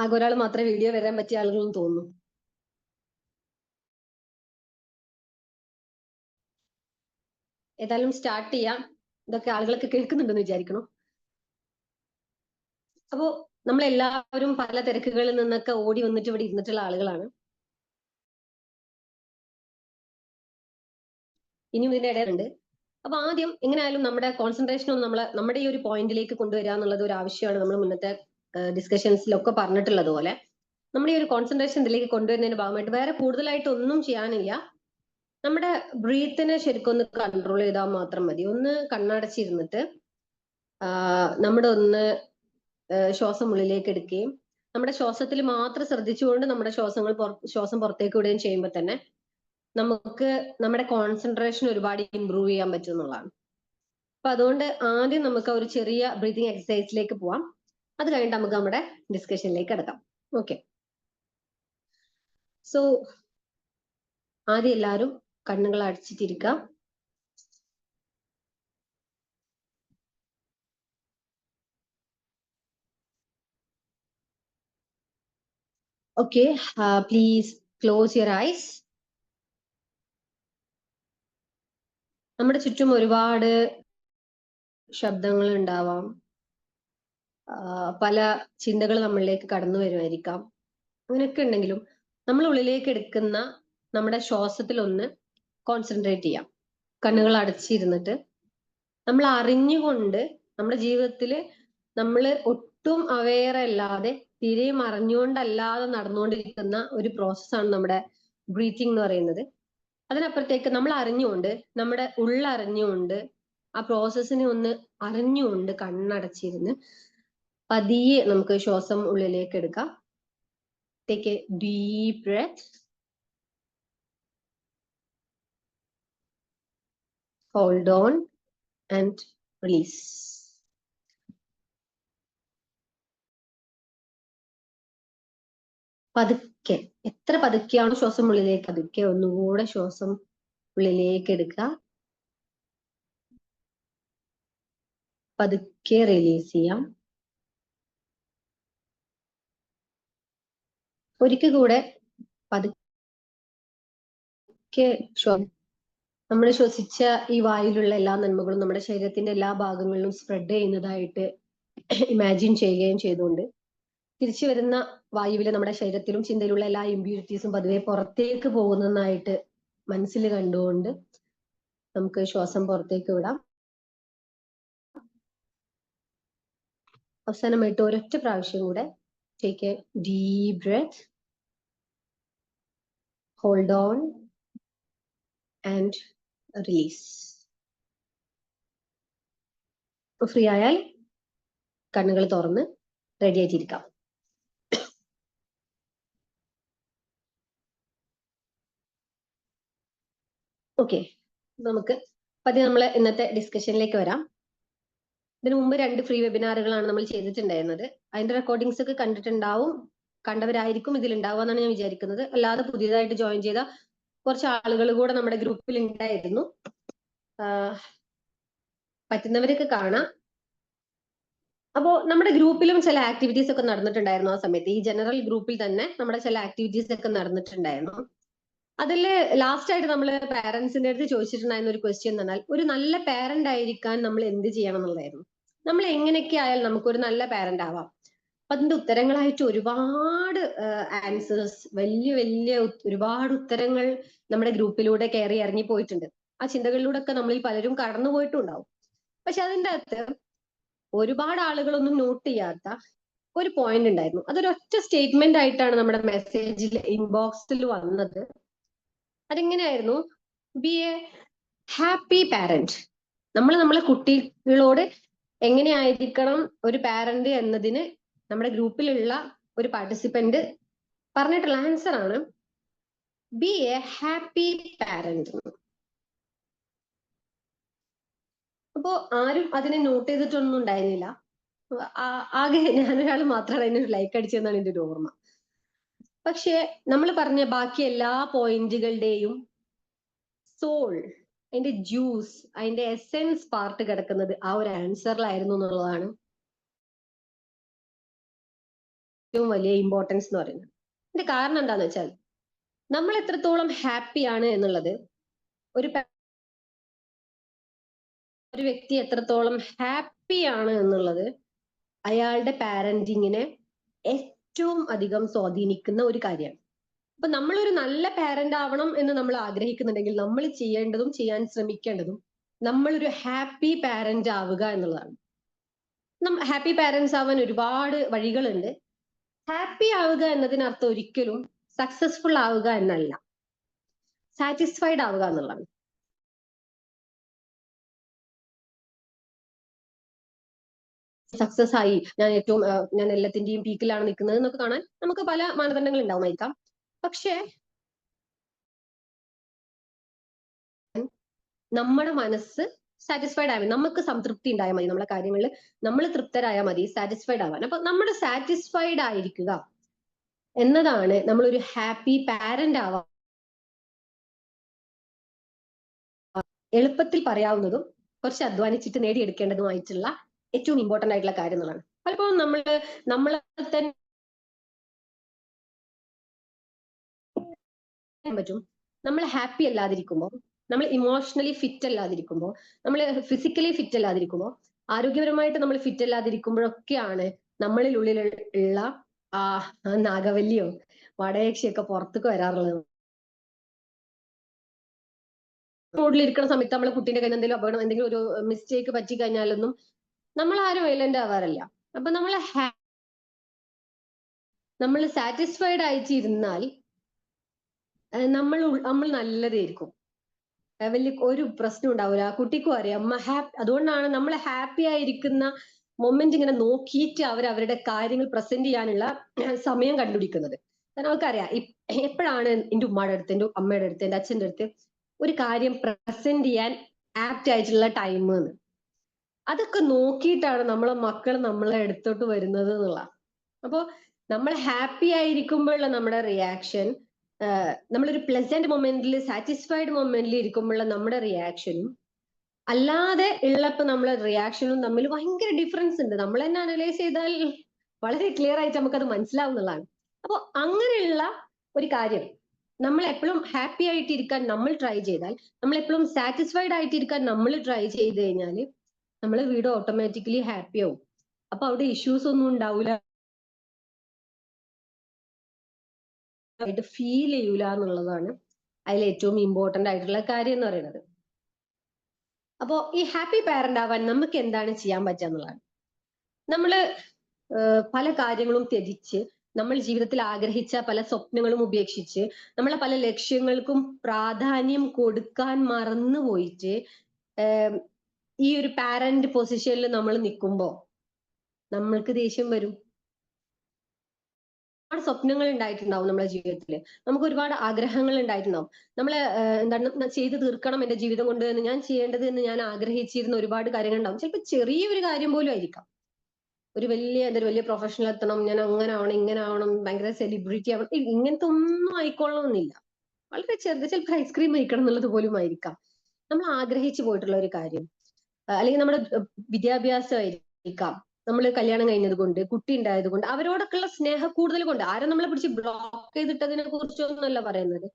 ആകെ ഒരാൾ മാത്രമേ വീഡിയോ വരാൻ പറ്റിയ ആളുകളെന്ന് തോന്നുന്നു. ഏതായാലും സ്റ്റാർട്ട് ചെയ്യാം. ഇതൊക്കെ ആളുകളൊക്കെ കേൾക്കുന്നുണ്ടെന്ന് വിചാരിക്കണം. അപ്പോ നമ്മളെല്ലാവരും പല തിരക്കുകളിൽ നിന്നൊക്കെ ഓടി വന്നിട്ട് ഇവിടെ ഇരുന്നിട്ടുള്ള ആളുകളാണ്. ഇനിയും ഇതിന്റെ ഇടയിലുണ്ട്. അപ്പൊ ആദ്യം എങ്ങനെയായാലും നമ്മുടെ കോൺസെൻട്രേഷൻ ഒന്ന് നമ്മുടെ ഈ ഒരു പോയിന്റിലേക്ക് കൊണ്ടുവരിക എന്നുള്ളത് ഒരു ആവശ്യമാണ്. നമ്മൾ മുന്നത്തെ ഡിസ്കഷൻസിലൊക്കെ പറഞ്ഞിട്ടുള്ളത് പോലെ നമ്മുടെ ഈ ഒരു കോൺസെൻട്രേഷൻ ഇതിലേക്ക് കൊണ്ടുവരുന്നതിന്റെ ഭാഗമായിട്ട് വേറെ കൂടുതലായിട്ട് ഒന്നും ചെയ്യാനില്ല. നമ്മുടെ ബ്രീത്തിനെ ശരിക്കും ഒന്ന് കൺട്രോൾ ചെയ്താൽ മാത്രം മതി. ഒന്ന് കണ്ണടച്ചിരുന്നിട്ട് നമ്മുടെ ഒന്ന് ശ്വാസം ഉള്ളിലേക്ക് എടുക്കുകയും നമ്മുടെ ശ്വാസത്തിൽ മാത്രം ശ്രദ്ധിച്ചുകൊണ്ട് നമ്മുടെ ശ്വാസം പുറത്തേക്ക് വിടുകയും ചെയ്യുമ്പോൾ തന്നെ നമുക്ക് നമ്മുടെ കോൺസെൻട്രേഷൻ ഒരുപാട് ഇമ്പ്രൂവ് ചെയ്യാൻ പറ്റും എന്നുള്ളതാണ്. അപ്പൊ അതുകൊണ്ട് ആദ്യം നമുക്ക് ഒരു ചെറിയ ബ്രീതിങ് എക്സസൈസിലേക്ക് പോവാം. അത് കഴിഞ്ഞിട്ട് നമുക്ക് നമ്മുടെ ഡിസ്കഷനിലേക്ക് കിടക്കാം. ഓക്കെ. സോ ആദ്യം എല്ലാവരും കണ്ണുകൾ അടച്ചിട്ടിരിക്കാം. Okay, please close your eyes. നമ്മുടെ ചുറ്റും ഒരുപാട് ശബ്ദങ്ങൾ ഉണ്ടാവാം, പല ചിന്തകൾ നമ്മളിലേക്ക് കടന്നു വരുമായിരിക്കാം. അങ്ങനെയൊക്കെ ഉണ്ടെങ്കിലും നമ്മൾ ഉള്ളിലേക്ക് എടുക്കുന്ന നമ്മുടെ ശ്വാസത്തിൽ ഒന്ന് കോൺസെൻട്രേറ്റ് ചെയ്യാം. കണ്ണുകൾ അടച്ചിരുന്നിട്ട് നമ്മൾ അറിഞ്ഞുകൊണ്ട് നമ്മുടെ ജീവിതത്തിൽ നമ്മൾ ഒട്ടും അവെയർ അല്ലാതെ തീരെയും അറിഞ്ഞുകൊണ്ടല്ലാതെ നടന്നുകൊണ്ടിരിക്കുന്ന ഒരു പ്രോസസ്സാണ് നമ്മുടെ ബ്രീത്തിങ് എന്ന് പറയുന്നത്. അതിനപ്പുറത്തേക്ക് നമ്മൾ അറിഞ്ഞുകൊണ്ട് നമ്മുടെ ഉള്ളറിഞ്ഞുകൊണ്ട് ആ പ്രോസസ്സിനെ ഒന്ന് അറിഞ്ഞുകൊണ്ട് കണ്ണടച്ചിരുന്ന് പതിയെ നമുക്ക് ശ്വാസം ഉള്ളിലേക്ക് എടുക്കാം. Take a deep breath. Hold on and release. പതുക്കെ, എത്ര പതുക്കെയാണ് ശ്വാസം ഉള്ളിലേക്ക്, പതുക്കെ ഒന്നുകൂടെ ശ്വാസം ഉള്ളിലേക്ക് എടുക്കുക. പതുക്കെ റിലീസ് ചെയ്യാം. ഒരിക്കൽ കൂടെ പതുക്കെ നമ്മൾ ശ്വസിച്ച ഈ വായുവിലുള്ള എല്ലാ നന്മകളും നമ്മുടെ ശരീരത്തിന്റെ എല്ലാ ഭാഗങ്ങളിലും സ്പ്രെഡ് ചെയ്യുന്നതായിട്ട് ഇമാജിൻ ചെയ്യുകയും ചെയ്തുകൊണ്ട് തിരിച്ചു വരുന്ന വായുവിലെ നമ്മുടെ ശരീരത്തിലും ചിന്തയിലുള്ള എല്ലാ ഇമ്പ്യൂരിറ്റീസും പതുവെ പുറത്തേക്ക് പോകുന്നതായിട്ട് മനസ്സിൽ കണ്ടുകൊണ്ട് നമുക്ക് ശ്വാസം പുറത്തേക്ക് വിടാം. അവസാനമായിട്ട് ഒരൊറ്റ പ്രാവശ്യം കൂടെ take a deep breath. Hold on and release. Free ആയാൽ കണ്ണുകൾ തുറന്ന് റെഡി ആയിട്ടിരിക്കാം. ഓക്കെ, നമുക്ക് പതി നമ്മളെ ഇന്നത്തെ ഡിസ്കഷനിലേക്ക് വരാം. ഇതിനു മുമ്പ് 2 ഫ്രീ വെബിനാറുകളാണ് നമ്മൾ ചെയ്തിട്ടുണ്ടായിരുന്നത്. അതിന്റെ റെക്കോർഡിങ്സ് ഒക്കെ കണ്ടിട്ടുണ്ടാവും, കണ്ടവരായിരിക്കും ഇതിൽ ഉണ്ടാവുക എന്നാണ് ഞാൻ വിചാരിക്കുന്നത്. അല്ലാതെ പുതിയതായിട്ട് ജോയിൻ ചെയ്ത കുറച്ച് ആളുകൾ കൂടെ നമ്മുടെ ഗ്രൂപ്പിൽ ഉണ്ടായിരുന്നു. പറ്റുന്നവരൊക്കെ കാണാം. അപ്പോ നമ്മുടെ ഗ്രൂപ്പിലും ചില ആക്ടിവിറ്റീസ് ഒക്കെ നടന്നിട്ടുണ്ടായിരുന്നു ആ സമയത്ത്. ഈ ജനറൽ ഗ്രൂപ്പിൽ തന്നെ നമ്മുടെ ചില ആക്ടിവിറ്റീസ് ഒക്കെ നടന്നിട്ടുണ്ടായിരുന്നു. അതിൽ ലാസ്റ്റ് ആയിട്ട് നമ്മൾ പാരന്റ്സിന്റെ അടുത്ത് ചോദിച്ചിട്ടുണ്ടായിരുന്ന ഒരു ക്വസ്റ്റ്യൻ എന്ന് പറഞ്ഞാൽ, ഒരു നല്ല പാരന്റ് ആയിരിക്കാൻ നമ്മൾ എന്ത് ചെയ്യണം എന്നുള്ളതായിരുന്നു. നമ്മൾ എങ്ങനെയൊക്കെ ആയാലും നമുക്കൊരു നല്ല പാരന്റ് ആവാം. അപ്പൊ അതിന്റെ ഉത്തരങ്ങളായിട്ട് ഒരുപാട് ആൻസേഴ്സ്, വലിയ ഒരുപാട് ഉത്തരങ്ങൾ നമ്മുടെ ഗ്രൂപ്പിലൂടെ കയറി ഇറങ്ങി പോയിട്ടുണ്ട്. ആ ചിന്തകളിലൂടെ ഒക്കെ നമ്മളിൽ പലരും കടന്നു പോയിട്ടുണ്ടാവും. പക്ഷെ അതിന്റെ അകത്ത് ഒരുപാട് ആളുകളൊന്നും നോട്ട് ചെയ്യാത്ത ഒരു പോയിന്റ് ഉണ്ടായിരുന്നു. അതൊരൊറ്റ സ്റ്റേറ്റ്മെന്റ് ആയിട്ടാണ് നമ്മുടെ മെസ്സേജിൽ ഇൻബോക്സിൽ വന്നത്. അതെങ്ങനെയായിരുന്നു? Be a happy parent. നമ്മൾ നമ്മളെ കുട്ടികളോട് എങ്ങനെയായിരിക്കണം ഒരു പാരന്റ് എന്നതിന് നമ്മുടെ ഗ്രൂപ്പിലുള്ള ഒരു പാർട്ടിസിപ്പന്റ് പറഞ്ഞിട്ടുള്ള ആൻസർ ആണ് ബി എ ഹാപ്പി പാരന്റ്. അപ്പോ ആരും അതിനെ നോട്ട് ചെയ്തിട്ടൊന്നും ഉണ്ടായിരുന്നില്ല. ആകെ ഞാനൊരാൾ മാത്രമാണ് അതിനൊരു ലൈക്ക് അടിച്ചതെന്നാണ് എൻ്റെ ഒരു ഓർമ്മ. പക്ഷെ നമ്മൾ പറഞ്ഞ ബാക്കി എല്ലാ പോയിന്റുകളുടെയും സോൾ, അതിന്റെ ജ്യൂസ്, അതിന്റെ എസെൻസ് പാർട്ട് കിടക്കുന്നത് ആ ഒരു ആൻസറിലായിരുന്നു എന്നുള്ളതാണ് ഏറ്റവും വലിയ ഇമ്പോർട്ടൻസ് എന്ന് പറയുന്നത്. ഇതിന്റെ കാരണം എന്താന്ന് വെച്ചാൽ നമ്മൾ എത്രത്തോളം ഹാപ്പിയാണ് എന്നുള്ളത് ഒരു വ്യക്തി എത്രത്തോളം ഹാപ്പിയാണ് എന്നുള്ളത് അയാളുടെ പാരന്റിങ്ങിനെ ഏറ്റവും അധികം സ്വാധീനിക്കുന്ന ഒരു കാര്യമാണ്. അപ്പൊ നമ്മളൊരു നല്ല പാരന്റ് ആവണം എന്ന് നമ്മൾ ആഗ്രഹിക്കുന്നുണ്ടെങ്കിൽ നമ്മൾ ചെയ്യേണ്ടതും ചെയ്യാൻ ശ്രമിക്കേണ്ടതും നമ്മളൊരു ഹാപ്പി പാരന്റ് ആവുക എന്നുള്ളതാണ്. ഹാപ്പി പാരന്റ്സ് ആവാൻ ഒരുപാട് വഴികളുണ്ട്. ഹാപ്പി ആവുക എന്നതിനർത്ഥം ഒരിക്കലും സക്സസ്ഫുൾ ആവുക എന്നല്ല, സാറ്റിസ്ഫൈഡ് ആവുക എന്നുള്ളതാണ്. സക്സസ് ആയി, ഞാൻ എല്ലാത്തിന്റെയും പീക്കിലാണ് നിൽക്കുന്നത് എന്നൊക്കെ കാണാൻ നമുക്ക് പല മാനദണ്ഡങ്ങൾ ഉണ്ടാവുമായിരിക്കാം. പക്ഷേ നമ്മുടെ മനസ്സ് സാറ്റിസ്ഫൈഡ് ആവാൻ, നമുക്ക് സംതൃപ്തി ഉണ്ടായാൽ മതി, നമ്മളെ കാര്യങ്ങളിൽ നമ്മൾ തൃപ്തരായാൽ മതി സാറ്റിസ്ഫൈഡ് ആവാൻ. അപ്പൊ നമ്മൾ സാറ്റിസ്ഫൈഡ് ആയിരിക്കുക എന്നതാണ് നമ്മളൊരു ഹാപ്പി പാരന്റ് ആവാൻ എളുപ്പത്തിൽ പറയാവുന്നതും കുറച്ച് അധ്വാനിച്ചിട്ട് നേടിയെടുക്കേണ്ടതുമായിട്ടുള്ള ഏറ്റവും ഇമ്പോർട്ടന്റ് ആയിട്ടുള്ള കാര്യം എന്നുള്ളതാണ്. പലപ്പോഴും നമ്മളെ തന്നെ പറ്റും, നമ്മൾ ഹാപ്പി അല്ലാതിരിക്കുമ്പോൾ, നമ്മൾ ഇമോഷണലി ഫിറ്റ് അല്ലാതിരിക്കുമ്പോൾ, നമ്മൾ ഫിസിക്കലി ഫിറ്റ് അല്ലാതിരിക്കുമ്പോൾ, ആരോഗ്യപരമായിട്ട് നമ്മൾ ഫിറ്റ് അല്ലാതിരിക്കുമ്പോഴൊക്കെയാണ് നമ്മളിൽ ഉള്ളിലുള്ള ആ നാഗവല്ലിയോ വടയക്ഷിയൊക്കെ പുറത്തേക്ക് വരാറുള്ളത്. റോഡിലിരിക്കുന്ന സമയത്ത് നമ്മളെ കുട്ടീന്റെ കയ്യിൽ എന്തെങ്കിലും അപകടം, എന്തെങ്കിലും ഒരു മിസ്റ്റേക്ക് പറ്റി കഴിഞ്ഞാലൊന്നും നമ്മൾ ആരും വയലന്റ് ആവാറില്ല. അപ്പൊ നമ്മൾ സാറ്റിസ്ഫൈഡ് ആയിട്ടിരുന്നാൽ നമ്മൾ നല്ലതായിരിക്കും, വലിയ ഒരു പ്രശ്നം ഉണ്ടാവില്ല. കുട്ടിക്കും അറിയാം അതുകൊണ്ടാണ് നമ്മൾ ഹാപ്പി ആയിരിക്കുന്ന മൊമെന്റ് ഇങ്ങനെ നോക്കിയിട്ട് അവരുടെ കാര്യങ്ങൾ പ്രസന്റ് ചെയ്യാനുള്ള സമയം കണ്ടുപിടിക്കുന്നത്. കാരണം അവർക്കറിയാം എപ്പോഴാണ് എൻ്റെ ഉമ്മയുടെ അടുത്ത്, എൻ്റെ അമ്മയുടെ അടുത്ത്, എൻ്റെ അച്ഛൻ്റെ അടുത്ത് ഒരു കാര്യം പ്രസന്റ് ചെയ്യാൻ ആപ്റ്റ് ആയിട്ടുള്ള ടൈം എന്ന്. അതൊക്കെ നോക്കിയിട്ടാണ് നമ്മളെ മക്കൾ നമ്മളെ അടുത്തോട്ട് വരുന്നത് എന്നുള്ള. അപ്പോ നമ്മൾ ഹാപ്പി ആയിരിക്കുമ്പോഴുള്ള നമ്മുടെ റിയാക്ഷൻ, നമ്മളൊരു പ്ലസന്റ് മൊമെന്റിൽ, സാറ്റിസ്ഫൈഡ് മൊമെന്റിൽ ഇരിക്കുമ്പോഴുള്ള നമ്മുടെ റിയാക്ഷനും അല്ലാതെ ഉള്ളപ്പോ നമ്മളെ റിയാക്ഷനും തമ്മിൽ ഭയങ്കര ഡിഫറൻസ് ഉണ്ട്. നമ്മൾ തന്നെ അനലൈസ് ചെയ്താൽ വളരെ ക്ലിയർ ആയിട്ട് നമുക്കത് മനസ്സിലാവുന്നതാണ്. അപ്പോൾ അങ്ങനെയുള്ള ഒരു കാര്യം, നമ്മൾ എപ്പോഴും ഹാപ്പി ആയിട്ടിരിക്കാൻ നമ്മൾ ട്രൈ ചെയ്താൽ, നമ്മൾ എപ്പോഴും സാറ്റിസ്ഫൈഡ് ആയിട്ടിരിക്കാൻ നമ്മൾ ട്രൈ ചെയ്ത് കഴിഞ്ഞാൽ നമ്മളെ വീട് ഓട്ടോമാറ്റിക്കലി ഹാപ്പി ആവും. അപ്പൊ അവിടെ ഇഷ്യൂസ് ഒന്നും ഉണ്ടാവില്ല, ഫീൽ ചെയ്യൂല എന്നുള്ളതാണ് അതിൽ ഏറ്റവും ഇമ്പോർട്ടന്റ് ആയിട്ടുള്ള കാര്യം എന്ന് പറയുന്നത്. അപ്പോ ഈ ഹാപ്പി പാരന്റ് ആവാൻ നമുക്ക് എന്താണ് ചെയ്യാൻ പറ്റുക എന്നുള്ളതാണ്. നമ്മള് പല കാര്യങ്ങളും ത്യജിച്ച്, നമ്മൾ ജീവിതത്തിൽ ആഗ്രഹിച്ച പല സ്വപ്നങ്ങളും ഉപേക്ഷിച്ച്, നമ്മളെ പല ലക്ഷ്യങ്ങൾക്കും പ്രാധാന്യം കൊടുക്കാൻ മറന്നു പോയിട്ട് ഈ ഒരു പാരന്റ് പൊസിഷനിൽ നമ്മൾ നിൽക്കുമ്പോൾ നമ്മൾക്ക് ദേഷ്യം വരും. ഒരുപാട് സ്വപ്നങ്ങൾ ഉണ്ടായിട്ടുണ്ടാവും നമ്മുടെ ജീവിതത്തിൽ, നമുക്ക് ഒരുപാട് ആഗ്രഹങ്ങൾ ഉണ്ടായിട്ടുണ്ടാവും. നമ്മളെ എന്താണ് ചെയ്തു തീർക്കണം എന്റെ ജീവിതം കൊണ്ട് എന്ന്, ഞാൻ ചെയ്യേണ്ടത് എന്ന് ഞാൻ ആഗ്രഹിച്ചിരുന്ന ഒരുപാട് കാര്യങ്ങൾ ഉണ്ടാവും. ചിലപ്പോൾ ചെറിയൊരു കാര്യം പോലും ആയിരിക്കാം. ഒരു വലിയ പ്രൊഫഷണൽ എത്തണം, ഞാൻ അങ്ങനെ ആവണം, ഇങ്ങനെ ആവണം, ഭയങ്കര സെലിബ്രിറ്റി ആവണം, ഇങ്ങനത്തെ ഒന്നും ആയിക്കൊള്ളണമെന്നില്ല. വളരെ ചെറുത്, ചിലപ്പോൾ ഐസ്ക്രീം കഴിക്കണം എന്നുള്ളത് പോലും ആയിരിക്കാം നമ്മൾ ആഗ്രഹിച്ചു പോയിട്ടുള്ള ഒരു കാര്യം. അല്ലെങ്കിൽ നമ്മുടെ വിദ്യാഭ്യാസമായിരിക്കാം, നമ്മൾ കല്യാണം കഴിഞ്ഞത് കൊണ്ട്, കുട്ടി ഉണ്ടായത് കൊണ്ട്, അവരോടൊക്കെയുള്ള സ്നേഹം കൂടുതൽ കൊണ്ട്. ആരും നമ്മളെ പിടിച്ച് ബ്ലോക്ക് ചെയ്തിട്ടതിനെ കുറിച്ചൊന്നുമല്ല പറയുന്നത്.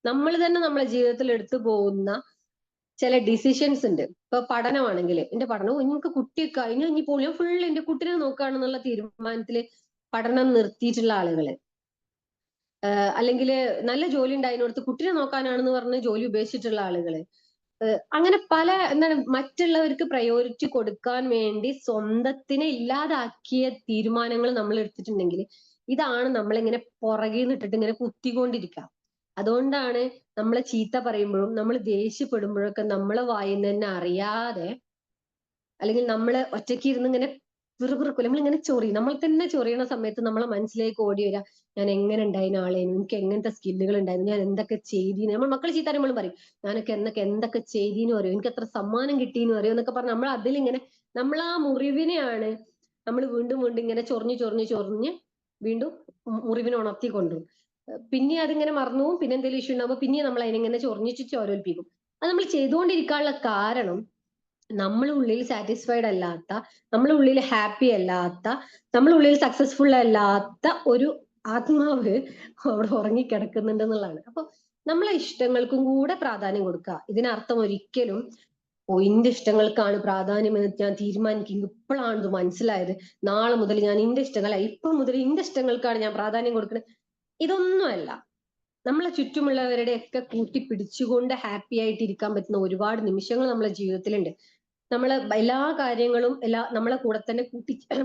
നമ്മൾ തന്നെ നമ്മളെ ജീവിതത്തിൽ എടുത്തു പോകുന്ന ചില ഡിസിഷൻസ് ഉണ്ട്. ഇപ്പൊ പഠനമാണെങ്കിൽ, എന്റെ പഠനം എനിക്ക് കുട്ടിയൊക്കെ കഴിഞ്ഞു, ഇനി പോലും ഫുൾ എന്റെ കുട്ടിനെ നോക്കുകയാണെന്നുള്ള തീരുമാനത്തില് പഠനം നിർത്തിയിട്ടുള്ള ആളുകള്, അല്ലെങ്കിൽ നല്ല ജോലി ഉണ്ടായതിനോടത്ത് കുട്ടിനെ നോക്കാനാണെന്ന് പറഞ്ഞ് ജോലി ഉപേക്ഷിച്ചിട്ടുള്ള ആളുകള്, അങ്ങനെ പല എന്താണ് മറ്റുള്ളവർക്ക് പ്രയോറിറ്റി കൊടുക്കാൻ വേണ്ടി സ്വന്തത്തിനെ ഇല്ലാതാക്കിയ തീരുമാനങ്ങൾ നമ്മൾ എടുത്തിട്ടുണ്ടെങ്കിൽ ഇതാണ് നമ്മളിങ്ങനെ പുറകെ നിന്നിട്ട് ഇങ്ങനെ കുത്തിക്കൊണ്ടിരിക്കുക. അതുകൊണ്ടാണ് നമ്മളെ ചീത്ത പറയുമ്പോഴും നമ്മൾ ദേഷ്യപ്പെടുമ്പോഴൊക്കെ നമ്മളെ വായിന്ന് തന്നെ അറിയാതെ, അല്ലെങ്കിൽ നമ്മള് ഒറ്റയ്ക്ക് ഇരുന്ന് ഇങ്ങനെ പിറുപിറുക്കും, നമ്മളിങ്ങനെ ചൊറിയും, നമ്മൾ തന്നെ ചൊറിയണ സമയത്ത് നമ്മളെ മനസ്സിലേക്ക് ഓടി വരിക, ഞാൻ എങ്ങനെ ഉണ്ടായിരുന്ന ആളേനു, എനിക്ക് എങ്ങനത്തെ സ്കില്ലുകൾ ഉണ്ടായിരുന്നു, ഞാൻ എന്തൊക്കെ ചെയ്തീന്. നമ്മൾ മക്കൾ ചീത്ത പറയുമ്പോഴും പറയും, ഞാനൊക്കെ എന്തൊക്കെ ചെയ്തീന്ന് പറയും, എനിക്ക് എത്ര സമ്മാനം കിട്ടീന്ന് പറയും എന്നൊക്കെ പറഞ്ഞ് നമ്മൾ അതിലിങ്ങനെ, നമ്മൾ ആ മുറിവിനെയാണ് നമ്മൾ വീണ്ടും വീണ്ടും ഇങ്ങനെ ചൊറിഞ്ഞ് വീണ്ടും മുറിവിനെ ഉണർത്തിക്കൊണ്ടും, പിന്നെ അതിങ്ങനെ മറന്നു, പിന്നെ എന്തെങ്കിലും ഇഷ്യൂ ഉണ്ടാകുമ്പോൾ പിന്നെ നമ്മൾ അതിനെങ്ങനെ ചൊറിഞ്ഞിട്ട് ചോരൽപ്പിക്കും. അത് നമ്മൾ ചെയ്തുകൊണ്ടിരിക്കാനുള്ള കാരണം നമ്മളെ ഉള്ളിൽ സാറ്റിസ്ഫൈഡ് അല്ലാത്ത, നമ്മളെ ഉള്ളിൽ ഹാപ്പി അല്ലാത്ത, നമ്മളെ ഉള്ളിൽ സക്സസ്ഫുൾ അല്ലാത്ത ഒരു ആത്മാവ് അവിടെ ഉറങ്ങിക്കിടക്കുന്നുണ്ട് എന്നുള്ളതാണ്. അപ്പൊ നമ്മളെ ഇഷ്ടങ്ങൾക്കും കൂടെ പ്രാധാന്യം കൊടുക്കുക. ഇതിനർത്ഥം ഒരിക്കലും എന്റെ ഇഷ്ടങ്ങൾക്കാണ് പ്രാധാന്യം എന്ന് ഞാൻ തീരുമാനിക്കും, ഇപ്പോഴാണ് ഇത് മനസ്സിലായത്, നാളെ മുതൽ ഞാൻ എന്റെ ഇഷ്ടങ്ങൾ, ഇപ്പൊ മുതൽ എന്റെ ഇഷ്ടങ്ങൾക്കാണ് ഞാൻ പ്രാധാന്യം കൊടുക്കുന്നത്, ഇതൊന്നുമല്ല. നമ്മളെ ചുറ്റുമുള്ളവരുടെ ഒക്കെ കൂട്ടിപ്പിടിച്ചുകൊണ്ട് ഹാപ്പി ആയിട്ട് ഇരിക്കാൻ പറ്റുന്ന ഒരുപാട് നിമിഷങ്ങൾ നമ്മളെ ജീവിതത്തിലുണ്ട്. നമ്മളെ എല്ലാ കാര്യങ്ങളും നമ്മളെ കൂടെ തന്നെ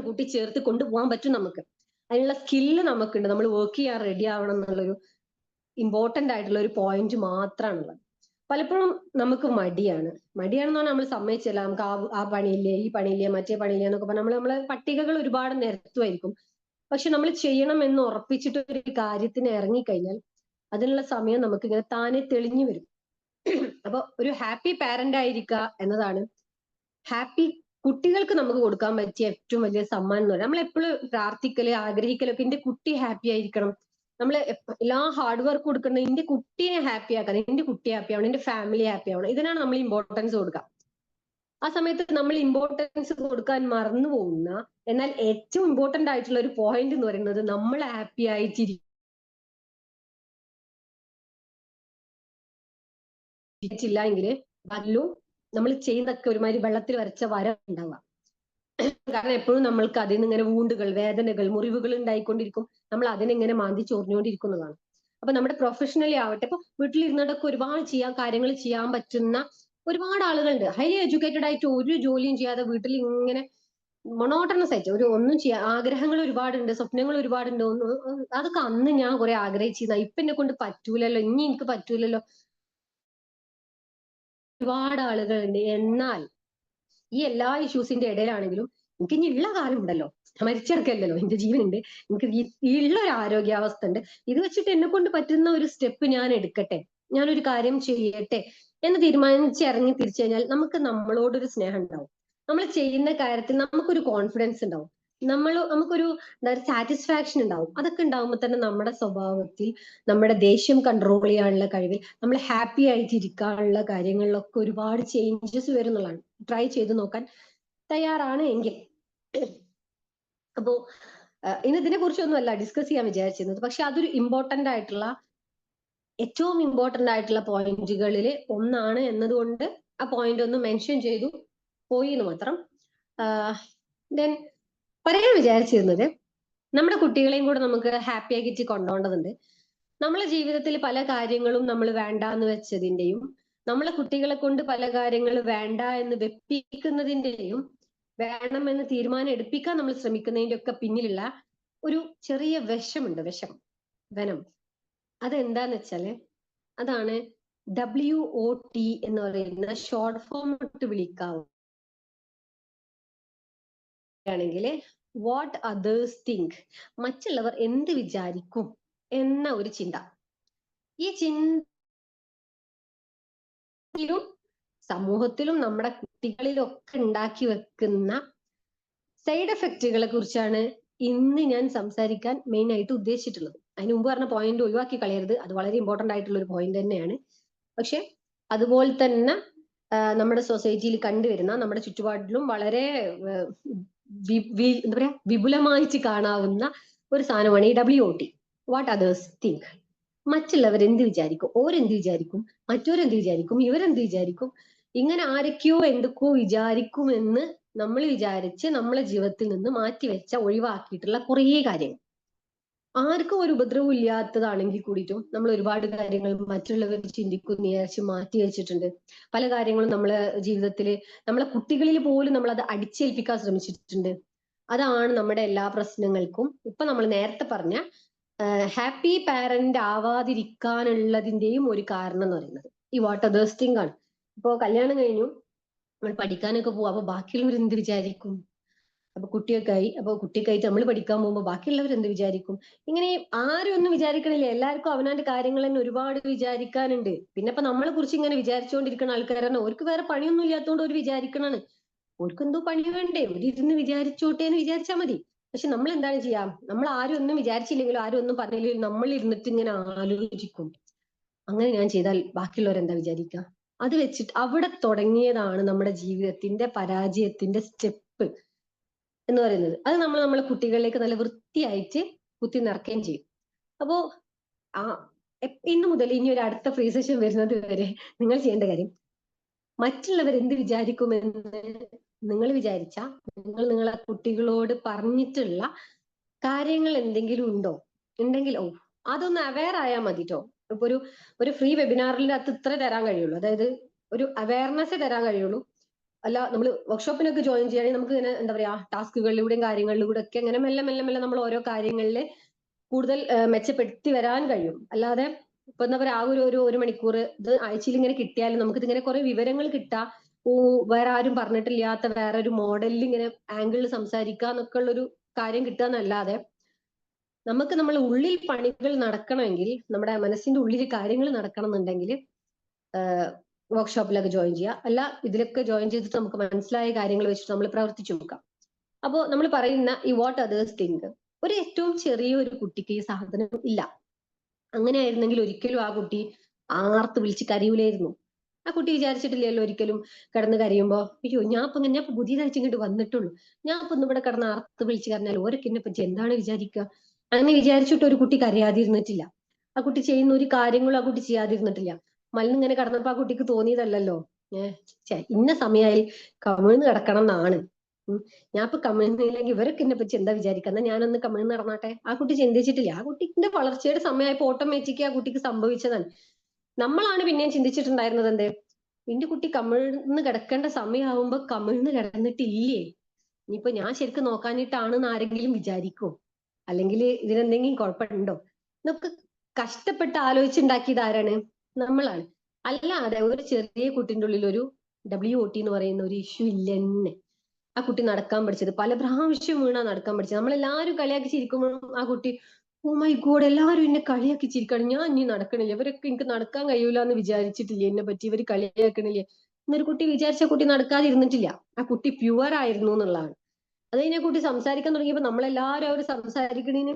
കൂട്ടിച്ചേർത്ത് കൊണ്ടുപോകാൻ പറ്റും നമുക്ക്. അതിനുള്ള സ്കില്ല് നമുക്കുണ്ട്. നമ്മൾ വർക്ക് ചെയ്യാൻ റെഡി ആവണം എന്നുള്ളൊരു ഇമ്പോർട്ടന്റ് ആയിട്ടുള്ള ഒരു പോയിന്റ് മാത്രമാണുള്ളത്. പലപ്പോഴും നമുക്ക് മടിയാണെന്ന് പറഞ്ഞാൽ നമ്മൾ സമ്മതിച്ചല്ല, നമുക്ക് ആ പണിയില്ലേ, ഈ പണിയില്ലേ, മറ്റേ പണിയില്ലേ എന്നൊക്കെ പറഞ്ഞാൽ നമ്മളെ പട്ടികകൾ ഒരുപാട് നിരത്തുമായിരിക്കും. പക്ഷെ നമ്മൾ ചെയ്യണം എന്ന് ഉറപ്പിച്ചിട്ട് ഒരു കാര്യത്തിന് ഇറങ്ങിക്കഴിഞ്ഞാൽ അതിനുള്ള സമയം നമുക്ക് ഇങ്ങനെ താനെ തെളിഞ്ഞു വരും. അപ്പൊ ഒരു ഹാപ്പി പാരന്റ് ആയിരിക്കുക എന്നതാണ് ഹാപ്പി കുട്ടികൾക്ക് നമുക്ക് കൊടുക്കാൻ പറ്റിയ ഏറ്റവും വലിയ സമ്മാനം എന്ന് പറയുന്നത്. നമ്മൾ എപ്പോഴും പ്രാർത്ഥിക്കല്, ആഗ്രഹിക്കലൊക്കെ എന്റെ കുട്ടി ഹാപ്പി ആയിരിക്കണം, നമ്മൾ എല്ലാ ഹാർഡ് വർക്ക് കൊടുക്കുന്നത് എന്റെ കുട്ടിയെ ഹാപ്പി ആക്കണം, എന്റെ കുട്ടി ഹാപ്പി ആവണം, എന്റെ ഫാമിലി ഹാപ്പി ആവണം, ഇതിനാണ് നമ്മൾ ഇമ്പോർട്ടൻസ് കൊടുക്കുക. ആ സമയത്ത് നമ്മൾ ഇമ്പോർട്ടൻസ് കൊടുക്കാൻ മറന്നു പോകുന്ന, എന്നാൽ ഏറ്റവും ഇമ്പോർട്ടന്റ് ആയിട്ടുള്ള ഒരു പോയിന്റ് എന്ന് പറയുന്നത് നമ്മൾ ഹാപ്പി ആയിട്ടിരിക്കില്ല എങ്കിൽ വല്ലതും നമ്മൾ ചെയ്യുന്നതൊക്കെ ഒരുമാതിരി വെള്ളത്തിൽ വരച്ച വര ഉണ്ടാവുക. കാരണം എപ്പോഴും നമ്മൾക്ക് അതിൽ നിന്ന് ഇങ്ങനെ വൂണ്ടുകൾ, വേദനകൾ, മുറിവുകൾ ഉണ്ടായിക്കൊണ്ടിരിക്കും. നമ്മൾ അതിനെങ്ങനെ മാന്തി ചൊറിഞ്ഞുകൊണ്ടിരിക്കുന്നതാണ്. അപ്പൊ നമ്മുടെ പ്രൊഫഷണലി ആവട്ടെ, ഇപ്പൊ വീട്ടിലിരുന്നിട്ടൊക്കെ ഒരുപാട് കാര്യങ്ങൾ ചെയ്യാൻ പറ്റുന്ന ഒരുപാട് ആളുകളുണ്ട്. ഹൈലി എഡ്യൂക്കേറ്റഡ് ആയിട്ട് ഒരു ജോലിയും ചെയ്യാതെ വീട്ടിൽ ഇങ്ങനെ മൊണോട്ടണസ് ആയിട്ട് ഒന്നും ചെയ്യാൻ ആഗ്രഹങ്ങൾ ഒരുപാടുണ്ട്, സ്വപ്നങ്ങൾ ഒരുപാടുണ്ട്. അതൊക്കെ അന്ന് ഞാൻ കുറെ ആഗ്രഹിച്ചിരുന്ന, ഇപ്പൊ എന്നെ കൊണ്ട് പറ്റൂലല്ലോ, ഇനി എനിക്ക് പറ്റൂലല്ലോ, ഒരുപാട് ആളുകളുണ്ട്. എന്നാൽ ഈ എല്ലാ ഇഷ്യൂസിന്റെ ഇടയിലാണെങ്കിലും എനിക്ക് ഇനി ഉള്ള കാലം ഉണ്ടല്ലോ, മരിച്ചിറക്കല്ലോ, എന്റെ ജീവനുണ്ട്, എനിക്ക് ഈ ഉള്ള ഒരു ആരോഗ്യാവസ്ഥ ഉണ്ട്, ഇത് വെച്ചിട്ട് എന്നെ കൊണ്ട് പറ്റുന്ന ഒരു സ്റ്റെപ്പ് ഞാൻ എടുക്കട്ടെ, ഞാനൊരു കാര്യം ചെയ്യട്ടെ എന്ന് തീരുമാനിച്ച് ഇറങ്ങി തിരിച്ചു കഴിഞ്ഞാൽ നമുക്ക് നമ്മളോടൊരു സ്നേഹം ഉണ്ടാവും. നമ്മൾ ചെയ്യുന്ന കാര്യത്തിൽ നമുക്കൊരു കോൺഫിഡൻസ് ഉണ്ടാവും, നമുക്കൊരു സാറ്റിസ്ഫാക്ഷൻ ഉണ്ടാവും. അതൊക്കെ ഉണ്ടാവുമ്പോൾ തന്നെ നമ്മുടെ സ്വഭാവത്തിൽ, നമ്മുടെ ദേഷ്യം കൺട്രോൾ ചെയ്യാനുള്ള കഴിവിൽ, നമ്മൾ ഹാപ്പി ആയിട്ട് ഇരിക്കാനുള്ള കാര്യങ്ങളിലൊക്കെ ഒരുപാട് ചേഞ്ചസ് വരും എന്നുള്ളതാണ്. ട്രൈ ചെയ്ത് നോക്കാൻ തയ്യാറാണ് എങ്കിൽ. അപ്പോ ഇന്ന് ഇതിനെ കുറിച്ചൊന്നുമല്ല ഡിസ്കസ് ചെയ്യാൻ വിചാരിച്ചിരുന്നത്, പക്ഷെ അതൊരു ഇമ്പോർട്ടന്റ് ആയിട്ടുള്ള, ഏറ്റവും ഇമ്പോർട്ടന്റ് ആയിട്ടുള്ള പോയിന്റുകളിൽ ഒന്നാണ് എന്നതുകൊണ്ട് ആ പോയിന്റ് ഒന്ന് മെൻഷൻ ചെയ്തു പോയി എന്ന് മാത്രം. ദെൻ പറയാൻ വിചാരിച്ചിരുന്നത്, നമ്മുടെ കുട്ടികളെയും കൂടെ നമുക്ക് ഹാപ്പി ആക്കിയിട്ട് കൊണ്ടുപോകേണ്ടതുണ്ട്. നമ്മളെ ജീവിതത്തിൽ പല കാര്യങ്ങളും നമ്മൾ വേണ്ട എന്ന് വെച്ചതിന്റെയും, നമ്മളെ കുട്ടികളെ കൊണ്ട് പല കാര്യങ്ങൾ വേണ്ട എന്ന് വെപ്പിക്കുന്നതിന്റെയും, വേണമെന്ന് തീരുമാനം എടുപ്പിക്കാൻ നമ്മൾ ശ്രമിക്കുന്നതിന്റെ ഒക്കെ പിന്നിലുള്ള ഒരു ചെറിയ വിഷമുണ്ട്, വെനം. അതെന്താന്ന് വെച്ചാല് അതാണ് WOT എന്ന് പറയുന്ന ഷോർട്ട് ഫോം ഇട്ട് വിളിക്കാവുകയാണെങ്കിൽ വാട്ട് അതേഴ്സ് തിങ്ക്, മറ്റുള്ളവർ എന്ത് വിചാരിക്കും എന്ന ഒരു ചിന്ത. ഈ ചിന്തയിലും സമൂഹത്തിലും നമ്മുടെ കുട്ടികളിലും ഒക്കെ ഉണ്ടാക്കി വെക്കുന്ന സൈഡ് എഫക്റ്റുകളെ കുറിച്ചാണ് ഇന്ന് ഞാൻ സംസാരിക്കാൻ മെയിൻ ആയിട്ട് ഉദ്ദേശിച്ചിട്ടുള്ളത്. അതിന് മുമ്പ് പറഞ്ഞ പോയിന്റ് ഒഴിവാക്കി കളയരുത്, അത് വളരെ ഇമ്പോർട്ടന്റ് ആയിട്ടുള്ള ഒരു പോയിന്റ് തന്നെയാണ്. പക്ഷെ അതുപോലെ തന്നെ നമ്മുടെ സൊസൈറ്റിയിൽ കണ്ടുവരുന്ന, നമ്മുടെ ചുറ്റുപാടിലും വളരെ എന്താ പറയാ വിപുലമായിട്ട് കാണാവുന്ന ഒരു സാധനമാണ് ഈ WOT, വാട്ട് അതേഴ്സ് തിങ്ക്. മറ്റുള്ളവർ എന്ത് വിചാരിക്കും, ഓരെന്ത് വിചാരിക്കും, മറ്റോരെന്ത് വിചാരിക്കും, ഇവരെന്ത് വിചാരിക്കും, ഇങ്ങനെ ആരൊക്കെയോ എന്തൊക്കെയോ വിചാരിക്കുമെന്ന് നമ്മൾ വിചാരിച്ച് നമ്മളെ ജീവിതത്തിൽ നിന്ന് മാറ്റിവെച്ച, ഒഴിവാക്കിയിട്ടുള്ള കുറേ കാര്യങ്ങൾ. ആർക്കും ഒരു ഉപദ്രവം ഇല്ലാത്തതാണെങ്കിൽ കൂടിയിട്ടും നമ്മൾ ഒരുപാട് കാര്യങ്ങൾ മറ്റുള്ളവർ ചിന്തിക്കും വിചാരിച്ച് മാറ്റി വെച്ചിട്ടുണ്ട്. പല കാര്യങ്ങളും നമ്മളെ ജീവിതത്തിൽ, നമ്മളെ കുട്ടികളിൽ പോലും നമ്മൾ അത് അടിച്ചേൽപ്പിക്കാൻ ശ്രമിച്ചിട്ടുണ്ട്. അതാണ് നമ്മുടെ എല്ലാ പ്രശ്നങ്ങൾക്കും ഇപ്പൊ നമ്മൾ നേരത്തെ പറഞ്ഞ ഹാപ്പി പാരന്റ് ആവാതിരിക്കാനുള്ളതിന്റെയും ഒരു കാരണം എന്ന് പറയുന്നത് ഈ വാട്ട് അതേഴ്സ് തിങ്ക് ആണ്. ഇപ്പോ കല്യാണം കഴിഞ്ഞു, നമ്മൾ പഠിക്കാനൊക്കെ പോവും, അപ്പൊ ബാക്കിയുള്ളവർ എന്ത് വിചാരിക്കും, അപ്പൊ കുട്ടിയൊക്കെ ആയിട്ട് നമ്മൾ പഠിക്കാൻ പോകുമ്പോൾ ബാക്കിയുള്ളവർ എന്ത് വിചാരിക്കും, ഇങ്ങനെ ആരും ഒന്നും വിചാരിക്കണില്ല. എല്ലാവർക്കും അവനാന്റെ കാര്യങ്ങൾ തന്നെ ഒരുപാട് വിചാരിക്കാനുണ്ട്. പിന്നെ ഇപ്പൊ നമ്മളെ കുറിച്ച് ഇങ്ങനെ വിചാരിച്ചുകൊണ്ടിരിക്കുന്ന ആൾക്കാരാണ്, അവർക്ക് വേറെ പണിയൊന്നും ഇല്ലാത്തതുകൊണ്ട് അവർ വിചാരിക്കണാണ്. അവർക്ക് എന്തോ പണി വേണ്ടേ, ഇരുന്ന് വിചാരിച്ചോട്ടെ എന്ന് വിചാരിച്ചാൽ മതി. പക്ഷെ നമ്മൾ എന്താണ് ചെയ്യാം, നമ്മൾ ആരും ഒന്നും വിചാരിച്ചില്ലെങ്കിലും ആരും ഒന്നും പറഞ്ഞില്ലെങ്കിലും നമ്മൾ ഇരുന്നിട്ട് ഇങ്ങനെ ആലോചിക്കും, അങ്ങനെ ഞാൻ ചെയ്താൽ ബാക്കിയുള്ളവർ എന്താ വിചാരിക്കുക, അത് വെച്ചിട്ട് അവിടെ തുടങ്ങിയതാണ് നമ്മുടെ ജീവിതത്തിന്റെ പരാജയത്തിന്റെ സ്റ്റെപ്പ് എന്ന് പറയുന്നത്. അത് നമ്മളെ കുട്ടികളിലേക്ക് നല്ല വൃത്തിയായിട്ട് കുത്തി നിറയ്ക്കുകയും ചെയ്യും. അപ്പോ ആ ഇന്ന് മുതൽ ഇനി ഒരു അടുത്ത ഫ്രീ സെഷൻ വരുന്നത് വരെ നിങ്ങൾ ചെയ്യേണ്ട കാര്യം, മറ്റുള്ളവർ എന്ത് വിചാരിക്കുമെന്ന് നിങ്ങൾ വിചാരിച്ച നിങ്ങളെ കുട്ടികളോട് പറഞ്ഞിട്ടുള്ള കാര്യങ്ങൾ എന്തെങ്കിലും ഉണ്ടെങ്കിൽ അതൊന്ന് അവെയർ ആയാൽ മതിട്ടോ. ഇപ്പൊ ഒരു ഫ്രീ വെബിനാറിന്റെ അകത്ത് ഇത്ര തരാൻ കഴിയുള്ളൂ, അതായത് ഒരു അവയർനെസ് തരാൻ കഴിയുള്ളൂ. അല്ല, നമ്മൾ വർക്ക്ഷോപ്പിനൊക്കെ ജോയിൻ ചെയ്യുകയാണെങ്കിൽ നമുക്ക് ഇങ്ങനെ എന്താ പറയാ, ടാസ്കുകളിലൂടെയും കാര്യങ്ങളിലൂടെ ഒക്കെ ഇങ്ങനെ മെല്ലെ മെല്ലെ മെല്ലെ നമ്മൾ ഓരോ കാര്യങ്ങളിൽ കൂടുതൽ മെച്ചപ്പെടുത്തി വരാൻ കഴിയും. അല്ലാതെ ഇപ്പൊ എന്താ പറയാ, ഒരു മണിക്കൂർ ഇത് ആഴ്ചയിൽ ഇങ്ങനെ കിട്ടിയാലും നമുക്ക് ഇതിങ്ങനെ കുറെ വിവരങ്ങൾ കിട്ടാ, വേറെ ആരും പറഞ്ഞിട്ടില്ലാത്ത വേറൊരു മോഡലിൽ ഇങ്ങനെ ആംഗിളിൽ സംസാരിക്കുക എന്നൊക്കെ ഉള്ളൊരു കാര്യം കിട്ടുക എന്നല്ലാതെ, നമുക്ക് നമ്മളെ ഉള്ളിൽ പണികൾ നടക്കണമെങ്കിൽ, നമ്മുടെ മനസ്സിന്റെ ഉള്ളിൽ കാര്യങ്ങൾ നടക്കണം എന്നുണ്ടെങ്കിൽ വർക്ക്ഷോപ്പിലൊക്കെ ജോയിൻ ചെയ്യുക. അല്ല, ഇതിലൊക്കെ ജോയിൻ ചെയ്തിട്ട് നമുക്ക് മനസ്സിലായ കാര്യങ്ങൾ വെച്ചിട്ട് നമ്മൾ പ്രവർത്തിച്ചു നോക്കാം. അപ്പോൾ നമ്മൾ പറയുന്ന ഈ വാട്ട് അതേഴ്സ് തിങ്ക്, ഒരു ഏറ്റവും ചെറിയ ഒരു കുട്ടിക്ക് ഈ സാധനം ഇല്ല. അങ്ങനെയായിരുന്നെങ്കിൽ ഒരിക്കലും ആ കുട്ടി ആർത്ത് വിളിച്ച് കരയൂലായിരുന്നു. ആ കുട്ടി വിചാരിച്ചിട്ടില്ലല്ലോ ഒരിക്കലും കിടന്ന് കരയുമ്പോ, അയ്യോ ഞാൻ ഇപ്പൊ പുതിയതായിട്ട് ഇങ്ങോട്ട് വന്നിട്ടുള്ളൂ, ഞാൻ ഇപ്പൊ ഇവിടെ കിടന്ന് ആർത്ത് വിളിച്ച് കരഞ്ഞാൽ ഓരൊക്കെ എന്നെ പറ്റി എന്താണ് വിചാരിക്കുക, അങ്ങനെ വിചാരിച്ചിട്ട് ഒരു കുട്ടി കരയാതിരുന്നിട്ടില്ല. ആ കുട്ടി ചെയ്യുന്ന ഒരു കാര്യങ്ങളും ആ കുട്ടി ചെയ്യാതിരുന്നിട്ടില്ല. മലന്നിങ്ങനെ കിടന്നപ്പോ ആ കുട്ടിക്ക് തോന്നിയതല്ലോ ഇന്ന സമയമായി കമിഴ്ന്ന് കിടക്കണം എന്നാണ്. ഞാൻ ഇപ്പൊ കമിഴ്ന്നില്ലെങ്കിൽ ഇവരൊക്കെ എന്നെ പറ്റി എന്താ വിചാരിക്കുക, ഞാനൊന്ന് കമിഴ്ന്ന് നടന്നാട്ടെ. ആ കുട്ടി ചിന്തിച്ചിട്ടില്ല. ആ കുട്ടിന്റെ വളർച്ചയുടെ സമയമായപ്പോ ഓട്ടോമാറ്റിക് ആ കുട്ടിക്ക് സംഭവിച്ചതാണ്. നമ്മളാണ് പിന്നെയും ചിന്തിച്ചിട്ടുണ്ടായിരുന്നത് എന്ത്, എന്റെ കുട്ടി കമിഴ്ന്ന് കിടക്കേണ്ട സമയമാകുമ്പോ കമിഴ്ന്ന് കിടന്നിട്ടില്ലേ, ഇനിയിപ്പോ ഞാൻ ശരിക്കും നോക്കാനിട്ടാണെന്ന് ആരെങ്കിലും വിചാരിക്കോ, അല്ലെങ്കിൽ ഇതിനെന്തെങ്കിലും കുഴപ്പമുണ്ടോ എന്നൊക്കെ കഷ്ടപ്പെട്ട് ആലോചിച്ചുണ്ടാക്കിയത് ആരാണ്? നമ്മളാണ്. അല്ലാതെ ഒരു ചെറിയ കുട്ടിന്റെ ഉള്ളിൽ ഒരു WOT എന്ന് പറയുന്ന ഒരു ഇഷ്യൂ ഇല്ലെന്നെ. ആ കുട്ടി നടക്കാൻ പഠിച്ചത് പല പ്രാവശ്യം വീണാ നടക്കാൻ പഠിച്ചത്. നമ്മളെല്ലാരും കളിയാക്കി ചിരിക്കുമ്പോഴും ആ കുട്ടി, ഓ മൈ ഗോഡ് എല്ലാവരും എന്നെ കളിയാക്കി ചിരിക്കാണ്, ഞാൻ ഇനി നടക്കണില്ല, ഇവരൊക്കെ എനിക്ക് നടക്കാൻ കഴിയൂല എന്ന് വിചാരിച്ചിട്ടില്ലേ എന്നെ പറ്റി, ഇവർ കളിയാക്കണില്ലേ എന്നൊരു കുട്ടി വിചാരിച്ച കുട്ടി നടക്കാതിരുന്നിട്ടില്ല. ആ കുട്ടി പ്യുവർ ആയിരുന്നു എന്നുള്ളതാണ്. അത് കഴിഞ്ഞ കുട്ടി സംസാരിക്കാൻ തുടങ്ങിയപ്പോ നമ്മളെല്ലാവരും അവർ സംസാരിക്കണേന്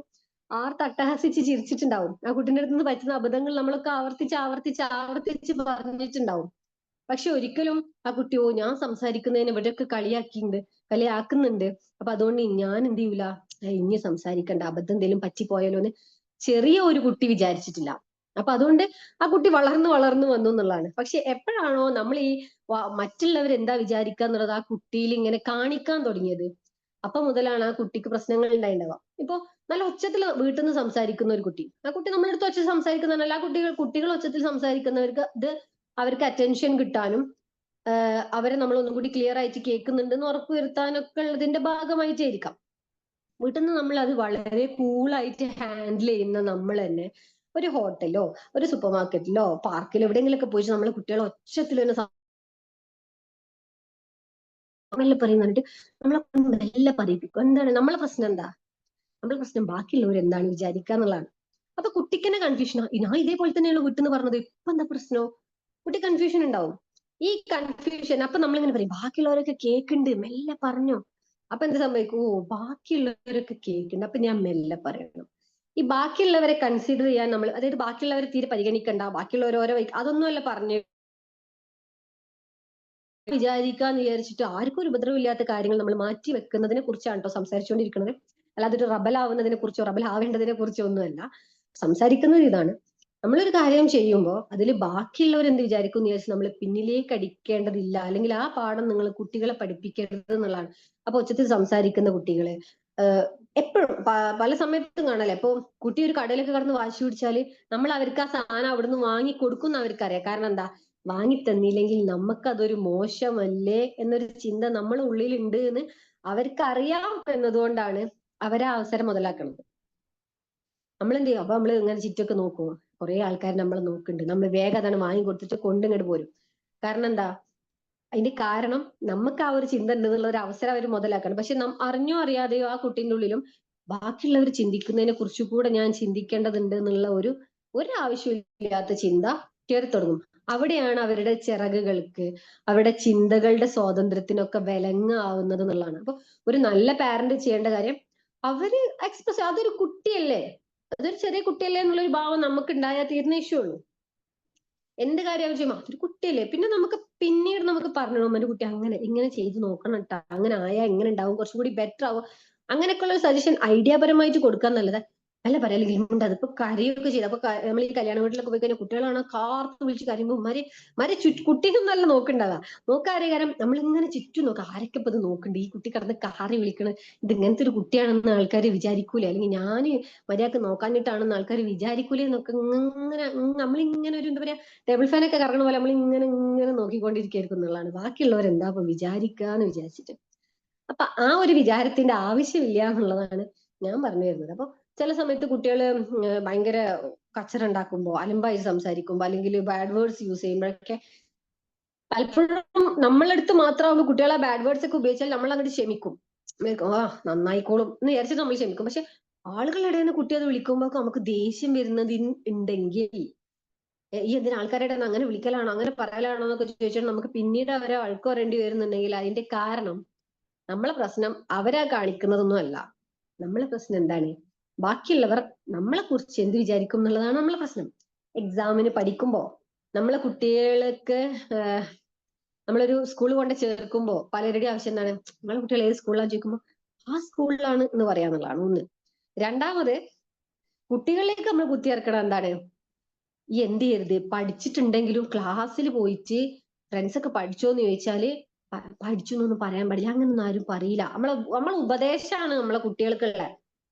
അട്ടഹസിച്ച് ചിരിച്ചിട്ടുണ്ടാവും. ആ കുട്ടിന്റെ അടുത്ത് നിന്ന് പറ്റുന്ന അബദ്ധങ്ങൾ നമ്മളൊക്കെ ആവർത്തിച്ച് പറഞ്ഞിട്ടുണ്ടാവും. പക്ഷെ ഒരിക്കലും ആ കുട്ടി, ഞാൻ സംസാരിക്കുന്നതിന് ഇവരൊക്കെ കളിയാക്കുന്നുണ്ട്, അപ്പൊ അതുകൊണ്ട് ഞാൻ എന്ത് ചെയ്യൂല, ഇനി സംസാരിക്കണ്ട, അബദ്ധം എന്തെങ്കിലും പറ്റിപ്പോയാലോ എന്ന് ചെറിയ ഒരു കുട്ടി വിചാരിച്ചിട്ടില്ല. അപ്പൊ അതുകൊണ്ട് ആ കുട്ടി വളർന്നു വന്നു എന്നുള്ളതാണ്. പക്ഷെ എപ്പോഴാണോ നമ്മൾ ഈ മറ്റുള്ളവർ എന്താ വിചാരിക്കുക എന്നുള്ളത് ആ കുട്ടിയിൽ ഇങ്ങനെ കാണിക്കാൻ തുടങ്ങിയത്, അപ്പൊ മുതലാണ് ആ കുട്ടിക്ക് പ്രശ്നങ്ങൾ ഉണ്ടാവുക. ഇപ്പൊ നല്ല ഒച്ചത്തിൽ വീട്ടിൽ നിന്ന് സംസാരിക്കുന്ന ഒരു കുട്ടി, ആ കുട്ടി നമ്മുടെ അടുത്ത് ഒച്ച സംസാരിക്കുന്നതല്ല, ആ കുട്ടികൾ ഒച്ചത്തിൽ സംസാരിക്കുന്നവർക്ക് ഇത് അവർക്ക് അറ്റൻഷൻ കിട്ടാനും അവരെ നമ്മൾ ഒന്നും കൂടി ക്ലിയർ ആയിട്ട് കേൾക്കുന്നുണ്ടെന്ന് ഉറപ്പുവരുത്താനൊക്കെ ഉള്ളതിന്റെ ഭാഗമായിട്ടായിരിക്കാം. വീട്ടിൽ നിന്ന് നമ്മൾ അത് വളരെ കൂളായിട്ട് ഹാൻഡിൽ ചെയ്യുന്ന നമ്മൾ തന്നെ ഒരു ഹോട്ടലോ ഒരു സൂപ്പർ മാർക്കറ്റിലോ പാർക്കിലോ എവിടെയെങ്കിലുമൊക്കെ പോയിട്ട് നമ്മൾ കുട്ടികളെ ഒച്ചത്തിൽ തന്നെ മെല്ലെ പറയുന്നിട്ട് നമ്മളെ മെല്ലെ പറയിപ്പിക്കും. എന്താണ് നമ്മളെ പ്രശ്നം? നമ്മളെ പ്രശ്നം ബാക്കിയുള്ളവർ എന്താണ് വിചാരിക്കുക എന്നുള്ളതാണ്. അപ്പൊ കുട്ടിക്ക് തന്നെ കൺഫ്യൂഷനാ, ഞാൻ ഇതേപോലെ തന്നെയുള്ള വീട്ടിൽ നിന്ന് പറഞ്ഞത്, ഇപ്പൊ എന്താ പ്രശ്നമോ? കുട്ടി കൺഫ്യൂഷൻ ഉണ്ടാവും. ഈ കൺഫ്യൂഷൻ അപ്പൊ നമ്മളിങ്ങനെ പറയും, ബാക്കിയുള്ളവരൊക്കെ കേൾക്കുന്നുണ്ട് മെല്ലെ പറഞ്ഞോ. അപ്പൊ എന്ത് സംഭവിക്കും? ബാക്കിയുള്ളവരൊക്കെ കേൾക്കുന്നുണ്ട്, അപ്പൊ ഞാൻ മെല്ലെ പറയണം. ഈ ബാക്കിയുള്ളവരെ കൺസിഡർ ചെയ്യാൻ നമ്മൾ, അതായത് ബാക്കിയുള്ളവരെ തീരെ പരിഗണിക്കണ്ട, ബാക്കിയുള്ളവർ ഓരോ അതൊന്നുമല്ല പറഞ്ഞു വിചാരിക്കാന്ന് വിചാരിച്ചിട്ട് ആർക്കും ഒരു ഉപദ്രവം ഇല്ലാത്ത കാര്യങ്ങൾ നമ്മൾ മാറ്റി വെക്കുന്നതിനെ കുറിച്ചാണ് കേട്ടോ സംസാരിച്ചുകൊണ്ടിരിക്കുന്നത്. അല്ലാതെ ഒരു റബലാവുന്നതിനെ കുറിച്ചോ റബലാവേണ്ടതിനെ കുറിച്ചോ ഒന്നുമല്ല സംസാരിക്കുന്നത്. ഇതാണ്, നമ്മളൊരു കാര്യം ചെയ്യുമ്പോൾ അതിൽ ബാക്കിയുള്ളവർ എന്ത് വിചാരിക്കും എന്ന് വിചാരിച്ച് നമ്മൾ പിന്നിലേക്ക് അടിക്കേണ്ടതില്ല, അല്ലെങ്കിൽ ആ പാഠം നിങ്ങൾ കുട്ടികളെ പഠിപ്പിക്കേണ്ടത് എന്നുള്ളതാണ്. അപ്പൊ ഉച്ചത്തിൽ സംസാരിക്കുന്ന കുട്ടികളെ എപ്പോഴും പല സമയത്തും കാണാല്ലേ, ഇപ്പൊ കുട്ടി ഒരു കടയിലൊക്കെ കടന്ന് വാശി പിടിച്ചാല് നമ്മൾ അവർക്ക് ആ സാധനം അവിടുന്ന് വാങ്ങി കൊടുക്കുന്ന അവർക്കറിയാം. കാരണം എന്താ, വാങ്ങി തന്നില്ലെങ്കിൽ നമുക്ക് അതൊരു മോശമല്ലേ എന്നൊരു ചിന്ത നമ്മളെ ഉള്ളിലുണ്ട് എന്ന് അവർക്കറിയാം എന്നതുകൊണ്ടാണ് അവരാ അവസരം മുതലാക്കുന്നത്. നമ്മൾ എന്ത് ചെയ്യും, അപ്പൊ നമ്മൾ ഇങ്ങനെ ചുറ്റൊക്കെ നോക്കും, കുറെ ആൾക്കാർ നമ്മളെ നോക്കുന്നുണ്ട്, നമ്മൾ വേഗം അതാണ് വാങ്ങി കൊടുത്തിട്ട് കൊണ്ടിങ്ങോട്ട് പോരും. കാരണം എന്താ, അതിന്റെ കാരണം നമുക്ക് ആ ഒരു ചിന്ത ഉണ്ട് എന്നുള്ള ഒരു അവസരം അവർ മുതലാക്കണം. പക്ഷെ അറിഞ്ഞോ അറിയാതെയോ ആ കുട്ടീൻ്റെ ഉള്ളിലും ബാക്കിയുള്ളവർ ചിന്തിക്കുന്നതിനെ കുറിച്ച് കൂടെ ഞാൻ ചിന്തിക്കേണ്ടതുണ്ട് എന്നുള്ള ഒരു ആവശ്യമില്ലാത്ത ചിന്ത കയറി തുടങ്ങും. അവിടെയാണ് അവരുടെ ചിറകുകൾക്ക്, അവരുടെ ചിന്തകളുടെ സ്വാതന്ത്ര്യത്തിനൊക്കെ വിലങ്ങാവുന്നത് എന്നുള്ളതാണ്. അപ്പൊ ഒരു നല്ല പാരന്റ് ചെയ്യേണ്ട കാര്യം, അവര് എക്സ്പ്രസ്, അതൊരു കുട്ടിയല്ലേ, അതൊരു ചെറിയ കുട്ടിയല്ലേ എന്നുള്ളൊരു ഭാവം നമുക്ക് ഉണ്ടായാൽ തീർന്ന ഇഷ്യൂ ഉള്ളൂ. എന്ത് കാര്യം ചെയ്യുമ്പോൾ അതൊരു കുട്ടിയല്ലേ, പിന്നെ നമുക്ക് പിന്നീട് നമുക്ക് പറഞ്ഞു എന്റെ കുട്ടി അങ്ങനെ ഇങ്ങനെ ചെയ്ത് നോക്കണം കേട്ടോ, അങ്ങനെ ആയാൽ ഇങ്ങനെ ഉണ്ടാവും, കുറച്ചും കൂടി ബെറ്റർ ആവും, അങ്ങനെയൊക്കെയുള്ള ഒരു സജഷൻ ഐഡിയാപരമായിട്ട് കൊടുക്കാൻ നല്ലത്. അല്ല പറയല്ലെങ്കിൽ ഉണ്ട്, അതിപ്പോ കരയൊക്കെ ചെയ്ത് അപ്പൊ നമ്മൾ ഈ കല്യാണ വീട്ടിലൊക്കെ പോയി കഴിഞ്ഞാൽ കുട്ടികളാണ് കാർത്ത് വിളിച്ച് കരയുമ്പോൾ മരെ കുട്ടീനും നല്ല നോക്കണ്ടാവാ, നോക്കാറിയ കാരണം നമ്മളിങ്ങനെ ചുറ്റും നോക്കാം ആരൊക്കെ ഇപ്പൊ ഇത് നോക്കണ്ട്, ഈ കുട്ടി കിടന്ന് കാറി വിളിക്കണത് ഇത് ഇങ്ങനത്തെ ഒരു കുട്ടിയാണെന്ന് ആൾക്കാർ വിചാരിക്കൂലേ, അല്ലെങ്കിൽ ഞാൻ മര്യാദക്ക് നോക്കാഞ്ഞിട്ടാണെന്ന് ആൾക്കാർ വിചാരിക്കൂലേ എന്നൊക്കെ ഇങ്ങനെ നമ്മളിങ്ങനെ ഒരു എന്താ പറയാ ടേബിൾ ഫാൻ ഒക്കെ കറങ്ങണ പോലെ നമ്മൾ ഇങ്ങനെ ഇങ്ങനെ നോക്കിക്കൊണ്ടിരിക്കുകയായിരിക്കും എന്നുള്ളതാണ്, ബാക്കിയുള്ളവർ എന്താ ഇപ്പൊ വിചാരിക്കാന്ന് വിചാരിച്ചിട്ട്. അപ്പൊ ആ ഒരു വിചാരത്തിന്റെ ആവശ്യമില്ല എന്നുള്ളതാണ് ഞാൻ പറഞ്ഞു വരുന്നത്. അപ്പൊ ചില സമയത്ത് കുട്ടികൾ ഭയങ്കര കച്ചറ ഉണ്ടാക്കുമ്പോ, അലമ്പായി സംസാരിക്കുമ്പോ, അല്ലെങ്കിൽ ബാഡ് വേർഡ്സ് യൂസ് ചെയ്യുമ്പോഴൊക്കെ പലപ്പോഴും നമ്മളെടുത്ത് മാത്രമാകുമ്പോൾ കുട്ടികളെ ബാഡ് വേർഡ്സ് ഒക്കെ ഉപയോഗിച്ചാൽ നമ്മൾ അങ്ങോട്ട് ക്ഷമിക്കും, ആ നന്നായിക്കോളും എന്ന് വിചാരിച്ചിട്ട് നമ്മൾ ക്ഷമിക്കും. പക്ഷെ ആളുകളുടെ ഇടയിൽ നിന്ന് കുട്ടി അത് വിളിക്കുമ്പോൾ നമുക്ക് ദേഷ്യം വരുന്നത് ഉണ്ടെങ്കിൽ ഈ എന്തിനാ ആൾക്കാരുടെ അങ്ങനെ വിളിക്കലാണോ അങ്ങനെ പറയലാണോ എന്നൊക്കെ ചോദിച്ചാൽ നമുക്ക് പിന്നീട് അവരെ വഴക്ക് പറയേണ്ടി വരുന്നുണ്ടെങ്കിൽ അതിന്റെ കാരണം നമ്മളെ പ്രശ്നം അവരാ കാണിക്കുന്നതൊന്നും അല്ല. നമ്മളെ പ്രശ്നം എന്താണ്, ബാക്കിയുള്ളവർ നമ്മളെ കുറിച്ച് എന്ത് വിചാരിക്കും എന്നുള്ളതാണ് നമ്മളെ പ്രശ്നം. എക്സാമിന് പഠിക്കുമ്പോ നമ്മളെ കുട്ടികൾക്ക് നമ്മളൊരു സ്കൂൾ കൊണ്ട് ചേർക്കുമ്പോ പലരുടെയും ആവശ്യം എന്താണ്, നമ്മളെ കുട്ടികൾ ഏത് സ്കൂളിലാണ് ചോദിക്കുമ്പോൾ ആ സ്കൂളിലാണ് എന്ന് പറയാന്നുള്ളതാണ് ഒന്ന്. രണ്ടാമത് കുട്ടികളിലേക്ക് നമ്മൾ കുത്തിയിറക്കണം എന്താണ്, ഈ എന്ത് ചെയ്യരുത്, പഠിച്ചിട്ടുണ്ടെങ്കിലും ക്ലാസ്സിൽ പോയിട്ട് ഫ്രണ്ട്സ് ഒക്കെ പഠിച്ചോ എന്ന് ചോദിച്ചാല് പഠിച്ചു എന്നൊന്നും പറയാൻ പാടില്ല, അങ്ങനൊന്നും ആരും പറയില്ല. നമ്മളെ ഉപദേശമാണ് നമ്മളെ കുട്ടികൾക്കുള്ള.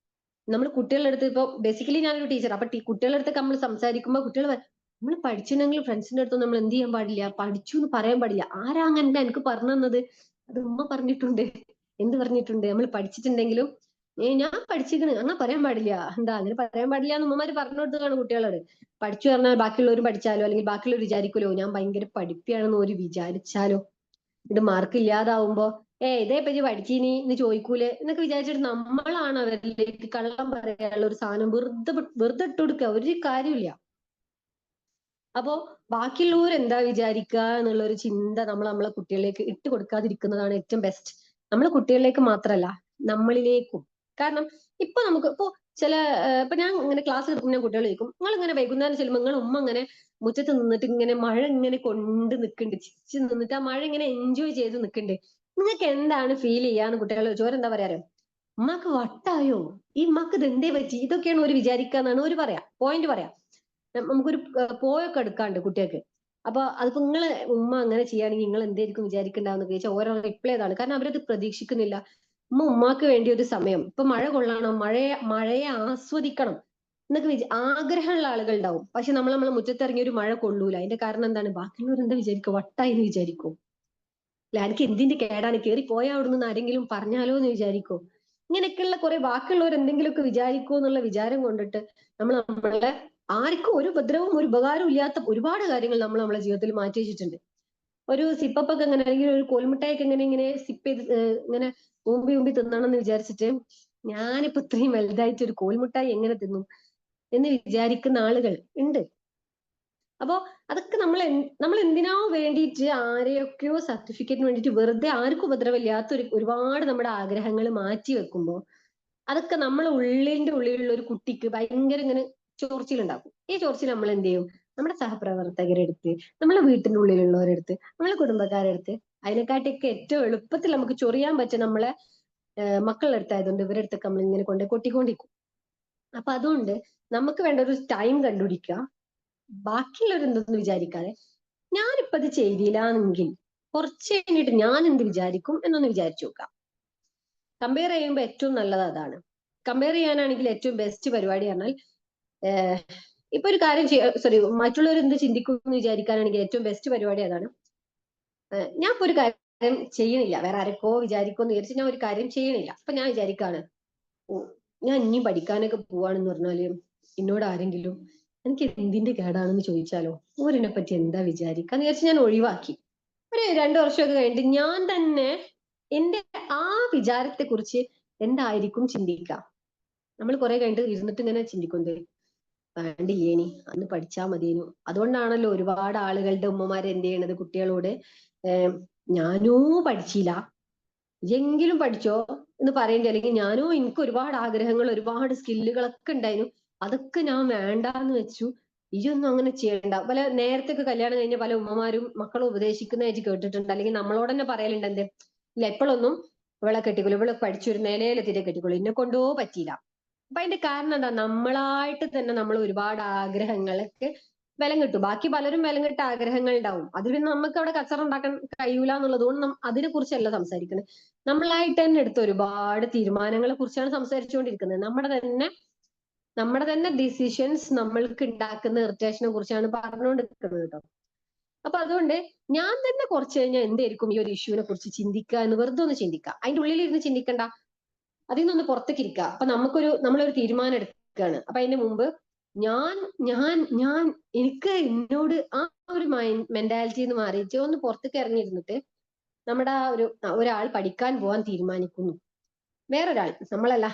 നമ്മൾ കുട്ടികളുടെ അടുത്ത് ഇപ്പൊ ബേസിക്കലി ഞാനൊരു ടീച്ചർ, അപ്പൊ കുട്ടികളുടെ അടുത്തൊക്കെ നമ്മൾ സംസാരിക്കുമ്പോൾ കുട്ടികൾ നമ്മൾ പഠിച്ചിട്ടുണ്ടെങ്കിൽ ഫ്രണ്ട്സിന്റെ അടുത്ത് നമ്മൾ എന്ത് ചെയ്യാൻ പാടില്ല, പഠിച്ചു എന്ന് പറയാൻ പാടില്ല. ആരാ അങ്ങനെ എനിക്ക് പറഞ്ഞു തന്നത്, അത് ഉമ്മ പറഞ്ഞിട്ടുണ്ട്. എന്ത് പറഞ്ഞിട്ടുണ്ട്, നമ്മൾ പഠിച്ചിട്ടുണ്ടെങ്കിലും ഞാൻ പഠിച്ചിരിക്കണ് അങ്ങനെ പറയാൻ പാടില്ല, എന്താ അങ്ങനെ പറയാൻ പാടില്ല എന്ന് ഉമ്മമാര് പറഞ്ഞു കൊടുത്തതാണ് കുട്ടികളോട്. പഠിച്ചു പറഞ്ഞാൽ ബാക്കിയുള്ളവരും പഠിച്ചാലോ, അല്ലെങ്കിൽ ബാക്കിയുള്ളവർ വിചാരിക്കുമല്ലോ ഞാൻ ഭയങ്കര പഠിപ്പിയാണെന്ന് ഒരു വിചാരിച്ചാലോ, ഇത് മാർക്ക് ഇല്ലാതാവുമ്പോ ഇതേ പറ്റി പഠിച്ചീനി എന്ന് ചോദിക്കൂലേ എന്നൊക്കെ വിചാരിച്ചിട്ട് നമ്മളാണ് അവരിലേക്ക് കള്ളം പറയാനുള്ള ഒരു സാധനം വെറുതെ ഇട്ട് കൊടുക്കുക, ഒരു കാര്യമില്ല. അപ്പോ ബാക്കിയുള്ളവർ എന്താ വിചാരിക്കുക എന്നുള്ള ഒരു ചിന്ത നമ്മളെ കുട്ടികളിലേക്ക് ഇട്ട് കൊടുക്കാതിരിക്കുന്നതാണ് ഏറ്റവും ബെസ്റ്റ്. നമ്മളെ കുട്ടികളിലേക്ക് മാത്രമല്ല നമ്മളിലേക്കും. കാരണം ഇപ്പൊ നമുക്ക് ഇപ്പൊ ചില ഇപ്പൊ ഞാൻ ഇങ്ങനെ ക്ലാസ് എടുക്കുമ്പോൾ ഞാൻ കുട്ടികൾ ചോദിക്കും, നിങ്ങൾ ഇങ്ങനെ വൈകുന്നേരം ചെല്ലുമ്പോൾ നിങ്ങൾ ഉമ്മ ഇങ്ങനെ മുറ്റത്ത് നിന്നിട്ട് ഇങ്ങനെ മഴ ഇങ്ങനെ കൊണ്ട് നിൽക്കുന്നുണ്ട്, ചിരിച്ച് നിന്നിട്ട് ആ മഴ ഇങ്ങനെ എൻജോയ് ചെയ്ത് നിൽക്കുന്നുണ്ട്, നിങ്ങൾക്ക് എന്താണ് ഫീൽ ചെയ്യാന്ന് കുട്ടികൾ ചോദിച്ചു. എന്താ പറയാറ്, ഉമ്മാക്ക് വട്ടായോ, ഈ ഉമ്മാക്ക് ഇത് എന്തേ പറ്റി, ഇതൊക്കെയാണ് ഒരു വിചാരിക്കുക എന്നാണ് ഒരു പറയാ, പോയിന്റ് പറയാം. നമുക്കൊരു പോയൊക്കെ എടുക്കാണ്ട് കുട്ടികൾക്ക്. അപ്പൊ അതിപ്പോ നിങ്ങള് ഉമ്മ അങ്ങനെ ചെയ്യുകയാണെങ്കിൽ നിങ്ങൾ എന്തായിരിക്കും വിചാരിക്കണ്ടാന്ന് ചോദിച്ചാൽ ഓരോ റിപ്ലൈ ഇതാണ്. കാരണം അവരത് പ്രതീക്ഷിക്കുന്നില്ല. ഉമ്മാക്ക് വേണ്ടി ഒരു സമയം, ഇപ്പൊ മഴ കൊള്ളണം, മഴയെ ആസ്വദിക്കണം എന്നൊക്കെ ആഗ്രഹമുള്ള ആളുകൾ ഉണ്ടാവും. പക്ഷെ നമ്മളെ മുറ്റത്തിറങ്ങി ഒരു മഴ കൊള്ളൂല. അതിന്റെ കാരണം എന്താണ്, ബാക്കിയുള്ളവർ എന്താ വിചാരിക്കും, വട്ടായി എന്ന് വിചാരിക്കും, അല്ല എനിക്ക് എന്തിന്റെ കേടാണ്, കയറി പോയാ അവിടുന്ന് ആരെങ്കിലും പറഞ്ഞാലോ എന്ന് വിചാരിക്കും. ഇങ്ങനെയൊക്കെയുള്ള കുറെ ബാക്കിയുള്ളവർ എന്തെങ്കിലുമൊക്കെ വിചാരിക്കുമോ എന്നുള്ള വിചാരം കൊണ്ടിട്ട് നമ്മളെ ആർക്കും ഒരു ഉപദ്രവവും ഒരു ഉപകാരവും ഇല്ലാത്ത ഒരുപാട് കാര്യങ്ങൾ നമ്മളെ ജീവിതത്തിൽ മാറ്റി വെച്ചിട്ടുണ്ട്. ഒരു സിപ്പപ്പ് ഒക്കെ എങ്ങനെ, അല്ലെങ്കിൽ ഒരു കോൽമിഠായിക്ക് എങ്ങനെ ഇങ്ങനെ സിപ്പ് ചെയ്ത് ഇങ്ങനെ ഊമ്പി തിന്നണം എന്ന് വിചാരിച്ചിട്ട് ഞാനിപ്പോ ഇത്രയും വലുതായിട്ട് ഒരു കോൽമിഠായി എങ്ങനെ തിന്നും എന്ന് വിചാരിക്കുന്ന ആളുകൾ ഉണ്ട്. അപ്പോ അതൊക്കെ നമ്മൾ എന്തിനാ വേണ്ടിയിട്ട് ആരെയൊക്കെയോ സർട്ടിഫിക്കറ്റിന് വേണ്ടിയിട്ട് വെറുതെ ആർക്കും ഉപദ്രവമില്ലാത്ത ഒരുപാട് നമ്മുടെ ആഗ്രഹങ്ങൾ മാറ്റി വെക്കുമ്പോൾ അതൊക്കെ നമ്മളെ ഉള്ളിലുള്ള ഒരു കുട്ടിക്ക് ഭയങ്കര ഇങ്ങനെ ചൊറിച്ചിലുണ്ടാക്കും. ഈ ചൊറിച്ചിൽ നമ്മൾ എന്ത് ചെയ്യും, നമ്മുടെ സഹപ്രവർത്തകരെടുത്ത്, നമ്മളെ വീട്ടിനുള്ളിലുള്ളവരെടുത്ത്, നമ്മളെ കുടുംബക്കാരെടുത്ത്, അതിനെക്കാട്ടിയൊക്കെ ഏറ്റവും എളുപ്പത്തിൽ നമുക്ക് ചൊറിയാൻ പറ്റും നമ്മളെ മക്കളുടെ അടുത്തായതുകൊണ്ട് ഇവരുടെ അടുത്തൊക്കെ നമ്മൾ ഇങ്ങനെ കൊട്ടിക്കൊണ്ടിരിക്കും. അപ്പൊ അതുകൊണ്ട് നമുക്ക് വേണ്ട ഒരു ടൈം കണ്ടുപിടിക്കുക, ബാക്കിയുള്ളവർ എന്തെന്ന് വിചാരിക്കാതെ ഞാനിപ്പോ അത് ചെയ്തില്ലാന്നെങ്കിൽ കുറച്ച് കഴിഞ്ഞിട്ട് ഞാൻ എന്ത് വിചാരിക്കും എന്നൊന്ന് വിചാരിച്ചു നോക്കാം. കമ്പയർ ചെയ്യുമ്പോൾ ഏറ്റവും നല്ലത് അതാണ്. കമ്പയർ ചെയ്യാനാണെങ്കിൽ ഏറ്റവും ബെസ്റ്റ് പരിപാടി പറഞ്ഞാൽ ഇപ്പൊ ഒരു കാര്യം സോറി മറ്റുള്ളവർ എന്ത് ചിന്തിക്കും എന്ന് വിചാരിക്കാനാണെങ്കിൽ ഏറ്റവും ബെസ്റ്റ് പരിപാടി അതാണ്. ഞാൻ ഇപ്പൊ ഒരു കാര്യം ചെയ്യണില്ല, വേറെ ആരൊക്കെ വിചാരിക്കും എന്ന് വിചാരിച്ച് ഞാൻ ഒരു കാര്യം ചെയ്യണില്ല. അപ്പൊ ഞാൻ വിചാരിക്കാണ്, ഞാൻ ഇനിയും പഠിക്കാനൊക്കെ പോവാണെന്ന് പറഞ്ഞാല് എന്നോട് ആരെങ്കിലും എനിക്ക് എന്തിന്റെ കേടാണെന്ന് ചോദിച്ചാലോ, ഓരിനെ പറ്റി എന്താ വിചാരിക്കാന്ന് വിചാരിച്ച് ഞാൻ ഒഴിവാക്കി. ഒരു 2 വർഷമൊക്കെ കഴിഞ്ഞിട്ട് ഞാൻ തന്നെ എന്റെ ആ വിചാരത്തെ കുറിച്ച് എന്തായിരിക്കും ചിന്തിക്കുക. നമ്മൾ കുറെ കഴിഞ്ഞിട്ട് ഇരുന്നിട്ട് ഇങ്ങനെ ചിന്തിക്കുന്നത് വേണ്ടില്ലേനി, അന്ന് പഠിച്ചാൽ മതിയേനു. അതുകൊണ്ടാണല്ലോ ഒരുപാട് ആളുകളുടെ ഉമ്മമാര് എന്ത് ചെയ്യണത് കുട്ടികളോട് ഞാനോ പഠിച്ചില്ല എങ്കിലും പഠിച്ചോ എന്ന് പറയേണ്ടി, അല്ലെങ്കിൽ ഞാനോ എനിക്ക് ഒരുപാട് ആഗ്രഹങ്ങൾ ഒരുപാട് സ്കില്ലുകളൊക്കെ ഉണ്ടായിരുന്നു, അതൊക്കെ ഞാൻ വേണ്ടാന്ന് വെച്ചു, ഇയൊന്നും അങ്ങനെ ചെയ്യണ്ട. പല നേരത്തെ കല്യാണം കഴിഞ്ഞ പല ഉമ്മമാരും മക്കളെ ഉപദേശിക്കുന്നതായിട്ട് കേട്ടിട്ടുണ്ട്. അല്ലെങ്കിൽ നമ്മളോട് തന്നെ പറയലുണ്ട് എന്ത്, ഇല്ല എപ്പോഴൊന്നും ഇവളെ കെട്ടിക്കൊള്ളു, ഇവള് പഠിച്ചൊരു നിലയിലെത്തിയിട്ട് കെട്ടിക്കൊള്ളു, എന്നെ കൊണ്ടോ പറ്റിയില്ല. അപ്പൊ അതിന്റെ കാരണം എന്താ, നമ്മളായിട്ട് തന്നെ നമ്മൾ ഒരുപാട് ആഗ്രഹങ്ങൾക്ക് ബലം കിട്ടും. ബാക്കി പലരും ബലം കിട്ട ആഗ്രഹങ്ങൾ ഉണ്ടാവും. അത് പിന്നെ നമുക്ക് അവിടെ കച്ചറ ഉണ്ടാക്കാൻ കഴിയൂല എന്നുള്ളത് കൊണ്ട് അതിനെ കുറിച്ചല്ല സംസാരിക്കുന്നത്. നമ്മളായിട്ട് തന്നെ എടുത്ത ഒരുപാട് തീരുമാനങ്ങളെ കുറിച്ചാണ് സംസാരിച്ചുകൊണ്ടിരിക്കുന്നത്. നമ്മുടെ തന്നെ ഡിസിഷൻസ് നമ്മൾക്ക് ഉണ്ടാക്കുന്ന ഇറിറ്റേഷനെ കുറിച്ചാണ് പറഞ്ഞുകൊണ്ടിരിക്കുന്നത് കേട്ടോ. അപ്പൊ അതുകൊണ്ട് ഞാൻ തന്നെ കുറച്ച് കഴിഞ്ഞാൽ എന്തായിരിക്കും ഈ ഒരു ഇഷ്യൂവിനെ കുറിച്ച് ചിന്തിക്കുക എന്ന് വെറുതെ ഒന്ന് ചിന്തിക്കുക. അതിന്റെ ഉള്ളിലിരുന്ന് ചിന്തിക്കണ്ട, അതിൽ നിന്നൊന്ന് പുറത്തേക്ക് ഇരിക്കുക. അപ്പൊ നമ്മളൊരു തീരുമാനം എടുക്കുകയാണ്. അപ്പൊ അതിന്റെ മുമ്പ് ഞാൻ ഞാൻ ഞാൻ എനിക്ക് എന്നോട് ആ ഒരു മെന്റാലിറ്റി എന്ന് മാറിയിട്ട് ഒന്ന് പുറത്തേക്ക് ഇറങ്ങിയിരുന്നിട്ട് നമ്മുടെ ഒരാൾ പഠിക്കാൻ പോകാൻ തീരുമാനിക്കുന്നു, വേറൊരാൾ നമ്മളല്ല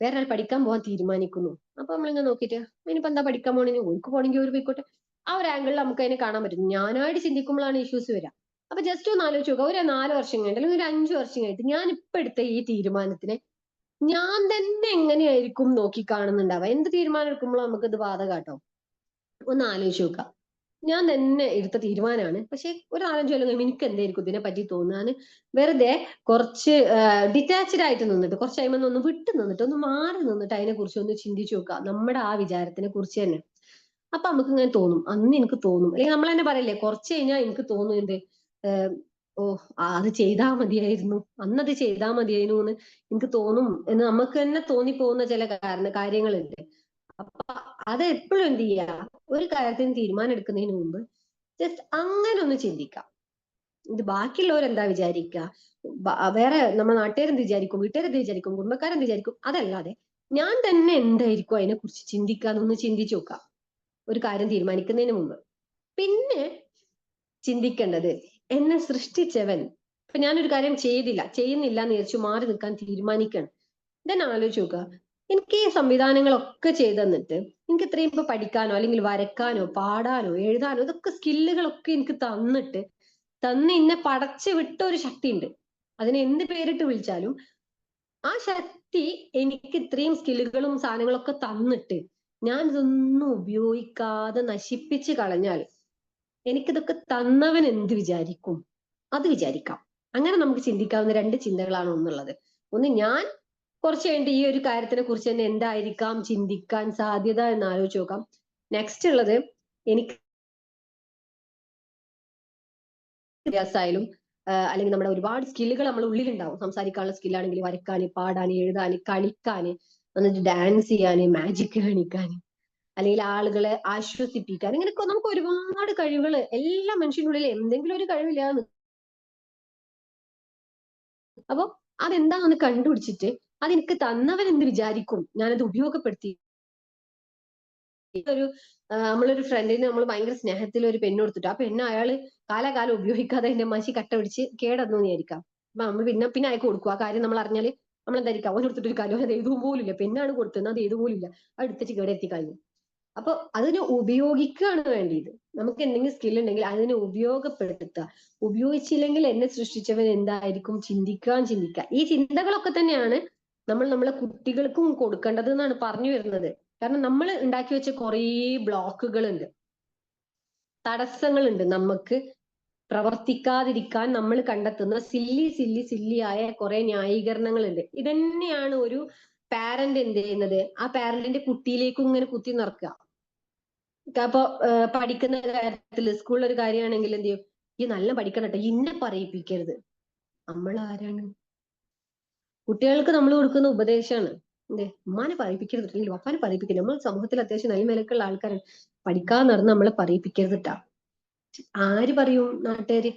വേറൊരാൾ പഠിക്കാൻ പോകാൻ തീരുമാനിക്കുന്നു. അപ്പൊ നമ്മളിങ്ങനെ നോക്കിയിട്ട് ഇനിയിപ്പോ എന്താ പഠിക്കാൻ പോണെങ്കിൽ, ഓർക്ക് പോകണമെങ്കിൽ ഒരു പോയിക്കോട്ടെ. ആ ഒരു ആംഗിളിൽ നമുക്ക് അതിനെ കാണാൻ പറ്റും. ഞാനായിട്ട് ചിന്തിക്കുമ്പോഴാണ് ഇഷ്യൂസ് വരിക. അപ്പൊ ജസ്റ്റ് ഒന്ന് ആലോചിച്ച് നോക്കുക, ഒരു 4 വർഷം കഴിഞ്ഞിട്ട് അല്ലെങ്കിൽ ഒരു 5 വർഷം കഴിഞ്ഞിട്ട് ഞാൻ ഇപ്പൊ എടുത്ത ഈ തീരുമാനത്തിനെ ഞാൻ തന്നെ എങ്ങനെയായിരിക്കും നോക്കി കാണുന്നുണ്ടാവുക. എന്ത് തീരുമാനം എടുക്കുമ്പോഴും നമുക്ക് ഇത് ബാധകാട്ടോ. ഒന്ന് ആലോചിച്ച് നോക്കുക. ഞാൻ തന്നെ എടുത്ത തീരുമാനമാണ്, പക്ഷെ ഒരു 4-5 കൊല്ലം കഴിയുമ്പോൾ എനിക്ക് എന്തായിരിക്കും ഇതിനെ പറ്റി തോന്നാന്. വെറുതെ കുറച്ച് ഡിറ്റാച്ച്ഡ് ആയിട്ട് നിന്നിട്ട്, കുറച്ച് കഴിയുമ്പോൾ ഒന്ന് വിട്ട് നിന്നിട്ട്, ഒന്ന് മാറി നിന്നിട്ട് അതിനെ കുറിച്ച് ഒന്ന് ചിന്തിച്ചു നോക്കുക, നമ്മുടെ ആ വിചാരത്തിനെ കുറിച്ച് തന്നെ. അപ്പൊ നമുക്ക് ഇങ്ങനെ തോന്നും, അന്ന് എനിക്ക് തോന്നും, അല്ലെങ്കിൽ നമ്മൾ തന്നെ പറയില്ലേ, കുറച്ച് കഴിഞ്ഞാൽ എനിക്ക് തോന്നും എന്ത്, ഓ അത് ചെയ്താ മതിയായിരുന്നു, അന്നത് ചെയ്താ മതിയായിരുന്നു എന്ന് എനിക്ക് തോന്നും എന്ന് നമുക്ക് തന്നെ തോന്നിപ്പോകുന്ന ചില കാര്യങ്ങളുണ്ട്. അപ്പൊ അത് എപ്പോഴും എന്ത് ചെയ്യുക, ഒരു കാര്യത്തിന് തീരുമാനം എടുക്കുന്നതിന് മുമ്പ് ജസ്റ്റ് അങ്ങനെ ഒന്ന് ചിന്തിക്കാം. ഇത് ബാക്കിയുള്ളവർ എന്താ വിചാരിക്കുക, വേറെ നമ്മുടെ നാട്ടുകാരെന്ത് വിചാരിക്കും, വീട്ടുകാരെന്ത് വിചാരിക്കും, കുടുംബക്കാരെന്ത് വിചാരിക്കും, അതല്ലാതെ ഞാൻ തന്നെ എന്തായിരിക്കും അതിനെ കുറിച്ച് ചിന്തിക്കാന്നൊന്ന് ചിന്തിച്ചു നോക്കാം ഒരു കാര്യം തീരുമാനിക്കുന്നതിന് മുമ്പ്. പിന്നെ ചിന്തിക്കേണ്ടത്, എന്നെ സൃഷ്ടിച്ചവൻ, ഇപ്പൊ ഞാനൊരു കാര്യം ചെയ്യുന്നില്ല എന്ന് വിചാരിച്ചു മാറി നിൽക്കാൻ തീരുമാനിക്കണം. ഇതന്നെ ആലോചിച്ച് നോക്കുക, എനിക്ക് ഈ സംവിധാനങ്ങളൊക്കെ ചെയ്തു തന്നിട്ട് എനിക്ക് ഇത്രയും ഇപ്പൊ പഠിക്കാനോ അല്ലെങ്കിൽ വരക്കാനോ പാടാനോ എഴുതാനോ ഇതൊക്കെ സ്കില്ലുകളൊക്കെ എനിക്ക് തന്ന് എന്നെ പടച്ചു വിട്ട ഒരു ശക്തി ഉണ്ട്. അതിനെ എന്ത് പേരിട്ട് വിളിച്ചാലും ആ ശക്തി എനിക്ക് ഇത്രയും സ്കില്ലുകളും സാധനങ്ങളൊക്കെ തന്നിട്ട് ഞാൻ ഇതൊന്നും ഉപയോഗിക്കാതെ നശിപ്പിച്ച് കളഞ്ഞാൽ എനിക്കിതൊക്കെ തന്നവൻ എന്ത് വിചാരിക്കും, അത് വിചാരിക്കാം. അങ്ങനെ നമുക്ക് ചിന്തിക്കാവുന്ന 2 ചിന്തകളാണ് ഒന്നുള്ളത്. ഒന്ന്, ഞാൻ കുറച്ച് കഴിഞ്ഞിട്ട് ഈ ഒരു കാര്യത്തിനെ കുറിച്ച് തന്നെ എന്തായിരിക്കാം ചിന്തിക്കാൻ സാധ്യത എന്ന് ആലോചിച്ച് നോക്കാം. നെക്സ്റ്റ് ഉള്ളത്, എനിക്ക് വിദ്യാഭ്യാസമായാലും അല്ലെങ്കിൽ നമ്മുടെ ഒരുപാട് സ്കില്ലുകൾ നമ്മുടെ ഉള്ളിലുണ്ടാവും. സംസാരിക്കാനുള്ള സ്കില്ലാണെങ്കിൽ വരക്കാന്, പാടാന്, എഴുതാന്, കളിക്കാന്, എന്നിട്ട് ഡാൻസ് ചെയ്യാന്, മാജിക് കാണിക്കാന്, അല്ലെങ്കിൽ ആളുകളെ ആശ്വസിപ്പിക്കാൻ, ഇങ്ങനെയൊക്കെ നമുക്ക് ഒരുപാട് കഴിവുകൾ എല്ലാ മനുഷ്യനുള്ളിൽ എന്തെങ്കിലും ഒരു കഴിവില്ലാന്ന്. അപ്പൊ അതെന്താണെന്ന് കണ്ടുപിടിച്ചിട്ട് അതെനിക്ക് തന്നവൻ എന്ത് വിചാരിക്കും, ഞാനത് ഉപയോഗപ്പെടുത്തി. ഒരു നമ്മളൊരു ഫ്രണ്ടിന് നമ്മൾ ഭയങ്കര സ്നേഹത്തിൽ ഒരു പെണ്ണ് കൊടുത്തിട്ട് ആ പെണ്ണ് അയാള് കാലാകാലം ഉപയോഗിക്കാതെ അതിന്റെ മഷി കട്ട പിടിച്ച് കേടന്നു വിചാരിക്കാം. അപ്പൊ നമ്മൾ പിന്നെ അയക്ക് കൊടുക്കും. ആ കാര്യം നമ്മൾ അറിഞ്ഞാല് നമ്മൾ എന്തായിരിക്കും, അവൻ കൊടുത്തിട്ട് ഒരു കാര്യം അത് എഴുതും പോലും ഇല്ല, പെണ്ണാണ് കൊടുത്തത് അത് എഴുതു പോലും ഇല്ല, അത് എടുത്തിട്ട് കേടെത്തി കഴിഞ്ഞു. അപ്പൊ അതിനെ ഉപയോഗിക്കുകയാണ് വേണ്ടിയത്. നമുക്ക് എന്തെങ്കിലും സ്കിൽ ഉണ്ടെങ്കിൽ അതിനെ ഉപയോഗപ്പെടുത്തുക. ഉപയോഗിച്ചില്ലെങ്കിൽ എന്നെ സൃഷ്ടിച്ചവൻ എന്തായിരിക്കും ചിന്തിക്കുക. ഈ ചിന്തകളൊക്കെ തന്നെയാണ് നമ്മൾ നമ്മളെ കുട്ടികൾക്കും കൊടുക്കേണ്ടത് എന്നാണ് പറഞ്ഞു വരുന്നത്. കാരണം നമ്മൾ ഉണ്ടാക്കി വെച്ച കുറേ ബ്ലോക്കുകളുണ്ട്, തടസ്സങ്ങളുണ്ട്, നമുക്ക് പ്രവർത്തിക്കാതിരിക്കാൻ നമ്മൾ കണ്ടെത്തുന്ന സില്ലിയായ കുറെ ന്യായീകരണങ്ങളുണ്ട്. ഇതന്നെയാണ് ഒരു പാരന്റ് എന്ത് ചെയ്യുന്നത്, ആ പാരന്റിന്റെ കുട്ടിയിലേക്കും ഇങ്ങനെ കുത്തി നിറക്കുക. അപ്പൊ പഠിക്കുന്ന കാര്യത്തിൽ സ്കൂളിൽ ഒരു കാര്യമാണെങ്കിൽ എന്ത് ചെയ്യും, ഈ നല്ല പഠിക്കണം കേട്ടോ, ഇന്നെ പറയിപ്പിക്കരുത്. നമ്മൾ ആരാണ്? കുട്ടികൾക്ക് നമ്മൾ കൊടുക്കുന്ന ഉപദേശമാണ് എന്തേ, ഉമ്മാനെ പറയിപ്പിക്കരുത് അല്ലെങ്കിൽ പപ്പാനെ പറയിപ്പിക്കരുത്. നമ്മൾ സമൂഹത്തിൽ അത്യാവശ്യം നല്ല നിലക്കുള്ള ആൾക്കാരാണ്, പഠിക്കാൻ നടന്ന് നമ്മളെ പറയിപ്പിക്കരുതിട്ടാ. ആര് പറയും? നാട്ടുകാര്.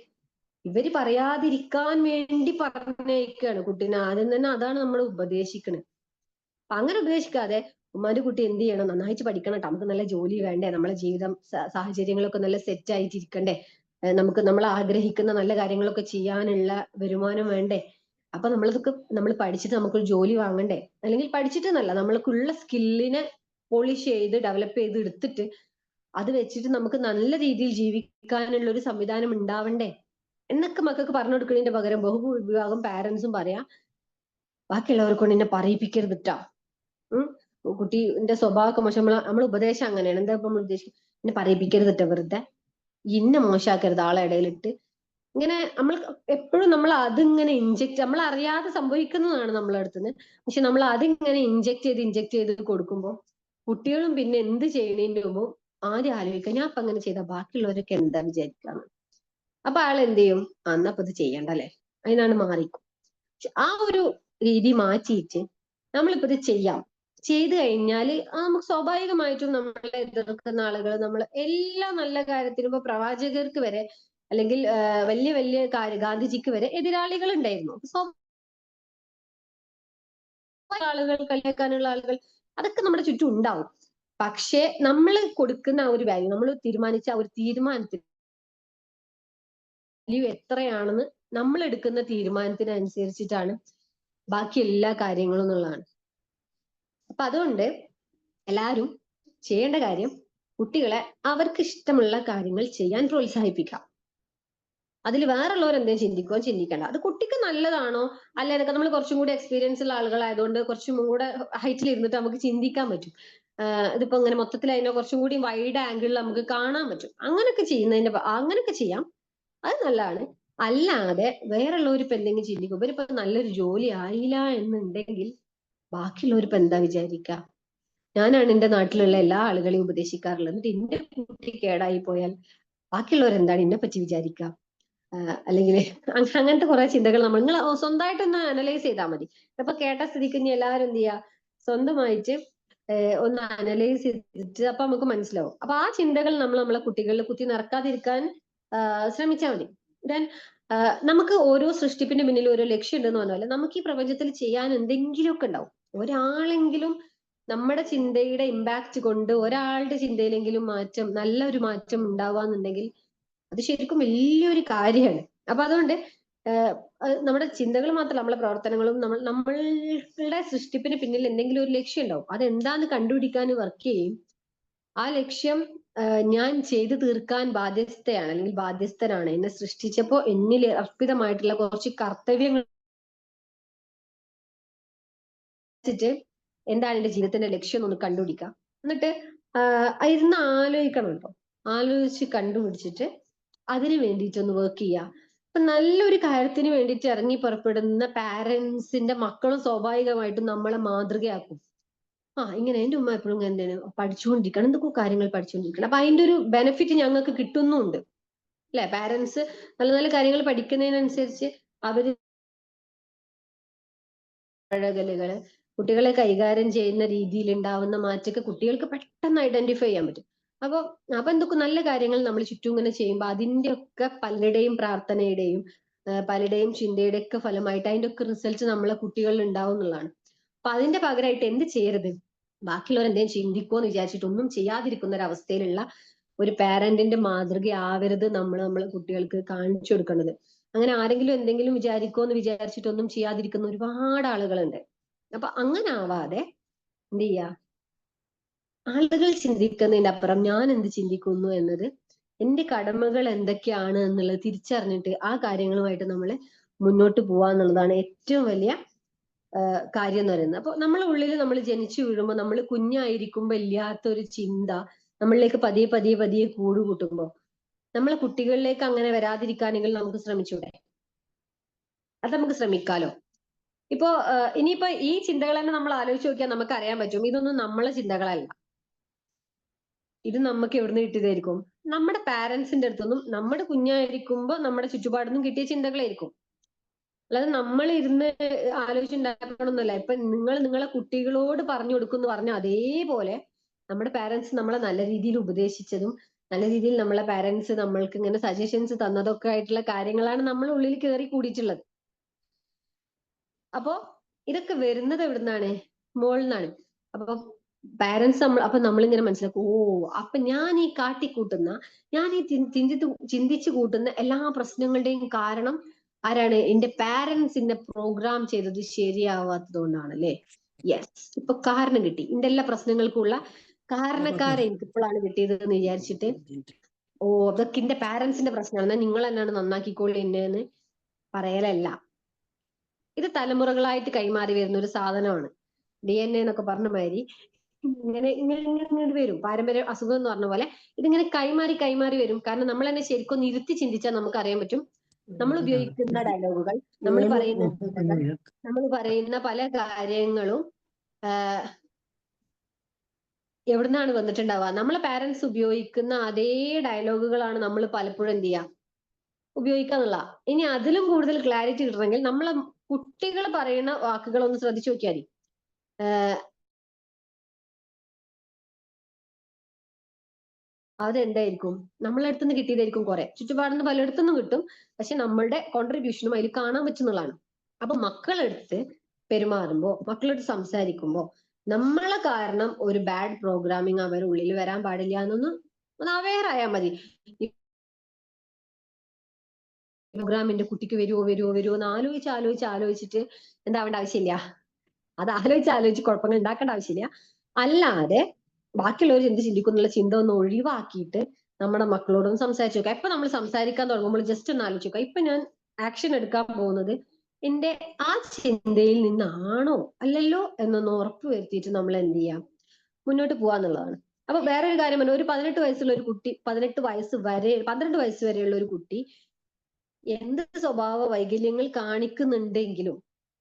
ഇവര് പറയാതിരിക്കാൻ വേണ്ടി പറഞ്ഞേക്കാണ് കുട്ടീനെ. ആദ്യം തന്നെ അതാണ് നമ്മൾ ഉപദേശിക്കുന്നത്. അപ്പൊ അങ്ങനെ ഉപദേശിക്കാതെ ഉമ്മാന്റെ കുട്ടി എന്ത് ചെയ്യണം, നന്നായിട്ട് പഠിക്കണം കേട്ടോ, നമുക്ക് നല്ല ജോലി വേണ്ടേ, നമ്മളെ ജീവിതം സാഹചര്യങ്ങളൊക്കെ നല്ല സെറ്റ് ആയിട്ടിരിക്കണ്ടേ, നമുക്ക് നമ്മൾ ആഗ്രഹിക്കുന്ന നല്ല കാര്യങ്ങളൊക്കെ ചെയ്യാനുള്ള വരുമാനം വേണ്ടേ, അപ്പൊ നമ്മൾ പഠിച്ചിട്ട് നമുക്കൊരു ജോലി വാങ്ങണ്ടേ, അല്ലെങ്കിൽ പഠിച്ചിട്ട് എന്നല്ല, നമ്മൾക്കുള്ള സ്കില്ലിനെ പോളിഷ് ചെയ്ത് ഡെവലപ്പ് ചെയ്ത് എടുത്തിട്ട് അത് വെച്ചിട്ട് നമുക്ക് നല്ല രീതിയിൽ ജീവിക്കാനുള്ള ഒരു സംവിധാനം ഉണ്ടാവണ്ടേ എന്നൊക്കെ മക്കൾക്ക് പറഞ്ഞു കൊടുക്കുന്നതിന്റെ പകരം ബഹുഭൂരിഭാഗം പാരന്റ്സും പറയാ, ബാക്കിയുള്ളവരെ കൊണ്ട് എന്നെ പറയിപ്പിക്കരുതിട്ടാ. കുട്ടിന്റെ സ്വഭാവമൊക്കെ മോശം, നമ്മൾ ഉപദേശം അങ്ങനെയാണ്. എന്താ ഇപ്പൊ നമ്മൾ ഉദ്ദേശിക്കുന്നത്, എന്നെ പറയിപ്പിക്കരുതിട്ട് വെറുതെ, ഇന്നെ മോശമാക്കരുത് ആളെ ഇടയിലിട്ട്. ഇങ്ങനെ നമ്മൾ എപ്പോഴും നമ്മൾ അതിങ്ങനെ ഇഞ്ചെക്ട്, നമ്മൾ അറിയാതെ സംഭവിക്കുന്നതാണ് നമ്മളെ അടുത്തുനിന്ന്. പക്ഷെ നമ്മൾ അതിങ്ങനെ ഇഞ്ചെക്ട് ചെയ്ത് കൊടുക്കുമ്പോൾ കുട്ടികളും പിന്നെ എന്ത് ചെയ്യണേന്റെ മുമ്പ് ആദ്യം ആലോചിക്കുക, ഞാൻ അപ്പൊ അങ്ങനെ ചെയ്താൽ ബാക്കിയുള്ളവരൊക്കെ എന്താ വിചാരിക്കാന്ന്. അപ്പൊ ആൾ എന്ത് ചെയ്യും, അന്നപ്പോ ഇത് ചെയ്യണ്ടല്ലേ, അതിനാണ് മാറിക്കും. ആ ഒരു രീതി മാറ്റിയിട്ട് നമ്മളിപ്പോ ഇത് ചെയ്യാം, ചെയ്തു കഴിഞ്ഞാൽ നമുക്ക് സ്വാഭാവികമായിട്ടും നമ്മളെ എതിർക്കുന്ന ആളുകൾ, നമ്മൾ എല്ലാ നല്ല കാര്യത്തിനും, ഇപ്പൊ പ്രവാചകർക്ക് വരെ അല്ലെങ്കിൽ വലിയ വലിയ ഗാന്ധിജിക്ക് വരെ എതിരാളികൾ ഉണ്ടായിരുന്നു. ആളുകൾ, കളിയാക്കാനുള്ള ആളുകൾ, അതൊക്കെ നമ്മുടെ ചുറ്റും ഉണ്ടാവും. പക്ഷെ നമ്മൾ കൊടുക്കുന്ന ആ ഒരു വാല്യൂ, നമ്മൾ തീരുമാനിച്ച ആ ഒരു തീരുമാനത്തിന് വാല്യൂ എത്രയാണെന്ന് നമ്മൾ എടുക്കുന്ന തീരുമാനത്തിനനുസരിച്ചിട്ടാണ് ബാക്കി എല്ലാ കാര്യങ്ങളും എന്നുള്ളതാണ്. അപ്പൊ അതുകൊണ്ട് എല്ലാവരും ചെയ്യേണ്ട കാര്യം, കുട്ടികളെ അവർക്ക് ഇഷ്ടമുള്ള കാര്യങ്ങൾ ചെയ്യാൻ പ്രോത്സാഹിപ്പിക്കാം. അതിൽ വേറുള്ളവർ എന്തെങ്കിലും ചിന്തിക്കുകയോ ചിന്തിക്കേണ്ട. അത് കുട്ടിക്ക് നല്ലതാണോ അല്ല എന്നൊക്കെ നമ്മൾ കുറച്ചും കൂടി എക്സ്പീരിയൻസ് ഉള്ള ആളുകളായതുകൊണ്ട് കുറച്ചും കൂടെ ഹൈറ്റിൽ ഇരുന്നിട്ട് നമുക്ക് ചിന്തിക്കാൻ പറ്റും. ഇതിപ്പോ ഇങ്ങനെ മൊത്തത്തിൽ അതിനെ കുറച്ചും കൂടി വൈഡ് ആംഗിളിൽ നമുക്ക് കാണാൻ പറ്റും. അങ്ങനെയൊക്കെ ചെയ്യാം, അത് നല്ലതാണ്. അല്ലാതെ വേറുള്ളവർ ഇപ്പൊ എന്തെങ്കിലും ചിന്തിക്കും, ഇവരിപ്പോ നല്ലൊരു ജോലി ആയില്ല എന്നുണ്ടെങ്കിൽ ബാക്കിയുള്ളവരിപ്പോ എന്താ വിചാരിക്കുക. ഞാനാണ് എന്റെ നാട്ടിലുള്ള എല്ലാ ആളുകളെയും ഉപദേശിക്കാറുള്ളത്, എന്നിട്ട് എന്റെ കുട്ടി കേടായി പോയാൽ ബാക്കിയുള്ളവർ എന്താണ് എന്നെ പറ്റി വിചാരിക്കുക, അല്ലെങ്കിൽ അങ്ങനത്തെ കുറെ ചിന്തകൾ നിങ്ങൾ സ്വന്തമായിട്ടൊന്ന് അനലൈസ് ചെയ്താൽ മതി. ഇപ്പൊ കേട്ട സ്ഥിതിക്ക് ഇനി എല്ലാവരും എന്ത് ചെയ്യുക, സ്വന്തമായിട്ട് ഒന്ന് അനലൈസ് ചെയ്തിട്ട് അപ്പൊ നമുക്ക് മനസ്സിലാവും. അപ്പൊ ആ ചിന്തകൾ നമ്മൾ നമ്മളെ കുട്ടികളിൽ കുത്തി നിറക്കാതിരിക്കാൻ ശ്രമിച്ചാൽ മതി. ദെൻ നമുക്ക് ഓരോ സൃഷ്ടിപ്പിന്റെ പിന്നിൽ ഓരോ ലക്ഷ്യം ഉണ്ടെന്ന് പറഞ്ഞാൽ നമുക്ക് ഈ പ്രപഞ്ചത്തിൽ ചെയ്യാൻ എന്തെങ്കിലുമൊക്കെ ഉണ്ടാവും. ഒരാളെങ്കിലും നമ്മുടെ ചിന്തയുടെ ഇമ്പാക്ട് കൊണ്ട് ഒരാളുടെ ചിന്തയിലെങ്കിലും മാറ്റം, നല്ലൊരു മാറ്റം ഉണ്ടാവാന്നുണ്ടെങ്കിൽ അത് ശരിക്കും വലിയൊരു കാര്യമാണ്. അപ്പൊ അതുകൊണ്ട് നമ്മുടെ ചിന്തകൾ മാത്രമല്ല, നമ്മളെ പ്രവർത്തനങ്ങളും, നമ്മളുടെ സൃഷ്ടിപ്പിന് പിന്നിൽ എന്തെങ്കിലും ഒരു ലക്ഷ്യം ഉണ്ടാവും. അതെന്താന്ന് കണ്ടുപിടിക്കാൻ വർക്ക് ചെയ്യും. ആ ലക്ഷ്യം ഞാൻ ചെയ്തു തീർക്കാൻ ബാധ്യസ്ഥയാണ് അല്ലെങ്കിൽ ബാധ്യസ്ഥനാണ്. എന്നെ സൃഷ്ടിച്ചപ്പോ എന്നിൽ അർപ്പിതമായിട്ടുള്ള കുറച്ച് കർത്തവ്യങ്ങൾ വെച്ചിട്ട് എന്താണ് എന്റെ ജീവിതത്തിന്റെ ലക്ഷ്യം എന്നൊന്ന് കണ്ടുപിടിക്കാം. എന്നിട്ട് ഇരുന്ന് ആലോചിക്കണം കേട്ടോ. ആലോചിച്ച് കണ്ടുപിടിച്ചിട്ട് അതിന് വേണ്ടിയിട്ടൊന്ന് വർക്ക് ചെയ്യുക. അപ്പൊ നല്ലൊരു കാര്യത്തിന് വേണ്ടിയിട്ട് ഇറങ്ങി പുറപ്പെടുന്ന പാരന്റ്സിന്റെ മക്കളും സ്വാഭാവികമായിട്ടും നമ്മളെ മാതൃകയാക്കും. ഇങ്ങനെ എന്റെ ഉമ്മ എപ്പോഴും എന്താണ് പഠിച്ചുകൊണ്ടിരിക്കണം, എന്തൊക്കെ കാര്യങ്ങൾ പഠിച്ചുകൊണ്ടിരിക്കണം. അപ്പൊ അതിന്റെ ഒരു ബെനിഫിറ്റ് ഞങ്ങൾക്ക് കിട്ടുന്നുണ്ട് അല്ലെ. പാരന്റ്സ് നല്ല നല്ല കാര്യങ്ങൾ പഠിക്കുന്നതിനനുസരിച്ച് അവര് ഇടപഴകലുകള്, കുട്ടികളെ കൈകാര്യം ചെയ്യുന്ന രീതിയിൽ ഉണ്ടാവുന്ന മാറ്റമൊക്കെ കുട്ടികൾക്ക് പെട്ടെന്ന് ഐഡന്റിഫൈ ചെയ്യാൻ പറ്റും. അപ്പൊ എന്തൊക്കെ നല്ല കാര്യങ്ങൾ നമ്മൾ ചുറ്റും ഇങ്ങനെ ചെയ്യുമ്പോൾ അതിന്റെ ഒക്കെ പലരുടെയും പ്രാർത്ഥനയുടെയും പലരുടെയും ചിന്തയുടെ ഒക്കെ ഫലമായിട്ട് അതിന്റെ ഒക്കെ റിസൾട്ട് നമ്മളെ കുട്ടികളിൽ ഉണ്ടാവും എന്നുള്ളതാണ്. അപ്പൊ അതിന്റെ പകരമായിട്ട് എന്ത് ചെയ്യരുത്, ബാക്കിയുള്ളവർ എന്തെങ്കിലും ചിന്തിക്കുമോ എന്ന് വിചാരിച്ചിട്ട് ഒന്നും ചെയ്യാതിരിക്കുന്ന ഒരു അവസ്ഥയിലുള്ള ഒരു പാരന്റിന്റെ മാതൃക ആവരുത് നമ്മളെ കുട്ടികൾക്ക് കാണിച്ചു കൊടുക്കേണ്ടത്. അങ്ങനെ ആരെങ്കിലും എന്തെങ്കിലും വിചാരിക്കുമോ എന്ന് വിചാരിച്ചിട്ട് ഒന്നും ചെയ്യാതിരിക്കുന്ന ഒരുപാട് ആളുകളുണ്ട്. അപ്പൊ അങ്ങനെ ആവാതെ എന്ത് ചെയ്യാ, ആളുകൾ ചിന്തിക്കുന്നതിന്റെ അപ്പുറം ഞാൻ എന്ത് ചിന്തിക്കുന്നു എന്നത്, എന്റെ കടമകൾ എന്തൊക്കെയാണ് എന്നുള്ളത് തിരിച്ചറിഞ്ഞിട്ട് ആ കാര്യങ്ങളുമായിട്ട് നമ്മൾ മുന്നോട്ട് പോവാ എന്നുള്ളതാണ് ഏറ്റവും വലിയ കാര്യം എന്ന് പറയുന്നത്. അപ്പൊ നമ്മളെ ഉള്ളിൽ നമ്മൾ ജനിച്ചു വീഴുമ്പോൾ, നമ്മൾ കുഞ്ഞായിരിക്കുമ്പോ ഇല്ലാത്ത ഒരു ചിന്ത നമ്മളിലേക്ക് പതിയെ പതിയെ പതിയെ കൂടുകൂട്ടുമ്പോ നമ്മളെ കുട്ടികളിലേക്ക് അങ്ങനെ വരാതിരിക്കാനെങ്കിൽ നമുക്ക് ശ്രമിച്ചൂടെ? അത് നമുക്ക് ശ്രമിക്കാലോ. ഇപ്പോ ഇനിയിപ്പോ ഈ ചിന്തകൾ തന്നെ നമ്മൾ ആലോചിച്ച് നോക്കിയാൽ നമുക്ക് അറിയാൻ പറ്റും, ഇതൊന്നും നമ്മളെ ചിന്തകളല്ല. ഇത് നമുക്ക് എവിടുന്ന് കിട്ടിയതായിരിക്കും? നമ്മുടെ പാരന്റ്സിന്റെ അടുത്തൊന്നും നമ്മുടെ കുഞ്ഞായിരിക്കുമ്പോ നമ്മുടെ ചുറ്റുപാടുന്നും കിട്ടിയ ചിന്തകളായിരിക്കും. അല്ലാതെ നമ്മൾ ഇരുന്ന് ആലോചിച്ചുണ്ടാക്കണമെന്നല്ല. ഇപ്പൊ നിങ്ങളെ കുട്ടികളോട് പറഞ്ഞു കൊടുക്കുന്നു പറഞ്ഞ അതേപോലെ നമ്മുടെ പാരന്റ്സ് നമ്മളെ നല്ല രീതിയിൽ ഉപദേശിച്ചതും നല്ല രീതിയിൽ നമ്മളെ പാരന്റ്സ് നമ്മൾക്ക് ഇങ്ങനെ സജഷൻസ് തന്നതൊക്കെ ആയിട്ടുള്ള കാര്യങ്ങളാണ് നമ്മൾ ഉള്ളിൽ കയറി കൂടിയിട്ടുള്ളത്. അപ്പോ ഇതൊക്കെ വരുന്നത് എവിടുന്നാണ്? മോളിൽ നിന്നാണ്. അപ്പൊ പാരന്റ്സ് അപ്പൊ നമ്മളിങ്ങനെ മനസ്സിലാക്കും, അപ്പൊ ഞാൻ ഈ കാട്ടിക്കൂട്ടുന്ന, ഞാൻ ഈ ചിന്തിച്ചു കൂട്ടുന്ന എല്ലാ പ്രശ്നങ്ങളുടെയും കാരണം ആരാണ്? എന്റെ പാരന്റ്സ് എന്നെ പ്രോഗ്രാം ചെയ്തത് ശരിയാവാത്തത് കൊണ്ടാണല്ലേ. യെസ്, ഇപ്പൊ കാരണം കിട്ടി. എന്റെ എല്ലാ പ്രശ്നങ്ങൾക്കുള്ള കാരണക്കാരെ എനിക്ക് ഇപ്പോഴാണ് കിട്ടിയത് എന്ന് വിചാരിച്ചിട്ട് അതൊക്കെ എന്റെ പാരന്റ്സിന്റെ പ്രശ്നമാണ്, നിങ്ങൾ തന്നെയാണ് നന്നാക്കിക്കോളി എന്നെ എന്ന് പറയലല്ല. ഇത് തലമുറകളായിട്ട് കൈമാറി വരുന്ന ഒരു സാധനമാണ്. DNA എന്നൊക്കെ പറഞ്ഞ മാതിരി ഇങ്ങനെ ഇങ്ങനെ ഇങ്ങനെ ഇങ്ങനെ വരും. പാരമ്പര്യ അസുഖം എന്ന് പറഞ്ഞ പോലെ ഇതിങ്ങനെ കൈമാറി കൈമാറി വരും. കാരണം നമ്മൾ തന്നെ ശരിക്കും ഒന്ന് ഇരുത്തി ചിന്തിച്ചാൽ നമുക്ക് അറിയാൻ പറ്റും. നമ്മൾ ഉപയോഗിക്കുന്ന ഡയലോഗുകൾ, നമ്മൾ പറയുന്ന ചിന്തകൾ, നമ്മൾ പറയുന്ന പല കാര്യങ്ങളും എവിടുന്നാണ് വന്നിട്ടുണ്ടാവുക? നമ്മളെ പാരന്റ്സ് ഉപയോഗിക്കുന്ന അതേ ഡയലോഗുകളാണ് നമ്മൾ പലപ്പോഴും എന്ത് ചെയ്യുക, ഉപയോഗിക്കാന്നുള്ള. ഇനി അതിലും കൂടുതൽ ക്ലാരിറ്റി കിട്ടണമെങ്കിൽ നമ്മളെ കുട്ടികൾ പറയുന്ന വാക്കുകൾ ഒന്ന് ശ്രദ്ധിച്ചു നോക്കിയാൽ മതി. അതെന്തായിരിക്കും? നമ്മളെ അടുത്തുനിന്ന് കിട്ടിയതായിരിക്കും കുറെ. ചുറ്റുപാടുന്ന് പലയിടത്തുനിന്നും കിട്ടും. പക്ഷെ നമ്മളുടെ കോൺട്രിബ്യൂഷനും അതിൽ കാണാൻ പറ്റുന്നതാണ്. അപ്പൊ മക്കളെടുത്ത് പെരുമാറുമ്പോ, മക്കളെടുത്ത് സംസാരിക്കുമ്പോ നമ്മളെ കാരണം ഒരു ബാഡ് പ്രോഗ്രാമിങ് അവരുടെ ഉള്ളിൽ വരാൻ പാടില്ല എന്നൊന്ന് അവെയർ ആയാൽ മതി. പ്രോഗ്രാമിന്റെ കുട്ടിക്ക് വരുവോ വരുവോ വരുവോ എന്ന് ആലോചിച്ചിട്ട് എന്താവേണ്ട ആവശ്യമില്ല. അത് ആലോചിച്ച് കുഴപ്പങ്ങൾ ഉണ്ടാക്കേണ്ട ആവശ്യമില്ല. അല്ലാതെ ബാക്കിയുള്ളവർ എന്ത് ചിന്തിക്കും എന്നുള്ള ചിന്ത ഒന്ന് ഒഴിവാക്കിയിട്ട് നമ്മുടെ മക്കളോടൊന്ന് സംസാരിച്ചു നോക്കാം. ഇപ്പൊ നമ്മൾ സംസാരിക്കാൻ തുടങ്ങുമ്പോൾ ജസ്റ്റ് ഒന്ന് ആലോചിച്ച് നോക്കാം. ഇപ്പൊ ഞാൻ ആക്ഷൻ എടുക്കാൻ പോകുന്നത് എന്റെ ആ ചിന്തയിൽ നിന്നാണോ അല്ലല്ലോ എന്നൊന്ന് ഉറപ്പ് വരുത്തിയിട്ട് നമ്മൾ എന്ത് ചെയ്യാം, മുന്നോട്ട് പോവാന്നുള്ളതാണ്. അപ്പൊ വേറൊരു കാര്യം പറഞ്ഞു, ഒരു 18 വയസ്സുള്ള ഒരു കുട്ടി, 18 വയസ്സ് വരെ 12 വയസ്സ് വരെയുള്ള ഒരു കുട്ടി എന്ത് സ്വഭാവ വൈകല്യങ്ങൾ കാണിക്കുന്നുണ്ടെങ്കിലും,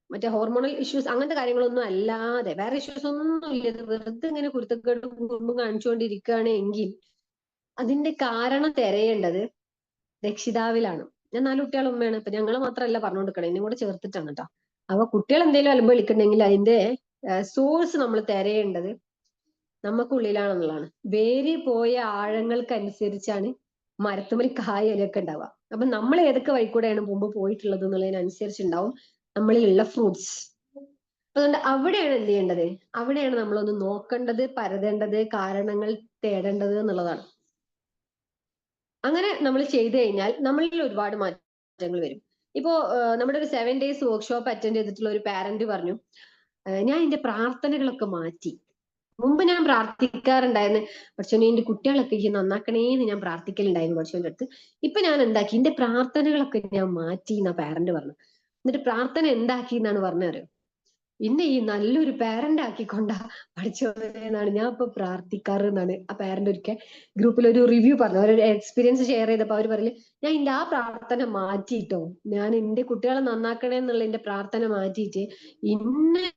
മറ്റേ ഹോർമോണൽ ഇഷ്യൂസ് അങ്ങനത്തെ കാര്യങ്ങളൊന്നും അല്ലാതെ വേറെ ഇഷ്യൂസ് ഒന്നും ഇല്ല, വെറുതെ ഇങ്ങനെ കുരുത്തക്കേടും കുറുമ്പും കാണിച്ചുകൊണ്ടിരിക്കുകയാണെങ്കിൽ അതിന്റെ കാരണം തിരയേണ്ടത് രക്ഷിതാവിലാണ്. ഞാൻ 4 കുട്ടികളുടെ ഉമ്മയാണ്. ഇപ്പൊ ഞങ്ങൾ മാത്രമല്ല പറഞ്ഞുകൊടുക്കണം, എന്നെ കൂടെ ചേർത്തിട്ടാണ് കേട്ടോ. അപ്പൊ കുട്ടികൾ എന്തെങ്കിലും അലമ്പ് വിളിക്കണമെങ്കിൽ അതിന്റെ സോഴ്സ് നമ്മൾ തിരയേണ്ടത് നമുക്കുള്ളിലാണെന്നുള്ളതാണ്. വേരി പോയ ആഴങ്ങൾക്കനുസരിച്ചാണ് മരത്തുമ്മൽ കായലൊക്കെ ഉണ്ടാവുക. അപ്പൊ നമ്മൾ ഏതൊക്കെ വഴിക്കൂടെയാണ് മുമ്പ് പോയിട്ടുള്ളത് എന്നുള്ളതിനനുസരിച്ചുണ്ടാവും നമ്മളിലുള്ള ഫ്രൂട്ട്സ്. അതുകൊണ്ട് അവിടെയാണ് എന്ത് ചെയ്യേണ്ടത്, അവിടെയാണ് നമ്മളൊന്ന് നോക്കേണ്ടത്, പരതേണ്ടത്, കാരണങ്ങൾ തേടേണ്ടത് എന്നുള്ളതാണ്. അങ്ങനെ നമ്മൾ ചെയ്തു കഴിഞ്ഞാൽ നമ്മളിൽ ഒരുപാട് മാറ്റങ്ങൾ വരും. ഇപ്പോ നമ്മുടെ ഒരു 7 days വർക്ക്ഷോപ്പ് അറ്റൻഡ് ചെയ്തിട്ടുള്ള ഒരു പാരന്റ് പറഞ്ഞു, ഞാൻ എന്റെ പ്രാർത്ഥനകളൊക്കെ മാറ്റി. മുമ്പ് ഞാൻ പ്രാർത്ഥിക്കാറുണ്ടായിരുന്നു, പടച്ചോനെ എന്റെ കുട്ടികളൊക്കെ ഈ നന്നാക്കണേന്ന് ഞാൻ പ്രാർത്ഥിക്കലുണ്ടായിരുന്നു പടച്ചോന്റെ അടുത്ത്. ഇപ്പൊ ഞാൻ എന്താക്കി, എന്റെ പ്രാർത്ഥനകളൊക്കെ ഞാൻ മാറ്റി എന്നാ പാരന്റ് പറഞ്ഞു. എന്നിട്ട് പ്രാർത്ഥന എന്താക്കി എന്നാണ് പറഞ്ഞത്, പിന്നെ ഈ നല്ലൊരു പാരന്റ് ആക്കിക്കൊണ്ടാ പഠിച്ചോന്നാണ് ഞാൻ ഇപ്പൊ പ്രാർത്ഥിക്കാറ് എന്നാണ് ആ പാരന്റ് ഒരിക്കൽ ഗ്രൂപ്പിൽ ഒരു റിവ്യൂ പറഞ്ഞു. അവരുടെ എക്സ്പീരിയൻസ് ഷെയർ ചെയ്തപ്പോ അവർ പറയില്ല, ഞാൻ എന്റെ ആ പ്രാർത്ഥന മാറ്റിയിട്ടോ, ഞാൻ എന്റെ കുട്ടികളെ നന്നാക്കണേ എന്നുള്ള എന്റെ പ്രാർത്ഥന മാറ്റിയിട്ട് ഇന്നെ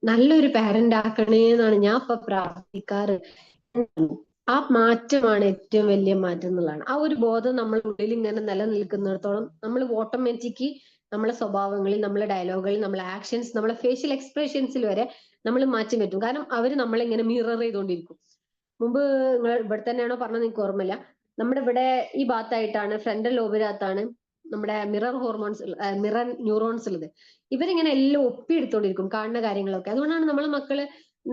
നല്ലൊരു പാരന്റ് ആക്കണേ എന്നാണ് ഞാൻ ഇപ്പൊ പ്രാർത്ഥിക്കാറ്. ആ മാറ്റമാണ് ഏറ്റവും വലിയ മാറ്റം എന്നുള്ളതാണ്. ആ ഒരു ബോധം നമ്മുടെ ഉള്ളിൽ ഇങ്ങനെ നിലനിൽക്കുന്നിടത്തോളം നമ്മൾ ഓട്ടോമാറ്റിക്കലി നമ്മളെ സ്വഭാവങ്ങളിൽ, നമ്മളെ ഡയലോഗുകളിൽ, നമ്മളെ ആക്ഷൻസ്, നമ്മളെ ഫേഷ്യൽ എക്സ്പ്രഷൻസിൽ വരെ നമ്മൾ മാറ്റം പറ്റും. കാരണം അവർ നമ്മളെ ഇങ്ങനെ മിറർ ചെയ്തുകൊണ്ടിരിക്കും. മുമ്പ് നിങ്ങൾ ഇവിടെ തന്നെയാണോ പറഞ്ഞത് എനിക്ക് ഓർമ്മയില്ല, നമ്മുടെ ഇവിടെ ഈ ഭാഗത്തായിട്ടാണ്, ഫ്രണ്ടൽ ലോബിനകത്താണ് നമ്മുടെ മിറർ ഹോർമോൺസ്, മിറർ ന്യൂറോൺസ് ഉള്ളത്. ഇവരിങ്ങനെ എല്ലാം ഒപ്പിയെടുത്തോണ്ടിരിക്കും കാണുന്ന കാര്യങ്ങളൊക്കെ. അതുകൊണ്ടാണ് നമ്മളെ മക്കള്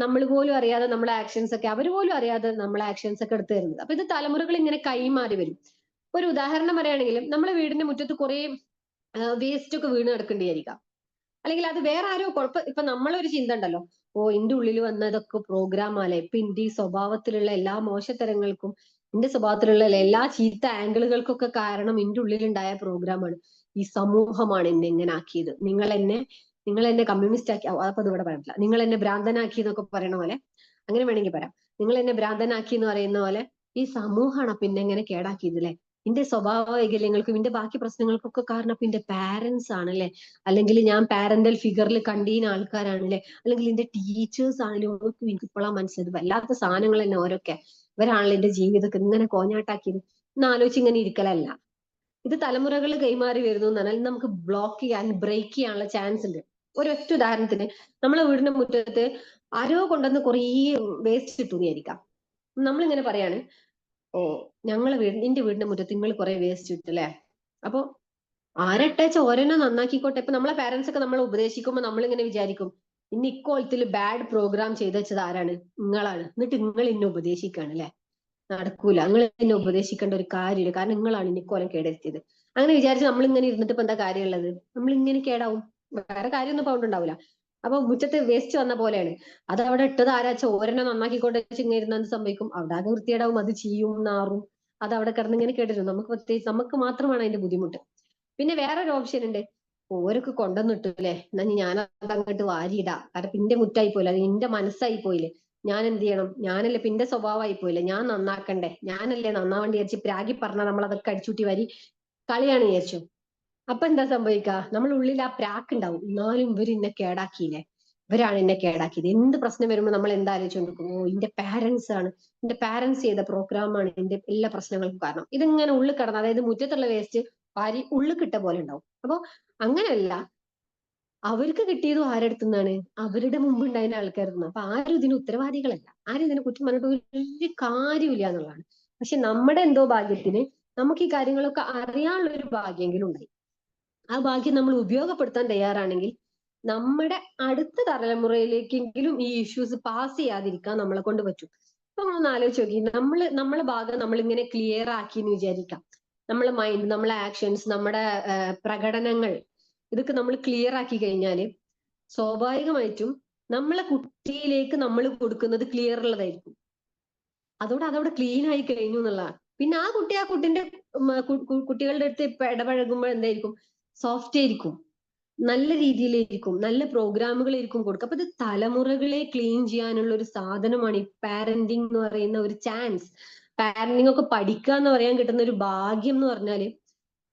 നമ്മൾ പോലും അറിയാതെ നമ്മളെ ആക്ഷൻസ് ഒക്കെ, അവർ പോലും അറിയാതെ നമ്മളെ ആക്ഷൻസ് ഒക്കെ എടുത്തു തരുന്നത്. അപ്പൊ ഇത് തലമുറകൾ ഇങ്ങനെ കൈമാറി വരും. ഒരു ഉദാഹരണം പറയുകയാണെങ്കിൽ നമ്മളെ വീടിന്റെ മുറ്റത്ത് കുറെ വേസ്റ്റ് ഒക്കെ വീണ് കിടക്കേണ്ടിയിരിക്കാം. അല്ലെങ്കിൽ അത് വേറെ ആരോ ഇപ്പൊ നമ്മളൊരു ചിന്ത ഉണ്ടല്ലോ, ഓ എന്റെ ഉള്ളിൽ വന്നതൊക്കെ പ്രോഗ്രാമല്ലേ, ഇപ്പൊ എന്റെ ഈ സ്വഭാവത്തിലുള്ള എല്ലാ മോശത്തരങ്ങൾക്കും, എന്റെ സ്വഭാവത്തിലുള്ള എല്ലാ ചീത്ത ആംഗിളുകൾക്കൊക്കെ കാരണം എന്റെ ഉള്ളിലുണ്ടായ പ്രോഗ്രാമാണ്, ഈ സമൂഹമാണ് എന്നെ ഇങ്ങനെ ആക്കിയത്, നിങ്ങൾ എന്നെ കമ്മ്യൂണിസ്റ്റ് ആക്കി, അപ്പൊ അത് ഇവിടെ പറയില്ല, നിങ്ങൾ എന്നെ ഭ്രാന്തനാക്കി എന്നൊക്കെ പറയുന്ന പോലെ, അങ്ങനെ വേണമെങ്കിൽ പറയാം, നിങ്ങൾ എന്നെ ഭ്രാന്തനാക്കി എന്ന് പറയുന്ന പോലെ ഈ സമൂഹമാണ് പിന്നെ എങ്ങനെ കേടാക്കിയത് അല്ലെ, എന്റെ സ്വഭാവ വൈകല്യങ്ങൾക്കും എന്റെ ബാക്കി പ്രശ്നങ്ങൾക്കൊക്കെ കാരണം അപ്പൊ എന്റെ പാരന്റ്സ് ആണല്ലേ, അല്ലെങ്കിൽ ഞാൻ പാരന്റൽ ഫിഗറിൽ കണ്ടീന ആൾക്കാരാണല്ലേ, അല്ലെങ്കിൽ എന്റെ ടീച്ചേഴ്സ് ആണെങ്കിലും ഓർക്കും, എനിക്ക് ഇപ്പോഴാ മനസ്സിലായത് വല്ലാത്ത സാധനങ്ങൾ തന്നെ ഓരോക്കെ, ഇവരാണല്ലോ എന്റെ ജീവിതത്തിൽ ഇങ്ങനെ കോഞ്ഞാട്ടാക്കിയത് എന്ന് ആലോചിച്ച് ഇങ്ങനെ ഇരിക്കലല്ല. ഇത് തലമുറകൾ കൈമാറി വരുന്നു എന്ന് പറഞ്ഞാൽ നമുക്ക് ബ്ലോക്ക് ചെയ്യാൻ, ബ്രേക്ക് ചെയ്യാനുള്ള ചാൻസ് ഉണ്ട്. ഒരൊറ്റ ഉദാഹരണത്തിന്, നമ്മളെ വീടിന്റെ മുറ്റത്ത് ആരോ കൊണ്ടുവന്ന് കുറേ വേസ്റ്റ് ഇട്ടുകയായിരിക്കാം. നമ്മളിങ്ങനെ പറയാണ്, ഓ എന്റെ വീടിന്റെ മുറ്റത്ത് നിങ്ങൾ കുറെ വേസ്റ്റ് ഇട്ടു അല്ലെ, അപ്പൊ ആരട്ടേച്ച ഓരോന്നെ നന്നാക്കിക്കോട്ടെ. ഇപ്പൊ നമ്മളെ പാരന്റ്സ് ഒക്കെ നമ്മളെ ഉപദേശിക്കുമ്പോൾ നമ്മളിങ്ങനെ വിചാരിക്കും, ഇന്ന് ഇക്കോലത്തിൽ ബാഡ് പ്രോഗ്രാം ചെയ്ത് വെച്ചത് ആരാണ്, നിങ്ങളാണ്, എന്നിട്ട് നിങ്ങൾ എന്നെ ഉപദേശിക്കാണ് അല്ലെ, നടക്കൂല, നിങ്ങൾ എന്നെ ഉപദേശിക്കേണ്ട ഒരു കാര്യമില്ല, കാരണം നിങ്ങളാണ് ഇനി കോലം കേടെത്തിയത്. അങ്ങനെ വിചാരിച്ച് നമ്മൾ ഇങ്ങനെ ഇരുന്നിട്ട് ഇപ്പൊ എന്താ കാര്യമുള്ളത്, നമ്മൾ ഇങ്ങനെ കേടാവും, വേറെ കാര്യമൊന്നും ഇപ്പൊ ഉണ്ടാവില്ല. അപ്പൊ മുറ്റത്ത് വേസ്റ്റ് വന്ന പോലെയാണ്, അത് അവിടെ ഇട്ടത് ആരാച്ച ഓരെണ്ണം നന്നാക്കിക്കൊണ്ട് ഇങ്ങനെ ഇരുന്ന എന്ത് സംഭവിക്കും, അവിടെ ആകെ വൃത്തിയേടാവും, അത് ചീയും നാറും, അത് അവിടെ കിടന്ന് ഇങ്ങനെ കേട്ടിരുന്നു, നമുക്ക് പ്രത്യേകിച്ച് നമുക്ക് മാത്രമാണ് അതിന്റെ ബുദ്ധിമുട്ട്. പിന്നെ വേറൊരു ഓപ്ഷൻ ഉണ്ട്, ഓരൊക്കെ കൊണ്ടുവന്നിട്ടു അല്ലെ, എന്നാ ഞാൻ അത് അങ്ങോട്ട് വാരിയിടാം, കാരണം എന്റെ മുറ്റായി പോയില്ല, അത് എന്റെ മനസ്സായി പോയില്ലേ, ഞാൻ എന്ത് ചെയ്യണം, ഞാനല്ലേ പിന്നെ സ്വഭാവമായി പോയില്ലേ, ഞാൻ നന്നാക്കണ്ടേ, ഞാനല്ലേ നന്നാവേണ്ടി വിചാരിച്ച് പ്രാഗി പറഞ്ഞാൽ നമ്മൾ അതൊക്കെ അടിച്ചുകൂട്ടി വരി കളിയാണ് വിചാരിച്ചു. അപ്പൊ എന്താ സംഭവിക്കുക, നമ്മൾ ഉള്ളിൽ ആ പ്രാക്ക് ഉണ്ടാവും, എന്നാലും ഇവർ എന്നെ കേടാക്കിയില്ലേ, ഇവരാണ് എന്നെ കേടാക്കിയത്. എന്ത് പ്രശ്നം വരുമ്പോൾ നമ്മൾ എന്താ ആലോചിച്ചുകൊണ്ടിരിക്കും, ഓ എന്റെ പാരന്റ്സ് ആണ്, എന്റെ പാരന്റ്സ് ചെയ്ത പ്രോഗ്രാമാണ് എന്റെ എല്ലാ പ്രശ്നങ്ങൾക്കും കാരണം. ഇതിങ്ങനെ ഉള്ളിൽ കിടന്ന്, അതായത് മുറ്റത്തുള്ള വേസ്റ്റ് വാരി ഉള്ളിൽ കിട്ട പോലെ ഉണ്ടാവും. അപ്പൊ അങ്ങനെയല്ല, അവർക്ക് കിട്ടിയതും ആരെടുത്തുനിന്നാണ്, അവരുടെ മുമ്പ് ഉണ്ടായിരുന്ന ആൾക്കാരുന്നു. അപ്പൊ ആരും ഇതിന് ഉത്തരവാദികളല്ല, ആരും ഇതിനെ കുറ്റം പറഞ്ഞിട്ട് ഒരു കാര്യമില്ല എന്നുള്ളതാണ്. പക്ഷെ നമ്മുടെ എന്തോ ഭാഗ്യത്തിന് നമുക്ക് ഈ കാര്യങ്ങളൊക്കെ അറിയാനുള്ള ഒരു ഭാഗ്യമെങ്കിലും ഉണ്ടായി. ആ ഭാഗ്യം നമ്മൾ ഉപയോഗപ്പെടുത്താൻ തയ്യാറാണെങ്കിൽ നമ്മുടെ അടുത്ത തലമുറയിലേക്കെങ്കിലും ഈ ഇഷ്യൂസ് പാസ് ചെയ്യാതിരിക്കാൻ നമ്മളെ കൊണ്ട് പറ്റും. അപ്പൊ ഒന്ന് ആലോചിച്ച് നോക്കി, നമ്മളെ ഭാഗം നമ്മൾ ഇങ്ങനെ ക്ലിയർ ആക്കി എന്ന് വിചാരിക്കാം. നമ്മളെ മൈൻഡ്, നമ്മളെ ആക്ഷൻസ്, നമ്മുടെ പ്രകടനങ്ങൾ, ഇതൊക്കെ നമ്മൾ ക്ലിയർ ആക്കി കഴിഞ്ഞാൽ സ്വാഭാവികമായിട്ടും നമ്മളെ കുട്ടിയിലേക്ക് നമ്മൾ കൊടുക്കുന്നത് ക്ലിയർ ഉള്ളതായിരിക്കും. അതവിടെ ക്ലീൻ ആയി കഴിഞ്ഞു എന്നുള്ളതാണ്. പിന്നെ ആ കുട്ടിന്റെ കുട്ടികളുടെ അടുത്ത് ഇപ്പൊ ഇടപഴകുമ്പോൾ എന്തായിരിക്കും, സോഫ്റ്റ് ആയിരിക്കും, നല്ല രീതിയിലായിരിക്കും, നല്ല പ്രോഗ്രാമുകളായിരിക്കും കൊടുക്കുക. അപ്പൊ ഇത് തലമുറകളെ ക്ലീൻ ചെയ്യാനുള്ള ഒരു സാധനമാണ് ഈ പാരന്റിങ് എന്ന് പറയുന്ന ഒരു ചാൻസ്. പാരന്റിങ് ഒക്കെ പഠിക്കുക എന്ന് പറയാൻ കിട്ടുന്ന ഒരു ഭാഗ്യം എന്ന് പറഞ്ഞാല്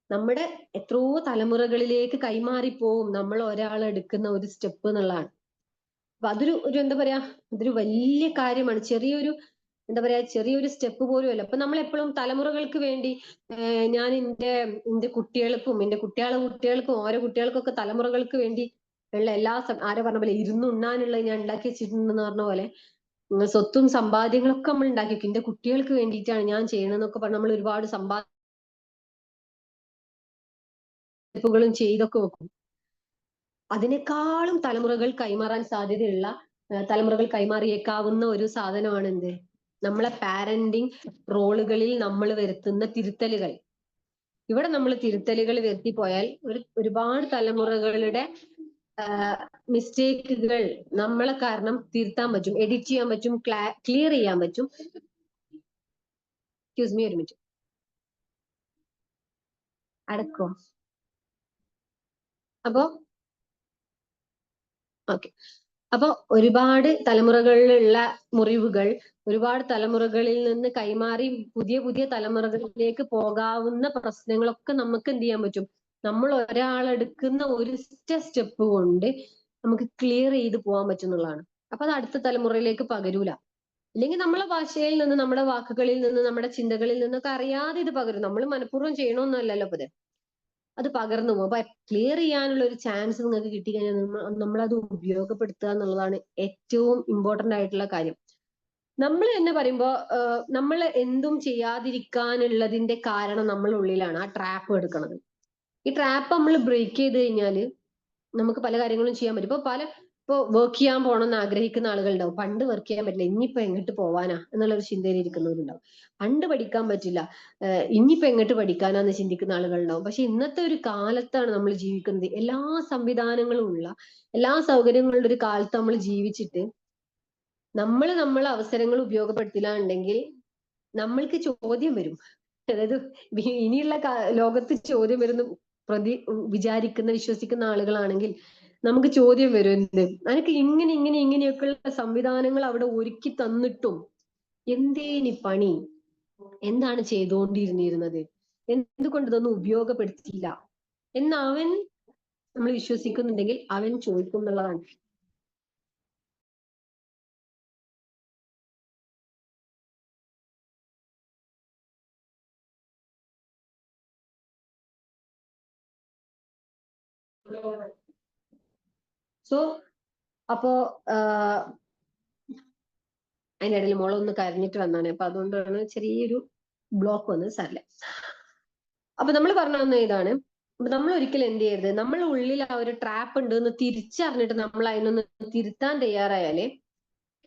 നമ്മുടെ എത്രയോ തലമുറകളിലേക്ക് കൈമാറിപ്പോവും നമ്മൾ ഒരാൾ എടുക്കുന്ന ഒരു സ്റ്റെപ്പ് എന്നുള്ളതാണ്. അപ്പൊ അതൊരു എന്താ പറയാ, അതൊരു വലിയ കാര്യമാണ്. എന്താ പറയാ, ചെറിയൊരു സ്റ്റെപ്പ് പോലും അല്ല. അപ്പൊ നമ്മൾ എപ്പോഴും തലമുറകൾക്ക് വേണ്ടി ഞാൻ എന്റെ കുട്ടികൾക്കും എന്റെ കുട്ടികൾക്കും ഓരോ കുട്ടികൾക്കൊക്കെ തലമുറകൾക്ക് വേണ്ടി ഉള്ള എല്ലാ ആരോ പറഞ്ഞ പോലെ ഇരുന്നുണ്ണാനുള്ള ഞാൻ ഉണ്ടാക്കി വെച്ചിട്ടുണ്ടെന്ന് പറഞ്ഞ പോലെ സ്വത്തും സമ്പാദ്യങ്ങളൊക്കെ നമ്മൾ ഉണ്ടാക്കി വെക്കും. എന്റെ കുട്ടികൾക്ക് വേണ്ടിയിട്ടാണ് ഞാൻ ചെയ്യണമെന്നൊക്കെ പറഞ്ഞ് നമ്മൾ ഒരുപാട് സമ്പാദ്യങ്ങളും ചെയ്തൊക്കെ വെക്കും. അതിനേക്കാളും തലമുറകൾ കൈമാറാൻ സാധ്യതയുള്ള, തലമുറകൾ കൈമാറിയേക്കാവുന്ന ഒരു സാധനമാണ് എന്ത്, നമ്മളെ പാരന്റിങ് റോളുകളിൽ നമ്മൾ വരുത്തുന്ന തിരുത്തലുകൾ. ഇവിടെ നമ്മൾ തിരുത്തലുകൾ വരുത്തിപ്പോയാൽ ഒരുപാട് തലമുറകളുടെ മിസ്റ്റേക്കുകൾ നമ്മളെ കാരണം തിരുത്താൻ പറ്റും, എഡിറ്റ് ചെയ്യാൻ പറ്റും, ക്ലിയർ ചെയ്യാൻ പറ്റും. എക്സ്ക്യൂസ് മീ, ഒരു മിനിറ്റ് അടക്കോ. അപ്പോ ഓക്കെ, അപ്പൊ ഒരുപാട് തലമുറകളിലുള്ള മുറിവുകൾ, ഒരുപാട് തലമുറകളിൽ നിന്ന് കൈമാറി പുതിയ പുതിയ തലമുറകളിലേക്ക് പോകാവുന്ന പ്രശ്നങ്ങളൊക്കെ നമുക്ക് എന്ത് ചെയ്യാൻ പറ്റും, നമ്മൾ ഒരാളെടുക്കുന്ന ഒരു സ്റ്റെപ്പ് കൊണ്ട് നമുക്ക് ക്ലിയർ ചെയ്ത് പോകാൻ പറ്റുന്നുള്ളതാണ്. അപ്പൊ അത് അടുത്ത തലമുറയിലേക്ക് പകരൂല. ഇല്ലെങ്കിൽ നമ്മളെ ഭാഷയിൽ നിന്ന്, നമ്മുടെ വാക്കുകളിൽ നിന്ന്, നമ്മുടെ ചിന്തകളിൽ നിന്നൊക്കെ അറിയാതെ ഇത് പകരും. നമ്മൾ മനഃപൂർവ്വം ചെയ്യണമെന്നല്ലല്ലോ അപ്പൊ അത് പകർന്നു പോകും. അപ്പൊ ക്ലിയർ ചെയ്യാനുള്ള ഒരു ചാൻസ് നിങ്ങൾക്ക് കിട്ടിക്കഴിഞ്ഞാൽ നമ്മളത് ഉപയോഗപ്പെടുത്തുക എന്നുള്ളതാണ് ഏറ്റവും ഇമ്പോർട്ടന്റ് ആയിട്ടുള്ള കാര്യം. നമ്മൾ തന്നെ പറയുമ്പോ നമ്മൾ എന്തും ചെയ്യാതിരിക്കാനുള്ളതിന്റെ കാരണം നമ്മളുടെ ഉള്ളിലാണ് ആ ട്രാപ്പ് എടുക്കുന്നത്. ഈ ട്രാപ്പ് നമ്മൾ ബ്രേക്ക് ചെയ്ത് കഴിഞ്ഞാല് നമുക്ക് പല കാര്യങ്ങളും ചെയ്യാൻ പറ്റും. ഇപ്പൊ വർക്ക് ചെയ്യാൻ പോകണമെന്ന് ആഗ്രഹിക്കുന്ന ആളുകളുണ്ടാവും. പണ്ട് വർക്ക് ചെയ്യാൻ പറ്റില്ല, ഇനിയിപ്പോ എങ്ങോട്ട് പോവാനാ എന്നുള്ള ഒരു ചിന്തയിൽ ഇരിക്കുന്നവരുണ്ടാവും. പണ്ട് പഠിക്കാൻ പറ്റില്ല, ഇനിയിപ്പോ എങ്ങോട്ട് പഠിക്കാനാന്ന് ചിന്തിക്കുന്ന ആളുകളുണ്ടാവും. പക്ഷെ ഇന്നത്തെ ഒരു കാലത്താണ് നമ്മൾ ജീവിക്കുന്നത്. എല്ലാ സംവിധാനങ്ങളും ഉള്ള, എല്ലാ സൗകര്യങ്ങളുള്ള ഒരു കാലത്ത് നമ്മൾ ജീവിച്ചിട്ട് നമ്മളെ അവസരങ്ങൾ ഉപയോഗപ്പെടുത്തില്ല ഉണ്ടെങ്കിൽ നമ്മൾക്ക് ചോദ്യം വരും. അതായത് ഇനിയുള്ള ലോകത്ത് ചോദ്യം വരുന്ന വിചാരിക്കുന്ന, വിശ്വസിക്കുന്ന ആളുകളാണെങ്കിൽ നമുക്ക് ചോദ്യം വരും, എന്ത് അനക്ക് ഇങ്ങനെയൊക്കെയുള്ള സംവിധാനങ്ങൾ അവിടെ ഒരുക്കി തന്നിട്ടും എന്തേനി പണി, എന്താണ് ചെയ്തുകൊണ്ടിരുന്നിരുന്നത്, എന്തുകൊണ്ട് ഇതൊന്നും ഉപയോഗപ്പെടുത്തിയില്ല എന്ന് അവൻ നമ്മൾ വിശ്വസിക്കുന്നുണ്ടെങ്കിൽ അവൻ ചോദിക്കും എന്നുള്ളതാണ്. സോ അപ്പോ അതിന്റെ ഇടയിൽ മോളൊന്ന് കരഞ്ഞിട്ട് വന്നാണ്. അപ്പൊ അതുകൊണ്ടാണ് ചെറിയൊരു ബ്ലോക്ക് വന്നത്, സാരില്ല. അപ്പൊ നമ്മൾ പറഞ്ഞു വന്ന ഇതാണ്, നമ്മൾ ഒരിക്കലും എന്ത് ചെയ്യരുത്, നമ്മളെ ഉള്ളിൽ ആ ഒരു ട്രാപ്പ് ഉണ്ട് എന്ന് തിരിച്ചറിഞ്ഞിട്ട് നമ്മൾ അതിനൊന്ന് തിരുത്താൻ തയ്യാറായാലേ,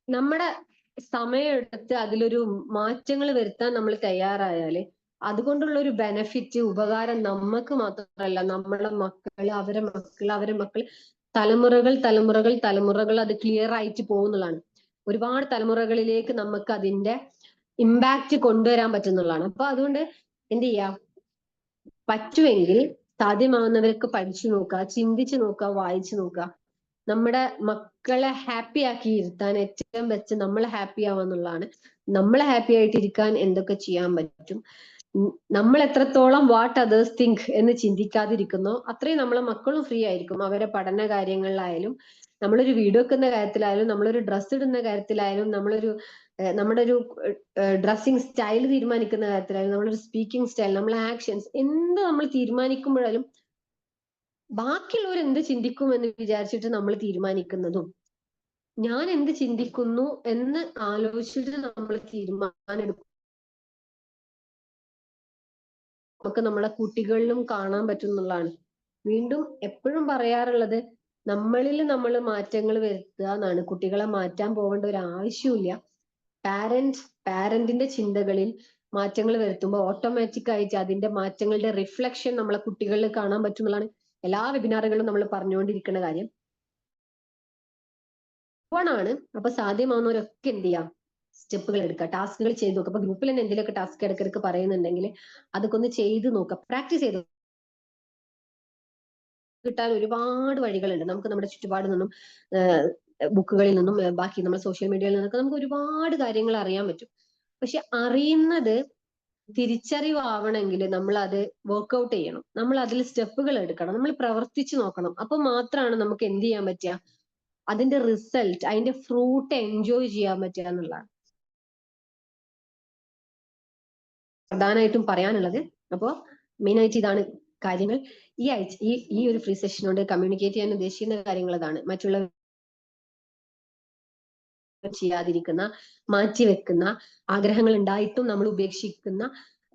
നമ്മുടെ സമയമെടുത്ത് അതിലൊരു മാറ്റങ്ങൾ വരുത്താൻ നമ്മൾ തയ്യാറായാല് അതുകൊണ്ടുള്ള ഒരു ബെനഫിറ്റ്, ഉപകാരം നമുക്ക് മാത്രമല്ല, നമ്മളെ മക്കൾ, അവരെ മക്കൾ, തലമുറകൾ അത് ക്ലിയർ ആയിട്ട് പോകുന്നതാണ്. ഒരുപാട് തലമുറകളിലേക്ക് നമുക്ക് അതിന്റെ ഇമ്പാക്റ്റ് കൊണ്ടുവരാൻ പറ്റുന്നതാണ്. അപ്പൊ അതുകൊണ്ട് എന്ത് ചെയ്യാം, പറ്റുമെങ്കിൽ സാധ്യമാവുന്നവർക്ക് പഠിച്ചു നോക്കുക, ചിന്തിച്ചു നോക്കുക, വായിച്ചു നോക്കുക. നമ്മുടെ മക്കളെ ഹാപ്പി ആക്കി ഇരുത്താൻ ഏറ്റവും ബെസ്റ്റ് നമ്മൾ ഹാപ്പി ആവാന്നുള്ളതാണ്. നമ്മളെ ഹാപ്പി ആയിട്ട് ഇരിക്കാൻ എന്തൊക്കെ ചെയ്യാൻ പറ്റും, നമ്മൾ എത്രത്തോളം വാട്ട് അതേഴ്സ് തിങ്ക് എന്ന് ചിന്തിക്കാതിരിക്കുന്നോ അത്രയും നമ്മളെ മക്കളും ഫ്രീ ആയിരിക്കും. അവരെ പഠന കാര്യങ്ങളിലായാലും, നമ്മളൊരു വീട് വെക്കുന്ന കാര്യത്തിലായാലും, നമ്മളൊരു ഡ്രസ്സ് ഇടുന്ന കാര്യത്തിലായാലും, നമ്മുടെ ഒരു ഡ്രസ്സിങ് സ്റ്റൈൽ തീരുമാനിക്കുന്ന കാര്യത്തിലായാലും, നമ്മളൊരു സ്പീക്കിംഗ് സ്റ്റൈൽ, നമ്മളെ ആക്ഷൻസ് എന്ത് നമ്മൾ തീരുമാനിക്കുമ്പോഴാലും ബാക്കിയുള്ളവർ എന്ത് ചിന്തിക്കും എന്ന് വിചാരിച്ചിട്ട് നമ്മൾ തീരുമാനിക്കുന്നതും, ഞാൻ എന്ത് ചിന്തിക്കുന്നു എന്ന് ആലോചിച്ചിട്ട് നമ്മൾ തീരുമാനം എടുക്കും, നമുക്ക് നമ്മളെ കുട്ടികളിലും കാണാൻ പറ്റും എന്നുള്ളതാണ്. വീണ്ടും എപ്പോഴും പറയാറുള്ളത്, നമ്മളിൽ നമ്മൾ മാറ്റങ്ങൾ വരുത്തുക എന്നാണ്. കുട്ടികളെ മാറ്റാൻ പോകേണ്ട ഒരു ആവശ്യമില്ല. പാരന്റിന്റെ ചിന്തകളിൽ മാറ്റങ്ങൾ വരുത്തുമ്പോൾ ഓട്ടോമാറ്റിക് ആയിട്ട് അതിന്റെ മാറ്റങ്ങളുടെ റിഫ്ലക്ഷൻ നമ്മളെ കുട്ടികളിൽ കാണാൻ പറ്റും എന്നുള്ളതാണ് എല്ലാ വെബിനാറുകളും നമ്മൾ പറഞ്ഞുകൊണ്ടിരിക്കുന്ന കാര്യം. ആണ്. അപ്പൊ സാധ്യമാവുന്നവരൊക്കെ എന്ത് ചെയ്യാം, സ്റ്റെപ്പുകൾ എടുക്കുക, ടാസ്കുകൾ ചെയ്ത് നോക്കുക. അപ്പൊ ഗ്രൂപ്പിൽ തന്നെ എന്തെങ്കിലുമൊക്കെ ടാസ്ക് ഇടയ്ക്കിടയ്ക്ക് പറയുന്നുണ്ടെങ്കിൽ അതൊക്കെ ഒന്ന് ചെയ്ത് നോക്കുക, പ്രാക്ടീസ് ചെയ്ത് കിട്ടാൻ ഒരുപാട് വഴികളുണ്ട്. നമുക്ക് നമ്മുടെ ചുറ്റുപാടിൽ നിന്നും, ബുക്കുകളിൽ നിന്നും, ബാക്കി നമ്മുടെ സോഷ്യൽ മീഡിയയിൽ നിന്നൊക്കെ നമുക്ക് ഒരുപാട് കാര്യങ്ങൾ അറിയാൻ പറ്റും. പക്ഷെ അറിയുന്നത് തിരിച്ചറിവാവണമെങ്കിൽ നമ്മൾ അത് വർക്ക്ഔട്ട് ചെയ്യണം, നമ്മൾ അതിൽ സ്റ്റെപ്പുകൾ എടുക്കണം, നമ്മൾ പ്രവർത്തിച്ചു നോക്കണം. അപ്പൊ മാത്രമാണ് നമുക്ക് എന്ത് ചെയ്യാൻ പറ്റുക, അതിന്റെ റിസൾട്ട്, അതിന്റെ ഫ്രൂട്ട് എൻജോയ് ചെയ്യാൻ പറ്റുക എന്നുള്ളതാണ് പ്രധാനമായിട്ടും പറയാനുള്ളത്. അപ്പോ മെയിൻ ആയിട്ട് ഇതാണ് കാര്യങ്ങൾ. ഈ ആഴ്ച ഈ ഒരു ഫ്രീ സെഷനോട് കമ്മ്യൂണിക്കേറ്റ് ചെയ്യാൻ ഉദ്ദേശിക്കുന്ന കാര്യങ്ങൾ അതാണ്. മറ്റുള്ള ചെയ്യാതിരിക്കുന്ന, മാറ്റിവെക്കുന്ന, ആഗ്രഹങ്ങൾ ഉണ്ടായിട്ടും നമ്മൾ ഉപേക്ഷിക്കുന്ന,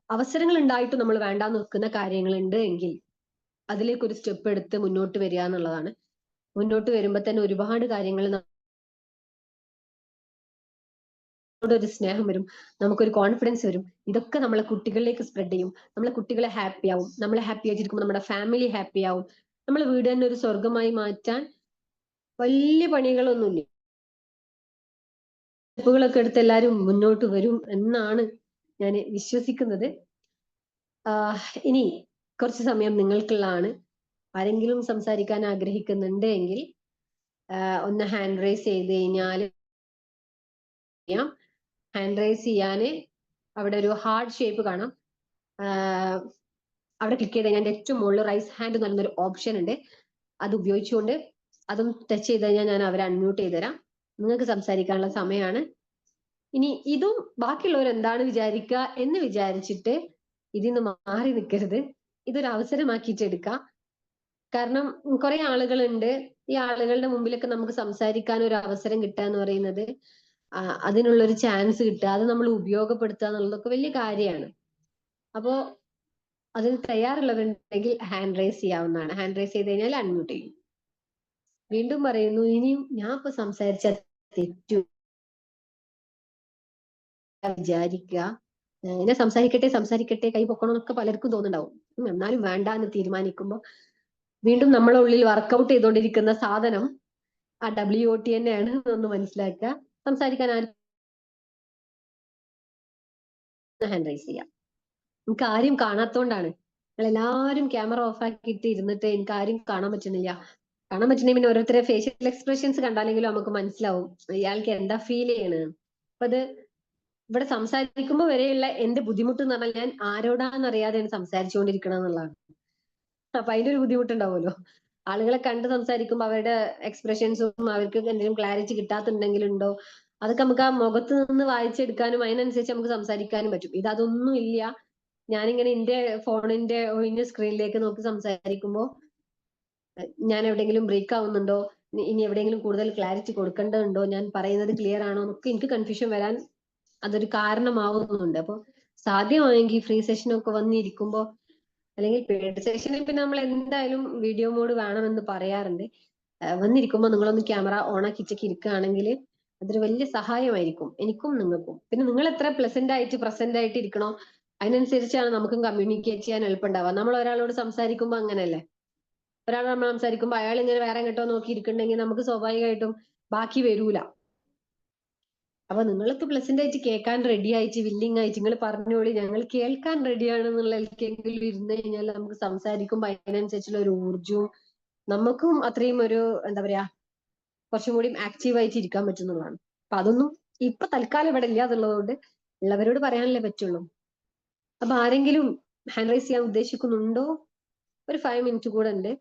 അവസരങ്ങൾ ഉണ്ടായിട്ടും നമ്മൾ വേണ്ടാന്ന് വെക്കുന്ന കാര്യങ്ങളുണ്ട് എങ്കിൽ അതിലേക്ക് ഒരു സ്റ്റെപ്പ് എടുത്ത് മുന്നോട്ട് വരിക എന്നുള്ളതാണ്. മുന്നോട്ട് വരുമ്പോൾ തന്നെ ഒരുപാട് കാര്യങ്ങൾ ഒരു സ്നേഹം വരും, നമുക്കൊരു കോൺഫിഡൻസ് വരും. ഇതൊക്കെ നമ്മളെ കുട്ടികളിലേക്ക് സ്പ്രെഡ് ചെയ്യും. നമ്മളെ കുട്ടികളെ ഹാപ്പി ആവും. നമ്മളെ ഹാപ്പി ആയിട്ടിരിക്കുമ്പോൾ നമ്മുടെ ഫാമിലി ഹാപ്പി ആവും. നമ്മളെ വീട് തന്നെ ഒരു സ്വർഗമായി മാറ്റാൻ വലിയ പണികളൊന്നുമില്ല. സ്റ്റെപ്പുകളൊക്കെ എടുത്ത് എല്ലാവരും മുന്നോട്ട് വരും എന്നാണ് ഞാൻ വിശ്വസിക്കുന്നത്. ഇനി കുറച്ച് സമയം നിങ്ങൾക്കുള്ളതാണ്. ആരെങ്കിലും സംസാരിക്കാൻ ആഗ്രഹിക്കുന്നുണ്ട് എങ്കിൽ ഒന്ന് ഹാൻഡ് റൈസ് ചെയ്ത് കഴിഞ്ഞാൽ ഹാൻഡ് റൈസ് ചെയ്യാന് അവിടെ ഒരു ഹാർഡ് ഷേപ്പ് കാണാം. അവിടെ ക്ലിക്ക് ചെയ്ത് കഴിഞ്ഞാൽ ഏറ്റവും മുകളിൽ റൈസ് ഹാൻഡ് എന്ന് പറയുന്ന ഒരു ഓപ്ഷൻ ഉണ്ട്. അത് ഉപയോഗിച്ചുകൊണ്ട് അതും ടച്ച് ചെയ്ത് കഴിഞ്ഞാൽ ഞാൻ അവരെ അൺമ്യൂട്ട് ചെയ്ത് തരാം. നിങ്ങൾക്ക് സംസാരിക്കാനുള്ള സമയമാണ്. ഇനി ഇതും ബാക്കിയുള്ളവർ എന്താണ് വിചാരിക്കുക എന്ന് വിചാരിച്ചിട്ട് ഇതിന്ന് മാറി നിൽക്കരുത്. ഇതൊരു അവസരമാക്കിയിട്ട് എടുക്കുക. കാരണം കുറെ ആളുകളുണ്ട്, ഈ ആളുകളുടെ മുമ്പിലൊക്കെ നമുക്ക് സംസാരിക്കാൻ ഒരു അവസരം കിട്ടുക എന്ന് പറയുന്നത്, അതിനുള്ളൊരു ചാൻസ് കിട്ടുക, അത് നമ്മൾ ഉപയോഗപ്പെടുത്തുക എന്നുള്ളതൊക്കെ വലിയ കാര്യമാണ്. അപ്പോ അതിന് തയ്യാറുള്ളവരുണ്ടെങ്കിൽ ഹാൻഡ് റൈസ് ചെയ്യാവുന്നതാണ്. ഹാൻഡ് റൈസ് ചെയ്ത് കഴിഞ്ഞാൽ അൺമ്യൂട്ട് ചെയ്യും. വീണ്ടും പറയുന്നു, ഇനിയും ഞാൻ ഇപ്പൊ സംസാരിച്ച തെറ്റു വിചാരിക്കുക, എന്നെ സംസാരിക്കട്ടെ കൈ പൊക്കണമെന്നൊക്കെ പലർക്കും തോന്നുന്നുണ്ടാവും. എന്നാലും വേണ്ട എന്ന് തീരുമാനിക്കുമ്പോൾ വീണ്ടും നമ്മളെ ഉള്ളിൽ വർക്കൗട്ട് ചെയ്തുകൊണ്ടിരിക്കുന്ന സാധനം ആ WOT തന്നെയാണ് എന്ന് മനസ്സിലാക്കുക. സംസാരിക്കാൻ ആരും ഹാൻഡ് റൈസ് ചെയ്യാം. നമുക്ക് ആരും കാണാത്തോണ്ടാണ്. നിങ്ങൾ എല്ലാവരും ക്യാമറ ഓഫ് ആക്കിയിട്ട് ഇരുന്നിട്ട് എനിക്ക് ആരും കാണാൻ പറ്റുന്നില്ല. കാണാൻ പറ്റുന്നെങ്കിൽ പിന്നെ ഓരോരുത്തരെ ഫേഷ്യൽ എക്സ്പ്രഷൻസ് കണ്ടാലെങ്കിലും നമുക്ക് മനസ്സിലാവും ഇയാൾക്ക് എന്താ ഫീൽ ചെയ്യണത്. അപ്പൊ അത് ഇവിടെ സംസാരിക്കുമ്പോൾ വരെയുള്ള എന്റെ ബുദ്ധിമുട്ട് എന്ന് പറഞ്ഞാൽ ഞാൻ ആരോടാന്ന് അറിയാതെയാണ് സംസാരിച്ചുകൊണ്ടിരിക്കണം എന്നുള്ളതാണ്. അപ്പൊ അതിന്റെ ഒരു ബുദ്ധിമുട്ടുണ്ടാവുമല്ലോ. ആളുകളെ കണ്ട് സംസാരിക്കുമ്പോൾ അവരുടെ എക്സ്പ്രഷൻസും അവർക്ക് എന്തെങ്കിലും ക്ലാരിറ്റി കിട്ടാത്തുണ്ടെങ്കിലുണ്ടോ അതൊക്കെ നമുക്ക് ആ മുഖത്ത് നിന്ന് വായിച്ചെടുക്കാനും അതിനനുസരിച്ച് നമുക്ക് സംസാരിക്കാനും പറ്റും. ഇതൊന്നും ഇല്ല. ഞാനിങ്ങനെ എന്റെ ഫോണിന്റെ ഒഴിഞ്ഞ സ്ക്രീനിലേക്ക് നോക്കി സംസാരിക്കുമ്പോൾ ഞാൻ എവിടെയെങ്കിലും ബ്രേക്ക് ആവുന്നുണ്ടോ, ഇനി എവിടെയെങ്കിലും കൂടുതൽ ക്ലാരിറ്റി കൊടുക്കേണ്ടതുണ്ടോ, ഞാൻ പറയുന്നത് ക്ലിയർ ആണോ എന്നൊക്കെ എനിക്ക് കൺഫ്യൂഷൻ വരാൻ അതൊരു കാരണമാവുന്നുണ്ട്. അപ്പൊ സാധ്യമായെങ്കിൽ ഫ്രീ സെഷനൊക്കെ വന്നിരിക്കുമ്പോൾ, അല്ലെങ്കിൽ പെയ്ഡ് സെഷനിൽ പിന്നെ നമ്മൾ എന്തായാലും വീഡിയോ മോഡ് വേണമെന്ന് പറയാറുണ്ട്. വന്നിരിക്കുമ്പോൾ നിങ്ങളൊന്ന് ക്യാമറ ഓൺ ആക്കിയിട്ടൊക്കെ ഇരിക്കുകയാണെങ്കിൽ അതൊരു വലിയ സഹായമായിരിക്കും എനിക്കും നിങ്ങൾക്കും. പിന്നെ നിങ്ങൾ എത്ര പ്രസന്റ് ആയിട്ട് ഇരിക്കണോ അതിനനുസരിച്ചാണ് നമുക്കും കമ്മ്യൂണിക്കേറ്റ് ചെയ്യാൻ എളുപ്പമുണ്ടാവുക. നമ്മൾ ഒരാളോട് സംസാരിക്കുമ്പോൾ അങ്ങനെയല്ലേ, ഒരാൾ നമ്മൾ സംസാരിക്കുമ്പോൾ അയാൾ ഇങ്ങനെ വേറെ എങ്ങോട്ടോ നോക്കി ഇരിക്കുന്നുണ്ടെങ്കിൽ നമുക്ക് സ്വാഭാവികമായിട്ടും ബാക്കി വരൂല. അപ്പൊ നിങ്ങൾക്ക് പ്ലസന്റ് ആയിട്ട് കേൾക്കാൻ റെഡി ആയിട്ട് വില്ലിങ് ആയിട്ട് നിങ്ങൾ പറഞ്ഞോളി, ഞങ്ങൾ കേൾക്കാൻ റെഡിയാണെന്നുള്ള എങ്കിലും ഇരുന്ന് കഴിഞ്ഞാൽ നമുക്ക് സംസാരിക്കുമ്പോൾ അതിനനുസരിച്ചുള്ള ഒരു ഊർജവും നമുക്കും അത്രയും ഒരു എന്താ പറയാ കുറച്ചും കൂടി ആക്റ്റീവായിട്ട് ഇരിക്കാൻ പറ്റുന്നതാണ്. അപ്പൊ അതൊന്നും ഇപ്പൊ തൽക്കാലം ഇവിടെ ഇല്ല എന്നുള്ളതുകൊണ്ട് ഉള്ളവരോട് പറയാനല്ലേ പറ്റുള്ളൂ. അപ്പൊ ആരെങ്കിലും ഹാൻഡ് റൈസ് ചെയ്യാൻ ഉദ്ദേശിക്കുന്നുണ്ടോ? ഒരു 5 മിനിറ്റ് കൂടെ ഉണ്ട്.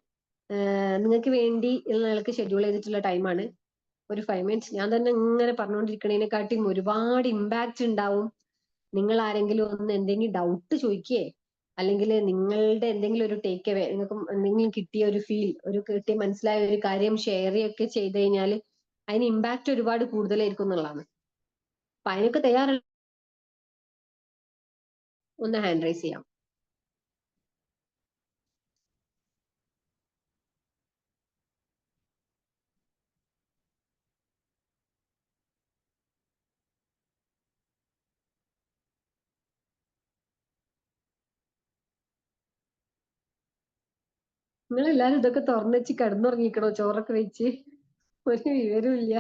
നിങ്ങൾക്ക് വേണ്ടി നിങ്ങൾക്ക് ഷെഡ്യൂൾ ചെയ്തിട്ടുള്ള ടൈമാണ്. ഒരു 5 മിനിറ്റ്സ്. ഞാൻ തന്നെ ഇങ്ങനെ പറഞ്ഞുകൊണ്ടിരിക്കണേനെക്കാട്ടിയും ഒരുപാട് ഇമ്പാക്റ്റ് ഉണ്ടാവും. നിങ്ങൾ ആരെങ്കിലും ഒന്ന് എന്തെങ്കിലും ഡൗട്ട് ചോദിക്കേ, അല്ലെങ്കിൽ നിങ്ങളുടെ എന്തെങ്കിലും ഒരു ടേക്ക് അവേ, നിങ്ങൾക്ക് എന്തെങ്കിലും കിട്ടിയ ഒരു ഫീൽ, ഒരു കിട്ടിയ മനസ്സിലായ ഒരു കാര്യം ഷെയർ ചെയ്യൊക്കെ ചെയ്ത് കഴിഞ്ഞാൽ അതിന് ഇമ്പാക്റ്റ് ഒരുപാട് കൂടുതലായിരിക്കും എന്നുള്ളതാണ്. അപ്പൊ അതിനൊക്കെ തയ്യാറുള്ള ഒന്ന് ഹാൻഡ് റൈസ് ചെയ്യാം. നിങ്ങൾ എല്ലാരും ഇതൊക്കെ തുറന്നു വെച്ച് കിടന്നുറങ്ങിക്കണോ? ചോറൊക്കെ വെച്ച് ഒരു വിവരവും ഇല്ല.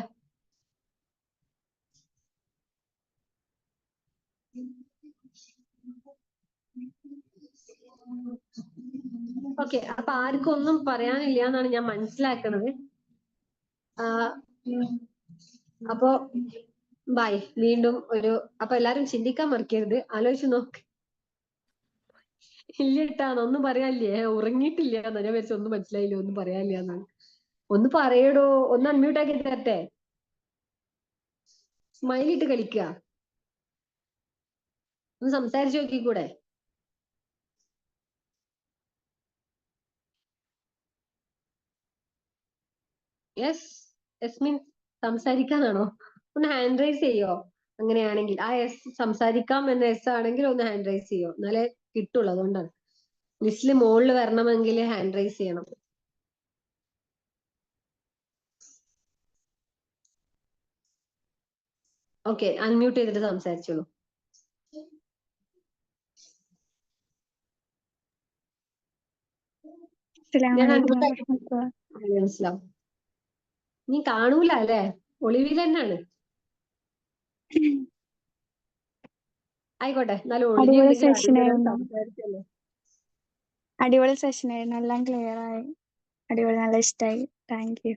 ഓക്കെ, അപ്പൊ ആർക്കും ഒന്നും പറയാനില്ല എന്നാണ് ഞാൻ മനസ്സിലാക്കുന്നത്. അപ്പോ ബൈ. വീണ്ടും അപ്പൊ എല്ലാരും ചിന്തിക്കാൻ മറക്കരുത്, ആലോചിച്ച് നോക്ക്. ഇല്ല ഇട്ടാന്ന് ഒന്നും പറയാനില്ലേ? ഉറങ്ങിയിട്ടില്ല എന്നാ ഞാൻ വിചാരിച്ചു. ഒന്നും മനസ്സിലായില്ല, ഒന്നും പറയാനില്ല എന്നാണ്. ഒന്ന് പറയടോ, ഒന്ന് അൺമ്യൂട്ട് ആക്കി തരട്ടെ? സ്മൈൽ ഇട്ട് കളിക്കുക. ഒന്ന് സംസാരിച്ചു നോക്കിക്കൂടെ? യെസ്, യെസ് മീൻസ് സംസാരിക്കാനാണോ? ഒന്ന് ഹാൻഡ് റൈസ് ചെയ്യോ? അങ്ങനെയാണെങ്കിൽ ആ എസ് സംസാരിക്കാം എന്ന എസ് ആണെങ്കിൽ ഒന്ന് ഹാൻഡ് റൈസ് ചെയ്യോ, എന്നാലേ കിട്ടുള്ളൂ. അതുകൊണ്ടാണ് ലിസ്റ്റില് മുകളിൽ വരണമെങ്കിൽ ഹാൻഡ് റൈസ് ചെയ്യണം. ഓക്കെ, അൺമ്യൂട്ട് ചെയ്തിട്ട് സംസാരിച്ചോളൂ. ഞാൻ മനസ്സിലാവും. നീ കാണൂല അല്ലേ? ഒളിവിൽ തന്നെയാണ്. ആയിക്കോട്ടെ, എന്നാലും അടിപൊളി ഒളിഞ്ഞെന്തെങ്കിലും സെഷനായിരുന്നു. സംസാരിച്ചല്ലോ. അടിപൊളി സെഷനായിരുന്നു. എല്ലാം ക്ലിയർ ആയി. അടിപൊളി, നല്ല ഇഷ്ടമായി. Thank you.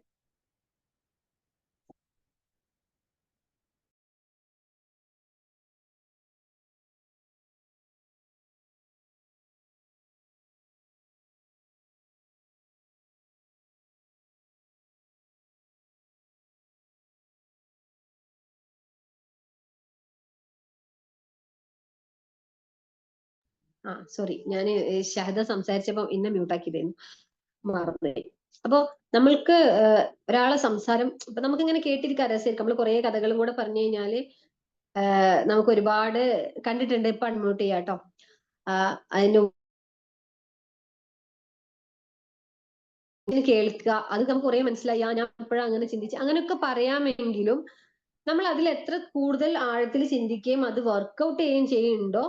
സോറി, ഞാൻ ഷഹദ സംസാരിച്ചപ്പോ ഇന്നെ മ്യൂട്ടാക്കിയതായിരുന്നു, മറന്നുപോയി. അപ്പോ നമ്മൾക്ക് ഒരാളെ സംസാരം ഇപ്പൊ നമുക്ക് ഇങ്ങനെ കേട്ടിരിക്കാൻ രസമായിരിക്കും. നമ്മൾ കുറെ കഥകളും കൂടെ പറഞ്ഞു കഴിഞ്ഞാല് നമുക്ക് ഒരുപാട് കണ്ടിട്ടുണ്ട്. ഇപ്പൊ അൺമ്യൂട്ട് ചെയ്യാട്ടോ. അതിന്റെ കേൾക്കുക, അത് നമുക്ക് കുറെ മനസ്സിലായി. ഞാൻ എപ്പോഴാണ് അങ്ങനെ ചിന്തിച്ച് അങ്ങനെയൊക്കെ പറയാമെങ്കിലും നമ്മൾ അതിൽ എത്ര കൂടുതൽ ആഴത്തിൽ ചിന്തിക്കുകയും അത് വർക്ക്ഔട്ട് ചെയ്യുകയും ചെയ്യുന്നുണ്ടോ,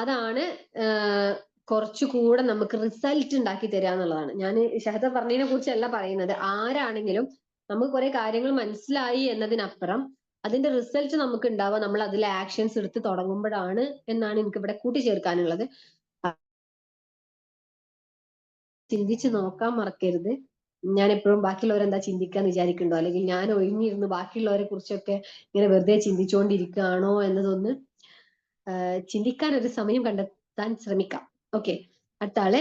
അതാണ് കുറച്ചുകൂടെ നമുക്ക് റിസൾട്ട് ഉണ്ടാക്കി തരിക എന്നുള്ളതാണ്. ഞാൻ ഷഹദ പറഞ്ഞതിനെ കുറിച്ചല്ല പറയുന്നത്. ആരാണെങ്കിലും നമുക്ക് കുറെ കാര്യങ്ങൾ മനസ്സിലായി എന്നതിനപ്പുറം അതിന്റെ റിസൾട്ട് നമുക്ക് ഉണ്ടാവുക നമ്മൾ അതിലെ ആക്ഷൻസ് എടുത്ത് തുടങ്ങുമ്പോഴാണ് എന്നാണ് എനിക്ക് ഇവിടെ കൂട്ടിച്ചേർക്കാനുള്ളത്. ചിന്തിച്ച് നോക്കാൻ മറക്കരുത്. ഞാൻ എപ്പോഴും ബാക്കിയുള്ളവരെന്താ ചിന്തിക്കാന്ന് വിചാരിക്കുന്നുണ്ടോ, അല്ലെങ്കിൽ ഞാൻ ഒഴിഞ്ഞിരുന്ന് ബാക്കിയുള്ളവരെ കുറിച്ചൊക്കെ ഇങ്ങനെ വെറുതെ ചിന്തിച്ചുകൊണ്ടിരിക്കുകയാണോ എന്നതൊന്ന് ചിന്തിക്കാൻ ഒരു സമയം കണ്ടെത്താൻ ശ്രമിക്കാം. ഓക്കെ, അടുത്ത ആളെ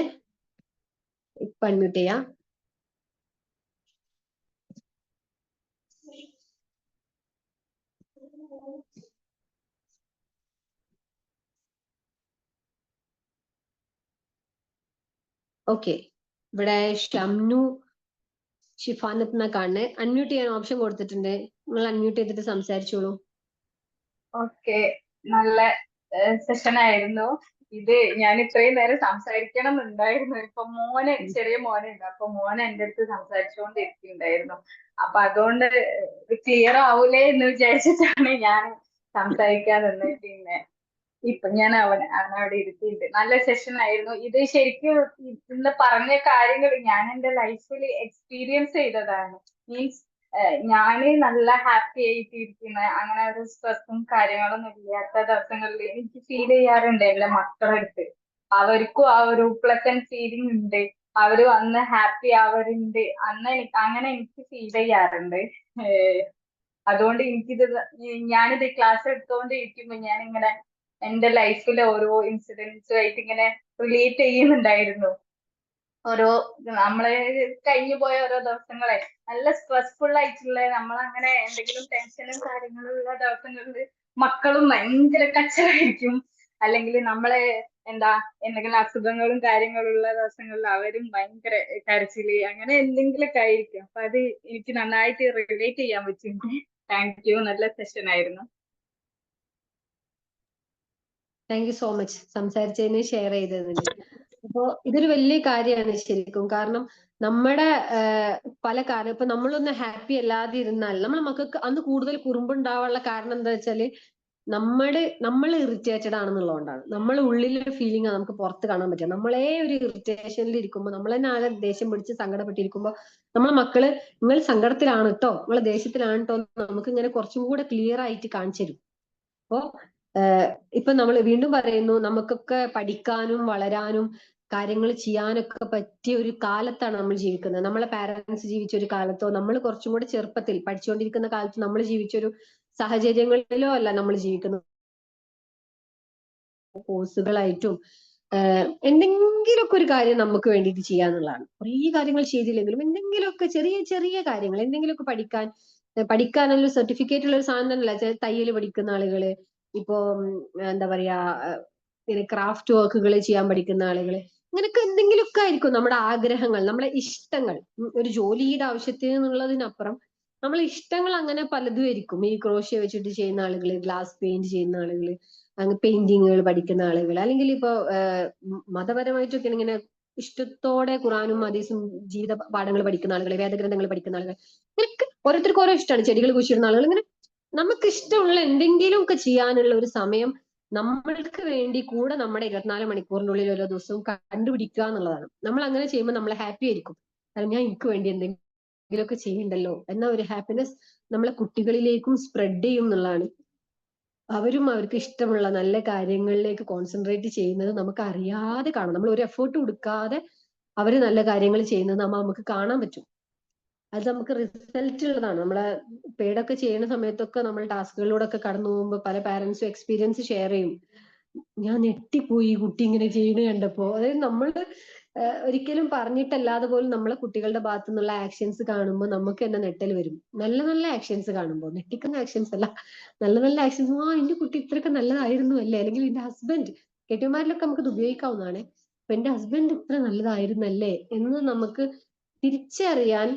ഇപ്പൊ അൺമ്യൂട്ട് ചെയ്യാം. ഓക്കെ, ഇവിടെ ഷംനു ഷിഫാനത്ത് എന്നാ കാണുന്നത്. അൺമ്യൂട്ട് ചെയ്യാൻ ഓപ്ഷൻ കൊടുത്തിട്ടുണ്ട്. നിങ്ങൾ അൺമ്യൂട്ട് ചെയ്തിട്ട് സംസാരിച്ചോളൂ. ഓക്കെ, നല്ല സെഷൻ ആയിരുന്നു ഇത്. ഞാൻ ഇത്രയും നേരം സംസാരിക്കണം എന്നുണ്ടായിരുന്നു. ഇപ്പൊ ചെറിയ മോനുണ്ട്. അപ്പൊ മോൻ എന്റെ അടുത്ത് സംസാരിച്ചുകൊണ്ടിരിക്കുന്നുണ്ടായിരുന്നു. അപ്പൊ അതുകൊണ്ട് ക്ലിയർ ആവൂലേ എന്ന് വിചാരിച്ചിട്ടാണ് ഞാൻ സംസാരിക്കാൻ നിന്നത്. പിന്നെ ഇപ്പൊ ഞാൻ അവനവിടെ ഇരുത്തിയിട്ടുണ്ട്. നല്ല സെഷൻ ആയിരുന്നു ഇത്. ശരിക്കും ഇന്ന് പറഞ്ഞ കാര്യങ്ങൾ ഞാൻ എന്റെ ലൈഫിൽ എക്സ്പീരിയൻസ് ചെയ്തതാണ്. മീൻസ് ഞാന് നല്ല ഹാപ്പി ആയിട്ട് ഇരിക്കുന്ന, അങ്ങനെ ഒരു സ്ട്രെസ്സും കാര്യങ്ങളൊന്നും ഇല്ലാത്ത ദിവസങ്ങളിൽ എനിക്ക് ഫീൽ ചെയ്യാറുണ്ട് എന്റെ മക്കളെടുത്ത്. അവർക്കും ആ ഒരു പ്ലസന്റ് ഫീലിംഗ് ഉണ്ട്. അവര് വന്ന് ഹാപ്പി ആവരുണ്ട് അങ്ങനെ എനിക്ക് ഫീൽ ചെയ്യാറുണ്ട്. അതുകൊണ്ട് ഞാനിത് ക്ലാസ് എടുത്തുകൊണ്ട് ഇരിക്കുമ്പോ ഞാനിങ്ങനെ എന്റെ ലൈഫിലെ ഓരോ ഇൻസിഡൻസുമായിട്ട് ഇങ്ങനെ റിലേറ്റ് ചെയ്യുന്നുണ്ടായിരുന്നു. ഓരോ നമ്മള് കഴിഞ്ഞു പോയ ഓരോ ദിവസങ്ങളെ നല്ല സ്ട്രെസ്ഫുൾ ആയിട്ടുള്ള നമ്മളങ്ങനെ എന്തെങ്കിലും ടെൻഷനും കാര്യങ്ങളും ഉള്ള ദിവസങ്ങളിൽ മക്കളും ഭയങ്കര കച്ചറായിരിക്കും. അല്ലെങ്കിൽ നമ്മളെ എന്തെങ്കിലും അസുഖങ്ങളും കാര്യങ്ങളും ഉള്ള ദിവസങ്ങളിൽ അവരും ഭയങ്കര കരച്ചില് അങ്ങനെ എന്തെങ്കിലുമൊക്കെ ആയിരിക്കും. അപ്പൊ അത് എനിക്ക് നന്നായിട്ട് റിലേറ്റ് ചെയ്യാൻ പറ്റും. താങ്ക് യു, നല്ല സെഷൻ ആയിരുന്നു. താങ്ക് യു സോ മച്ച് സംസാരിച്ചതിന്, ഷെയർ ചെയ്തതിന്. അപ്പോ ഇതൊരു വലിയ കാര്യമാണ് ശരിക്കും. കാരണം നമ്മുടെ പല കാര്യം ഇപ്പൊ നമ്മളൊന്ന് ഹാപ്പി അല്ലാതെ ഇരുന്നാൽ നമ്മളെ മക്കൾക്ക് അന്ന് കൂടുതൽ കുറുമ്പുണ്ടാവാനുള്ള കാരണം എന്താ വെച്ചാല് നമ്മൾ ഇറിറ്റേറ്റഡ് ആണെന്നുള്ളതുകൊണ്ടാണ്. നമ്മളെ ഉള്ളിലൊരു ഫീലിംഗ് നമുക്ക് പുറത്ത് കാണാൻ പറ്റുക. നമ്മളെ ഒരു ഇറിറ്റേഷനിൽ ഇരിക്കുമ്പോൾ, നമ്മൾ തന്നെ ആകെ ദേഷ്യം പിടിച്ച് സങ്കടപ്പെട്ടിരിക്കുമ്പോൾ നമ്മളെ മക്കള് നിങ്ങൾ സങ്കടത്തിലാണ് കേട്ടോ, നിങ്ങൾ ദേഷ്യത്തിലാണ് കേട്ടോ നമുക്ക് ഇങ്ങനെ കുറച്ചും കൂടെ ക്ലിയർ ആയിട്ട് കാണിച്ചു തരും. അപ്പോ ഇപ്പൊ നമ്മൾ വീണ്ടും പറയുന്നു, നമുക്കൊക്കെ പഠിക്കാനും വളരാനും കാര്യങ്ങൾ ചെയ്യാനൊക്കെ പറ്റിയ ഒരു കാലത്താണ് നമ്മൾ ജീവിക്കുന്നത്. നമ്മളെ പാരന്റ്സ് ജീവിച്ച ഒരു കാലത്തോ നമ്മൾ കുറച്ചും കൂടെ ചെറുപ്പത്തിൽ പഠിച്ചുകൊണ്ടിരിക്കുന്ന കാലത്ത് നമ്മൾ ജീവിച്ചൊരു സാഹചര്യങ്ങളിലോ അല്ല നമ്മൾ ജീവിക്കുന്നത്. കോഴ്സുകളായിട്ടും എന്തെങ്കിലുമൊക്കെ ഒരു കാര്യം നമുക്ക് വേണ്ടിയിട്ട് ചെയ്യാന്നുള്ളതാണ്. കുറേ കാര്യങ്ങൾ ചെയ്തില്ലെങ്കിലും എന്തെങ്കിലുമൊക്കെ ചെറിയ ചെറിയ കാര്യങ്ങൾ, എന്തെങ്കിലുമൊക്കെ പഠിക്കാനുള്ള സർട്ടിഫിക്കറ്റ് ഉള്ള ഒരു സാധനം തന്നെയല്ല. തയ്യൽ പഠിക്കുന്ന ആളുകള്, ഇപ്പോ എന്താ പറയാ ക്രാഫ്റ്റ് വർക്കുകൾ ചെയ്യാൻ പഠിക്കുന്ന ആളുകള്, ഇങ്ങനെയൊക്കെ എന്തെങ്കിലുമൊക്കെ ആയിരിക്കും നമ്മുടെ ആഗ്രഹങ്ങൾ, നമ്മുടെ ഇഷ്ടങ്ങൾ. ഒരു ജോലിയുടെ ആവശ്യത്തിന് എന്നുള്ളതിനപ്പുറം നമ്മളെ ഇഷ്ടങ്ങൾ അങ്ങനെ പലതും ആയിരിക്കും. ഈ ക്രോഷ്യ വെച്ചിട്ട് ചെയ്യുന്ന ആളുകള്, ഗ്ലാസ് പെയിന്റ് ചെയ്യുന്ന ആളുകള്, അങ്ങ് പെയിന്റിങ്ങുകൾ പഠിക്കുന്ന ആളുകൾ, അല്ലെങ്കിൽ ഇപ്പൊ മതപരമായിട്ടൊക്കെ ഇങ്ങനെ ഇഷ്ടത്തോടെ ഖുറാനും ഹദീസും ജീവിത പാഠങ്ങൾ പഠിക്കുന്ന ആളുകൾ, വേദഗ്രന്ഥങ്ങൾ പഠിക്കുന്ന ആളുകൾ, ഇങ്ങനെയൊക്കെ ഓരോരുത്തർക്കും ഓരോ ഇഷ്ടമാണ്. ചെടികൾ കുഴിച്ചിടുന്ന ആളുകൾ, ഇങ്ങനെ നമുക്ക് ഇഷ്ടമുള്ള എന്തെങ്കിലും ഒക്കെ ചെയ്യാനുള്ള ഒരു സമയം നമ്മൾക്ക് വേണ്ടി കൂടെ നമ്മുടെ 24 മണിക്കൂറിനുള്ളിൽ ഓരോ ദിവസവും കണ്ടുപിടിക്കുക എന്നുള്ളതാണ്. നമ്മൾ അങ്ങനെ ചെയ്യുമ്പോൾ നമ്മൾ ഹാപ്പി ആയിരിക്കും. കാരണം ഞാൻ എനിക്ക് വേണ്ടി എന്തെങ്കിലുമൊക്കെ ചെയ്യുന്നുണ്ടല്ലോ എന്ന ഒരു ഹാപ്പിനെസ് നമ്മളെ കുട്ടികളിലേക്കും സ്പ്രെഡ് ചെയ്യും എന്നുള്ളതാണ്. അവരും അവർക്ക് ഇഷ്ടമുള്ള നല്ല കാര്യങ്ങളിലേക്ക് കോൺസെൻട്രേറ്റ് ചെയ്യുന്നത് നമുക്ക് അറിയാതെ കാണാം. നമ്മൾ ഒരു എഫേർട്ട് കൊടുക്കാതെ അവര് നല്ല കാര്യങ്ങൾ ചെയ്യുന്നത് നമുക്ക് കാണാൻ പറ്റും. അത് നമുക്ക് റിസൾട്ട് ഉള്ളതാണ്. നമ്മളെ പെയ്ഡൊക്കെ ചെയ്യുന്ന സമയത്തൊക്കെ നമ്മൾ ടാസ്കുകളിലൂടെ ഒക്കെ കടന്നു പോകുമ്പോൾ പല പാരന്റ്സും എക്സ്പീരിയൻസ് ഷെയർ ചെയ്യും. ഞാൻ ഞെട്ടിപ്പോയി കുട്ടി ഇങ്ങനെ ചെയ്യണ കണ്ടപ്പോ. അതായത് നമ്മൾ ഒരിക്കലും പറഞ്ഞിട്ടല്ലാതെ പോലും നമ്മളെ കുട്ടികളുടെ ഭാഗത്തു നിന്നുള്ള ആക്ഷൻസ് കാണുമ്പോൾ നമുക്ക് തന്നെ നെട്ടൽ വരും. നല്ല നല്ല ആക്ഷൻസ് കാണുമ്പോൾ, ഞെട്ടിക്കുന്ന ആക്ഷൻസ് അല്ല, നല്ല നല്ല ആക്ഷൻസ്. എന്റെ കുട്ടി ഇത്രയൊക്കെ നല്ലതായിരുന്നു അല്ലേ, അല്ലെങ്കിൽ എന്റെ ഹസ്ബൻഡ്, കെട്ടിയമാരിലൊക്കെ നമുക്ക് ഇത് ഉപയോഗിക്കാവുന്നതാണ്. അപ്പൊ എന്റെ ഹസ്ബൻഡ് ഇത്ര നല്ലതായിരുന്നല്ലേ എന്ന് നമുക്ക് തിരിച്ചറിയാൻ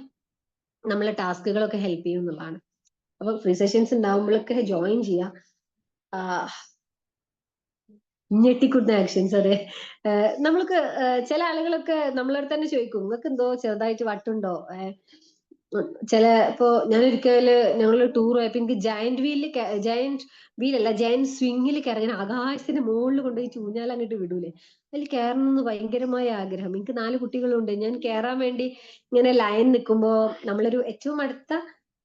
നമ്മളെ ടാസ്കുകളൊക്കെ ഹെൽപ്പ് ചെയ്യും എന്നുള്ളതാണ്. അപ്പൊ ഫ്രീ സെഷൻസ് ഉണ്ടാകുമ്പോഴൊക്കെ ജോയിൻ ചെയ്യാം. ഞെട്ടിക്കുന്ന ആക്ഷൻസ്, അതെ. നമ്മൾക്ക് ചില ആളുകളൊക്കെ നമ്മളടുത്ത് തന്നെ ചോദിക്കും, നിങ്ങൾക്ക് എന്തോ ചെറുതായിട്ട് വട്ടുണ്ടോ. ഇപ്പോ ഞാനൊരിക്കല് ഞങ്ങള് ടൂർ പോയപ്പോ എനിക്ക് ജയന്റ് വീലല്ല ജയന്റ് സ്വിങ്ങിൽ കയറാൻ, ആകാശത്തിന്റെ മുകളിൽ കൊണ്ടുപോയി ഊഞ്ഞാൽ അങ്ങോട്ട് വിടൂലേ, അതിൽ കയറണമെന്ന് ഭയങ്കരമായ ആഗ്രഹം. എനിക്ക് 4 കുട്ടികളുണ്ട്. ഞാൻ കയറാൻ വേണ്ടി ഇങ്ങനെ ലൈൻ നിൽക്കുമ്പോ നമ്മളൊരു ഏറ്റവും അടുത്ത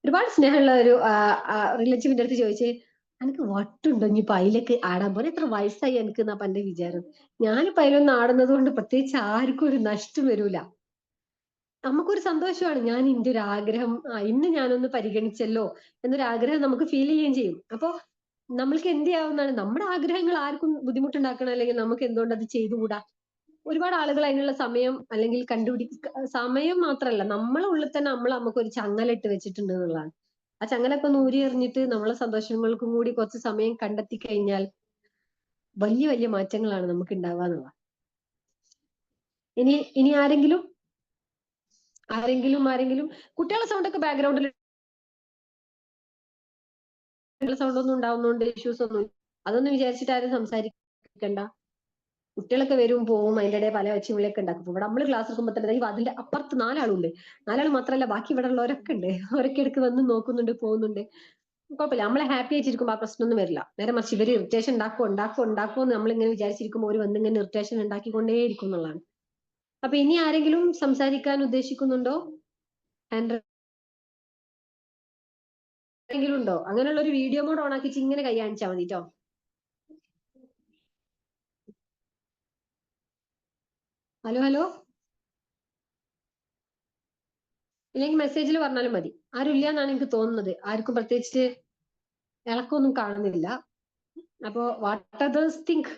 ഒരുപാട് സ്നേഹമുള്ള ഒരു റിലേറ്റീവിന്റെ അടുത്ത് ചോദിച്ചേ, എനിക്ക് വട്ടുണ്ടോ ഇനിയിപ്പൊ അതിലേക്ക് ആടാൻ പോലെ, എത്ര വയസ്സായി എനിക്ക് എന്നാ എന്റെ വിചാരം. ഞാനിപ്പോ അതിലൊന്നും ആടുന്നത് കൊണ്ട് പ്രത്യേകിച്ച് ആർക്കും ഒരു നഷ്ടം വരൂല. നമുക്കൊരു സന്തോഷമാണ്. ഞാൻ എന്റെ ഒരു ആഗ്രഹം ഇന്ന് ഞാനൊന്ന് പരിഗണിച്ചല്ലോ എന്നൊരു ആഗ്രഹം നമുക്ക് ഫീൽ ചെയ്യുകയും ചെയ്യും. അപ്പൊ നമ്മൾക്ക് എന്ത് ചെയ്യാവുന്നതാണ്, നമ്മുടെ ആഗ്രഹങ്ങൾ ആർക്കും ബുദ്ധിമുട്ടുണ്ടാക്കണം അല്ലെങ്കിൽ നമുക്ക് എന്തുകൊണ്ട് അത് ചെയ്തുകൂടാ. ഒരുപാട് ആളുകൾ അതിനുള്ള സമയം അല്ലെങ്കിൽ സമയം മാത്രമല്ല, നമ്മളെ ഉള്ളിൽ തന്നെ നമുക്കൊരു ചങ്ങലിട്ട് വെച്ചിട്ടുണ്ട് എന്നുള്ളതാണ്. ആ ചങ്ങലൊക്കെ ഒന്ന് ഊരി എറിഞ്ഞിട്ട് നമ്മളെ സന്തോഷങ്ങൾക്കും കൂടി കുറച്ച് സമയം കണ്ടെത്തി കഴിഞ്ഞാൽ വലിയ വലിയ മാറ്റങ്ങളാണ് നമുക്ക് ഉണ്ടാവുക എന്നുള്ളത്. ഇനി ആരെങ്കിലും കുട്ടികളുടെ സൗണ്ടൊക്കെ ബാക്ക്ഗ്രൗണ്ടിൽ സൗണ്ട് ഒന്നും ഉണ്ടാവുന്നോണ്ട് ഇഷ്യൂസ് ഒന്നും അതൊന്നും വിചാരിച്ചിട്ട് ആരും സംസാരിക്കണ്ട. കുട്ടികളൊക്കെ വരും പോവും, അതിന്റെ ഇടയിൽ പല ഒച്ചവിളിയൊക്കെ ഉണ്ടാക്കും. ഇവിടെ നമ്മൾ ക്ലാസ് എടുക്കുമ്പോൾ തന്നെ അതിന്റെ അപ്പുറത്ത് 4 ആളുണ്ട്. 4 ആൾ മാത്രമല്ല, ബാക്കി ഇവിടെ ഉള്ളവരൊക്കെ ഉണ്ട്. അവരൊക്കെ ഇടയ്ക്ക് വന്ന് നോക്കുന്നുണ്ട്, പോകുന്നുണ്ട്. കുഴപ്പമില്ല, നമ്മളെ ഹാപ്പി ആയിട്ടിരിക്കുമ്പോൾ ആ പ്രശ്നമൊന്നും വരില്ല. നേരെ മറിച്ച് ഇവര് ഇറിറ്റേഷൻ ഉണ്ടാക്കുമോ എന്ന് നമ്മളിങ്ങനെ വിചാരിച്ചിരിക്കുമ്പോൾ അവർ വന്നിങ്ങനെ ഇറിറ്റേഷൻ ഉണ്ടാക്കിക്കൊണ്ടേയിരിക്കും എന്നുള്ളതാണ്. അപ്പൊ ഇനി ആരെങ്കിലും സംസാരിക്കാൻ ഉദ്ദേശിക്കുന്നുണ്ടോ? ആരെങ്കിലും ഉണ്ടോ? അങ്ങനെയുള്ള ഒരു വീഡിയോ മോഡ് ഓൺ ആക്കി ഇങ്ങനെ കൈ കാണിച്ചാൽ മതി കേട്ടോ. ഹലോ. ഇല്ലെങ്കിൽ മെസ്സേജിൽ പറഞ്ഞാലും മതി. ആരും ഇല്ല എന്നാണ് എനിക്ക് തോന്നുന്നത്. ആർക്കും പ്രത്യേകിച്ച് ഇളക്കമൊന്നും കാണുന്നില്ല. അപ്പോ വാട്ട് അതേഴ്സ് തിങ്ക്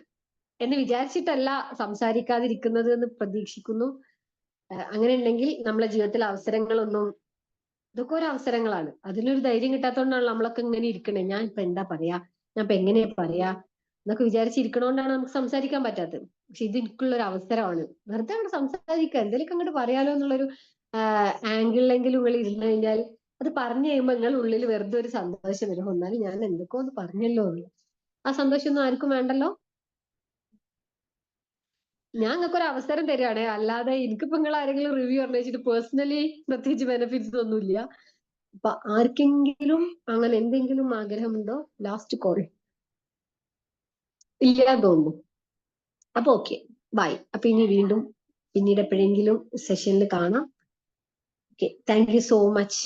എന്ന് വിചാരിച്ചിട്ടല്ല സംസാരിക്കാതിരിക്കുന്നത് എന്ന് പ്രതീക്ഷിക്കുന്നു. അങ്ങനെ ഉണ്ടെങ്കിൽ നമ്മളെ ജീവിതത്തിൽ അവസരങ്ങളൊന്നും, ഇതൊക്കെ ഒരു അവസരങ്ങളാണ്. അതിലൊരു ധൈര്യം കിട്ടാത്തതുകൊണ്ടാണ് നമ്മളൊക്കെ ഇങ്ങനെ ഇരിക്കണേ. ഞാൻ ഇപ്പൊ എന്താ പറയാ, ഞാൻ ഇപ്പൊ എങ്ങനെയാ പറയാ എന്നൊക്കെ വിചാരിച്ചിരിക്കണോണ്ടാണ് നമുക്ക് സംസാരിക്കാൻ പറ്റാത്തത്. പക്ഷെ ഇത് എനിക്കുള്ള ഒരു അവസരമാണ്. വെറുതെ അങ്ങോട്ട് സംസാരിക്കുക, എന്തെങ്കിലും അങ്ങോട്ട് പറയാലോ എന്നുള്ളൊരു ആംഗിളിലെങ്കിലും നിങ്ങൾ ഇരുന്ന് കഴിഞ്ഞാൽ അത് പറഞ്ഞു കഴിയുമ്പോൾ നിങ്ങൾ ഉള്ളിൽ വെറുതെ ഒരു സന്തോഷം വരും. എന്നാലും ഞാൻ എന്തൊക്കെ ഒന്ന് പറഞ്ഞല്ലോ എന്ന്. ആ സന്തോഷമൊന്നും ആർക്കും വേണ്ടല്ലോ. ഞാൻ നിങ്ങൾക്ക് ഒരു അവസരം തരികയാണേ, അല്ലാതെ എനിക്കിപ്പോ നിങ്ങൾ ആരെങ്കിലും റിവ്യൂ പറഞ്ഞു വെച്ചിട്ട് പേഴ്സണലി പ്രത്യേകിച്ച് ബെനിഫിറ്റ്സ് ഒന്നുമില്ല. അപ്പൊ ആർക്കെങ്കിലും അങ്ങനെ എന്തെങ്കിലും ആഗ്രഹമുണ്ടോ? ലാസ്റ്റ് കോൾ ഇല്ല തോന്നുന്നു. അപ്പൊ ഓക്കെ, ബൈ. അപ്പൊ ഇനി വീണ്ടും പിന്നീട് എപ്പോഴെങ്കിലും സെഷനിൽ കാണാം. Okay, thank you so much.